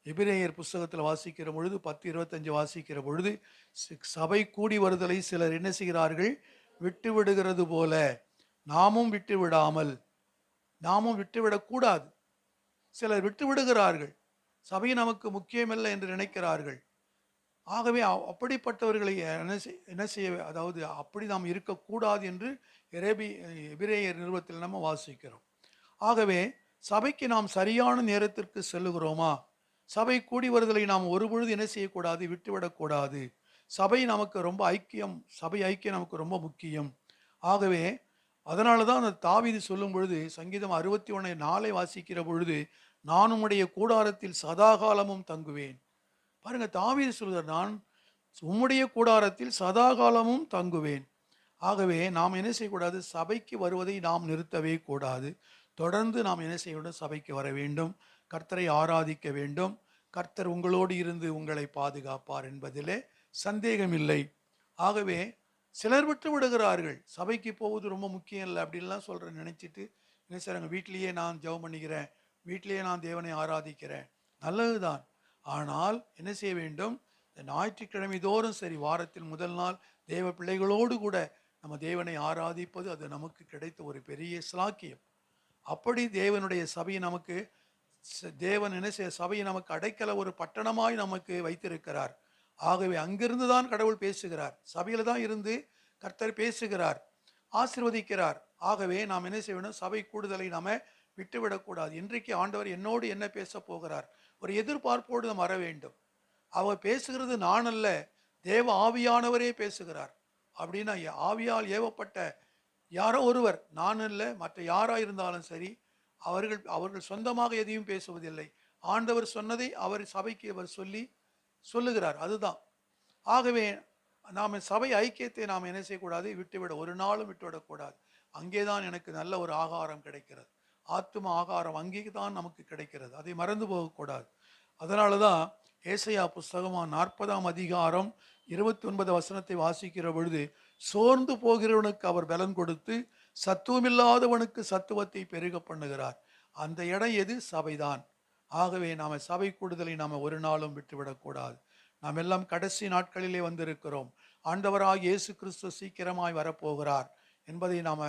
எபிரேயர் புஸ்தகத்தில் வாசிக்கிற பொழுது 10:25 வாசிக்கிற பொழுது சபை கூடி வருதலை சிலர் என்ன செய்கிறார்கள்? விட்டு விடுகிறது போல நாமும் விட்டுவிடக்கூடாது. சிலர் விட்டு விடுகிறார்கள். சபை நமக்கு முக்கியமில்லை என்று நினைக்கிறார்கள். ஆகவே அப்படிப்பட்டவர்களை என்ன செய்ய, அதாவது அப்படி நாம் இருக்கக்கூடாது என்று எபிரேயர் நிறுவத்தில் நம்ம வாசிக்கிறோம். ஆகவே சபைக்கு நாம் சரியான நேரத்திற்கு செல்லுகிறோமா? சபை கூடி வருதலை நாம் ஒருபொழுது என்ன செய்யக்கூடாது? விட்டுவிடக்கூடாது. சபை நமக்கு ரொம்ப சபை ஐக்கியம் நமக்கு ரொம்ப முக்கியம். ஆகவே அதனால தான் அந்த தாவீது சொல்லும் பொழுது சங்கீதம் 61:4 வாசிக்கிற பொழுது நான் உம்முடைய கூடாரத்தில் சதாகாலமும் தங்குவேன். பாருங்க, தாவீது சொல்கிறார், நான் உம்முடைய கூடாரத்தில் சதாகாலமும் தங்குவேன். ஆகவே நாம் என்ன செய்யக்கூடாது? சபைக்கு வருவதை நாம் நிறுத்தவே கூடாது. தொடர்ந்து நாம் என்ன செய்ய வேண்டும்? சபைக்கு வர வேண்டும். கர்த்தரை ஆராதிக்க வேண்டும். கர்த்தர் உங்களோடு இருந்து உங்களை பாதுகாப்பார் என்பதிலே சந்தேகமில்லை. ஆகவே சிலர் விட்டு விடுகிறார்கள். சபைக்கு போவது ரொம்ப முக்கியம் இல்லை அப்படின்லாம் நினைச்சிட்டு என்ன செய்றாங்க? வீட்டிலேயே நான் ஜெபம் பண்ணிக்கிறேன், வீட்டிலேயே நான் தேவனை ஆராதிக்கிறேன். நல்லதுதான். ஆனால் என்ன செய்ய வேண்டும்? இந்த ஞாயிற்றுக்கிழமை தோறும் சரி, வாரத்தில் முதல் நாள் தேவ பிள்ளைகளோடு கூட நம்ம தேவனை ஆராதிப்பது அது நமக்கு கிடைத்த ஒரு பெரிய ஸ்லாக்கியம். அப்படி தேவனுடைய சபையை நமக்கு தேவன் என்ன செய்ய, சபையை நமக்கு அடைக்கல ஒரு பட்டணமாய் நமக்கு வைத்திருக்கிறார். ஆகவே அங்கிருந்து தான் கடவுள் பேசுகிறார். சபையில தான் இருந்து கர்த்தர் பேசுகிறார், ஆசீர்வதிக்கிறார். ஆகவே நாம் என்ன செய்ய வேண்டும்? சபை கூடுதலை நாம விட்டுவிடக்கூடாது. இன்றைக்கு ஆண்டவர் என்னோடு என்ன பேச போகிறார்? ஒரு எதிர்பார்ப்போடு நாம் வர வேண்டும். அவர் பேசுகிறது நான் அல்ல, தேவ ஆவியானவரே பேசுகிறார். அப்படின்னா ஆவியால் ஏவப்பட்ட யாரோ ஒருவர், நான் அல்ல, மற்ற யாரா இருந்தாலும் சரி, அவர்கள் சொந்தமாக எதையும் பேசுவதில்லை. ஆண்டவர் சொன்னதை அவர் சபைக்கு அவர் சொல்லுகிறார். அதுதான். ஆகவே நாம் சபை ஐக்கியத்தை நாம் என்ன செய்யக்கூடாது? ஒரு நாளும் விட்டுவிடக்கூடாது. அங்கேதான் எனக்கு நல்ல ஒரு ஆகாரம் கிடைக்கிறது. ஆத்தும ஆகாரம் அங்கே தான் நமக்கு கிடைக்கிறது. அதை மறந்து போகக்கூடாது. அதனால தான் ஏசாயா புஸ்தகம் 40ஆம் அதிகாரம் 29 வாசிக்கிற பொழுது, சோர்ந்து போகிறவனுக்கு அவர் பலன் கொடுத்து சத்துவமில்லாதவனுக்கு சத்துவத்தை பெருக பண்ணுகிறார். அந்த இடம் எது? சபைதான். ஆகவே நாம் சபை கூடுதலை நாம் ஒரு நாளும் விட்டுவிடக்கூடாது. நாம் எல்லாம் கடைசி நாட்களிலே வந்திருக்கிறோம். ஆண்டவராக இயேசு கிறிஸ்து சீக்கிரமாய் வரப்போகிறார் என்பதை நாம்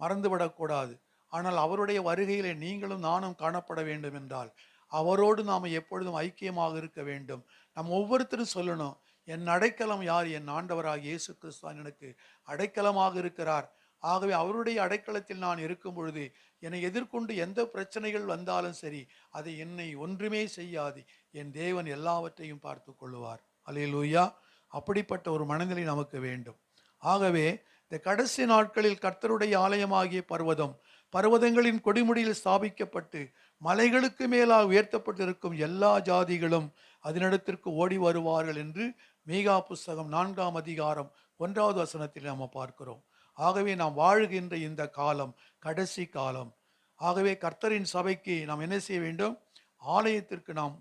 மறந்துவிடக்கூடாது. ஆனால் அவருடைய வருகையிலே நீங்களும் நானும் காணப்பட வேண்டும் என்றால் அவரோடு நாம் எப்பொழுதும் ஐக்கியமாக இருக்க வேண்டும். நாம் ஒவ்வொருத்தரும் சொல்லணும், என் அடைக்கலம் யார்? என் ஆண்டவராக இயேசு கிறிஸ்து எனக்கு அடைக்கலமாக இருக்கிறார். ஆகவே அவருடைய அடைக்கலத்தில் நான் இருக்கும் பொழுது என்னை எதிர்கொண்டு எந்த பிரச்சனைகள் வந்தாலும் சரி, அதை என்னை ஒன்றுமே செய்யாது. என் தேவன் எல்லாவற்றையும் பார்த்து கொள்ளுவார். அல்லேலூயா. அப்படிப்பட்ட ஒரு மனநிலை நமக்கு வேண்டும். ஆகவே இந்த கடைசி நாட்களில் கர்த்தருடைய ஆலயமாகிய பர்வதம் பர்வதங்களின் கொடிமுடியில் ஸ்தாபிக்கப்பட்டு மலைகளுக்கு மேலாக உயர்த்தப்பட்டிருக்கும் எல்லா ஜாதிகளும் அதனிடத்திற்கு ஓடி வருவார்கள் என்று மீகா புஸ்தகம் 4ஆம் அதிகாரம் 1வது வசனத்தில் நாம் பார்க்கிறோம். ஆகவே நாம் வாழுகின்ற இந்த காலம் கடைசி காலம். ஆகவே கர்த்தரின் சபைக்கு நாம் என்ன செய்ய வேண்டும்? ஆலயத்திற்கு நாம்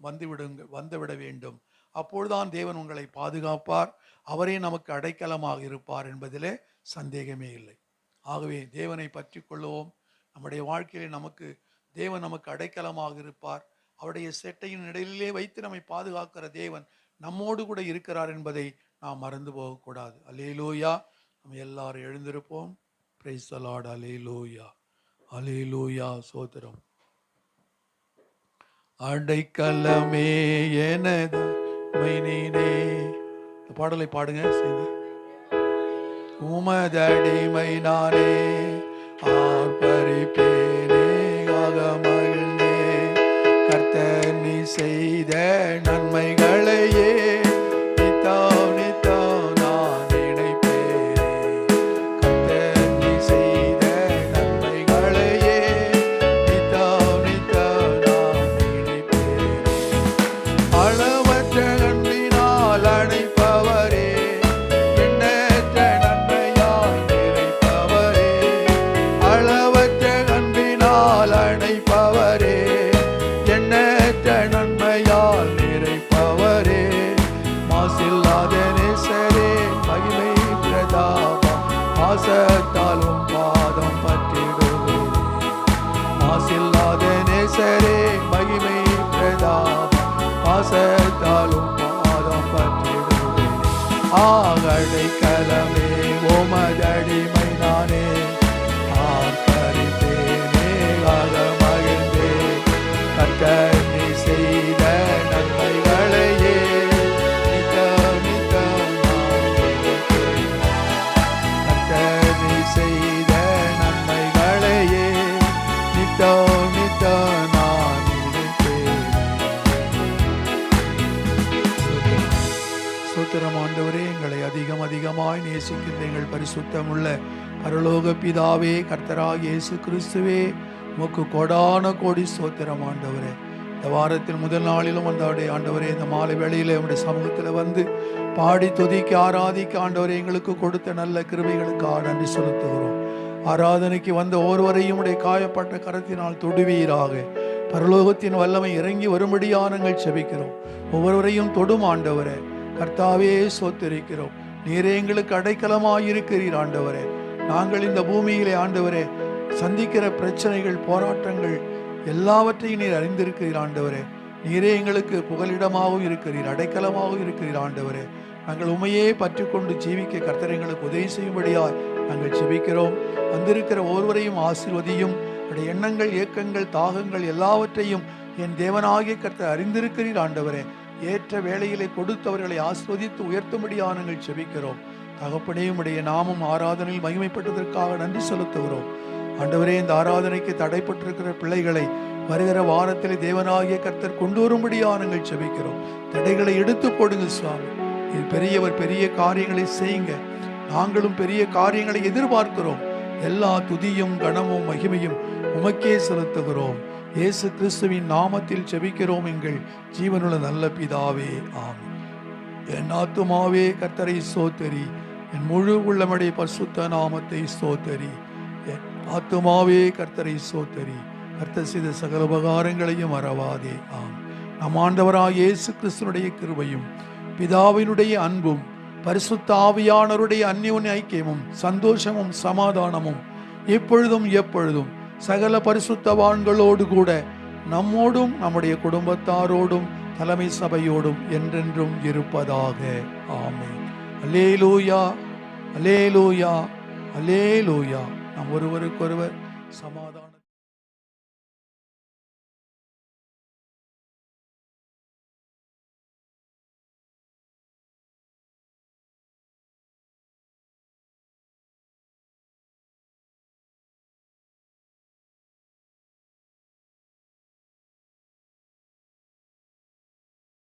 வந்துவிட வேண்டும். அப்பொழுதுதான் தேவன் உங்களை பாதுகாப்பார், அவரே நமக்கு அடைக்கலமாக இருப்பார் என்பதிலே சந்தேகமே இல்லை. ஆகவே தேவனை பற்றி கொள்ளுவோம். நம்முடைய வாழ்க்கையிலே தேவன் நமக்கு அடைக்கலமாக இருப்பார். அவருடைய செட்டையின் இடையிலே வைத்து நம்மை பாதுகாக்கிற தேவன் நம்மோடு கூட இருக்கிறார் என்பதை நாம் மறந்து போகக்கூடாது. அல்லேலூயா. நம்ம எல்லாரும் எழுந்திருப்போம். Praise the Lord. அல்லேலூயா, அல்லேலூயா. சோத்திரம். அடைக்கலமே எனது மைனீனே. இந்த பாடலை பாடுங்க சேர்ந்து. உமதடிமை நானே, ஆர்ப்பரிப்பேனே, மகிழ்ந்தே, கர்த்தர் நீ செய்த நன்மைகளையே நித்தம் நித்தம் நான் நினைப்பேனே. கர்த்தர் நீ செய்த நன்மைகளையே நித்தம் நித்தம் நான் நினைப்பேனே. அளவற்ற அன்பினால் அணைப்பவரே, எண்ணற்ற நன்மையால் நிறைப்பவரே. அளவற்ற அன்பினால் அணைப்பவரே, எண்ணற்ற நன்மையால் நிறைப்பவரே. மாசில்லாத நேசரே, மகிமை பிரதாபம் பாசத்தாலும் பாதம் பற்றிடுவேன். மாசில்லாத நேசரே, மகிமை பிரதாபம் பாசத்தாலும் பாதம் பற்றிடுவேன். அடைக்கலமே உமதடிமை நானே, ஆர்ப்பரிப்பேனே, மகிழ்ந்தே, கர்த்தர் நீ செய்த நன்மைகளையே நித்தம் நித்தம் நான் நினைப்பேன். கர்த்தர் நீ செய்த நன்மைகளையே நித்தம் நித்தம் நான் நினைப்பேன். சோத்திரம். ஆண்டவரே, எங்களை அதிகமாய் நேசிக்கின்ற எங்கள் பரிசுத்தமுள்ள பரலோக பிதாவே, கர்த்தராகிய இயேசு கிறிஸ்துவே, உமக்கு கோடான கோடி ஸ்தோத்திரம். ஆண்டவரே, இந்த வாரத்தில் முதல் நாளிலும் ஆண்டவரே, இந்த மாலை வேளையிலே உம்முடைய சமூகத்தில் வந்து பாடி துதிக்க ஆராதிக்க ஆண்டவரே எங்களுக்கு கொடுத்த நல்ல கிருபைகளுக்காக நன்றி செலுத்துகிறோம். ஆராதனைக்கு வந்த ஒருவரையும் உடைய காயப்பட்ட கரத்தினால் தொடுவீராக. பரலோகத்தின் வல்லமை இறங்கி வரும்படியாக நாங்கள் செபிக்கிறோம். ஒவ்வொருவரையும் தொடும் ஆண்டவரே. கர்த்தாவே, சோத்திரிக்கிறோம். நீரே எங்களுக்கு அடைக்கலமாயிருக்கிறீர் ஆண்டவரே. நாங்கள் இந்த பூமியிலே ஆண்டவரே சந்திக்கிற பிரச்சனைகள், போராட்டங்கள் எல்லாவற்றையும் நீர் அறிந்திருக்கிறீர் ஆண்டவரே. நீரே எங்களுக்கு புகலிடமாகவும் இருக்கிறீர், அடைக்கலமாகவும் இருக்கிறீர் ஆண்டவரே. நாங்கள் உமையே பற்றி கொண்டு ஜீவிக்க கர்த்தர் எங்களுக்கு உதவி செய்யும்படியாய் நாங்கள் ஜெபிக்கிறோம். வந்திருக்கிற ஒருவரையும் ஆசீர்வதியும். உடைய எண்ணங்கள், ஏக்கங்கள், தாகங்கள் எல்லாவற்றையும் என் தேவனாகிய கர்த்தர் அறிந்திருக்கிறீர் ஆண்டவரே. ஏற்ற வேளையிலே கொடுத்தவர்களை ஆஸ்வதித்து உயர்த்தும்படியாக நாங்கள் ஜெபிக்கிறோம். தகப்பனே, உம்முடைய நாமம் ஆராதனையில் மகிமைப்பட்டதற்காக நன்றி செலுத்துகிறோம் ஆண்டவரே. இந்த ஆராதனைக்கு தடைப்பட்டிருக்கிற பிள்ளைகளை வருகிற வாரத்திலே தேவனாகிய கர்த்தர் கொண்டு வரும்படியாக நாங்கள் ஜெபிக்கிறோம். தடைகளை எடுத்து போடுங்க சுவாமி. இது பெரியவர், பெரிய காரியங்களை செய்யுங்க. நாங்களும் பெரிய காரியங்களை எதிர்பார்க்கிறோம். எல்லா துதியும் கனமும் மகிமையும் உமக்கே செலுத்துகிறோம். இயேசு கிறிஸ்துவின் நாமத்தில் ஜெபிக்கிறோம் எங்கள் ஜீவனுள்ள நல்ல பிதாவே, ஆமென். என் ஆத்துமாவே கர்த்தரை ஸ்தோத்திரி, என் முழு உள்ளமுடைய பரிசுத்த நாமத்தை ஸ்தோத்திரி. என் ஆத்துமாவே கர்த்தரை ஸ்தோத்திரி, கர்த்தர் செய்த சகல உபகாரங்களையும் மறவாதே. நம் ஆண்டவராகிய இயேசு கிறிஸ்துவினுடைய கிருபையும் பிதாவினுடைய அன்பும் பரிசுத்த ஆவியானவருடைய அந்யோன்ய ஐக்கியமும் சந்தோஷமும் சமாதானமும் எப்பொழுதும் எப்பொழுதும் சகல பரிசுத்தவான்களோடு கூட நம்மோடும் நம்முடைய குடும்பத்தாரோடும் தலைமை சபையோடும் என்றென்றும் இருப்பதாக. ஆமென். அல்லேலூயா, அல்லேலூயா, அல்லேலூயா. நாம் ஒருவருக்கொருவர் சமாதானம்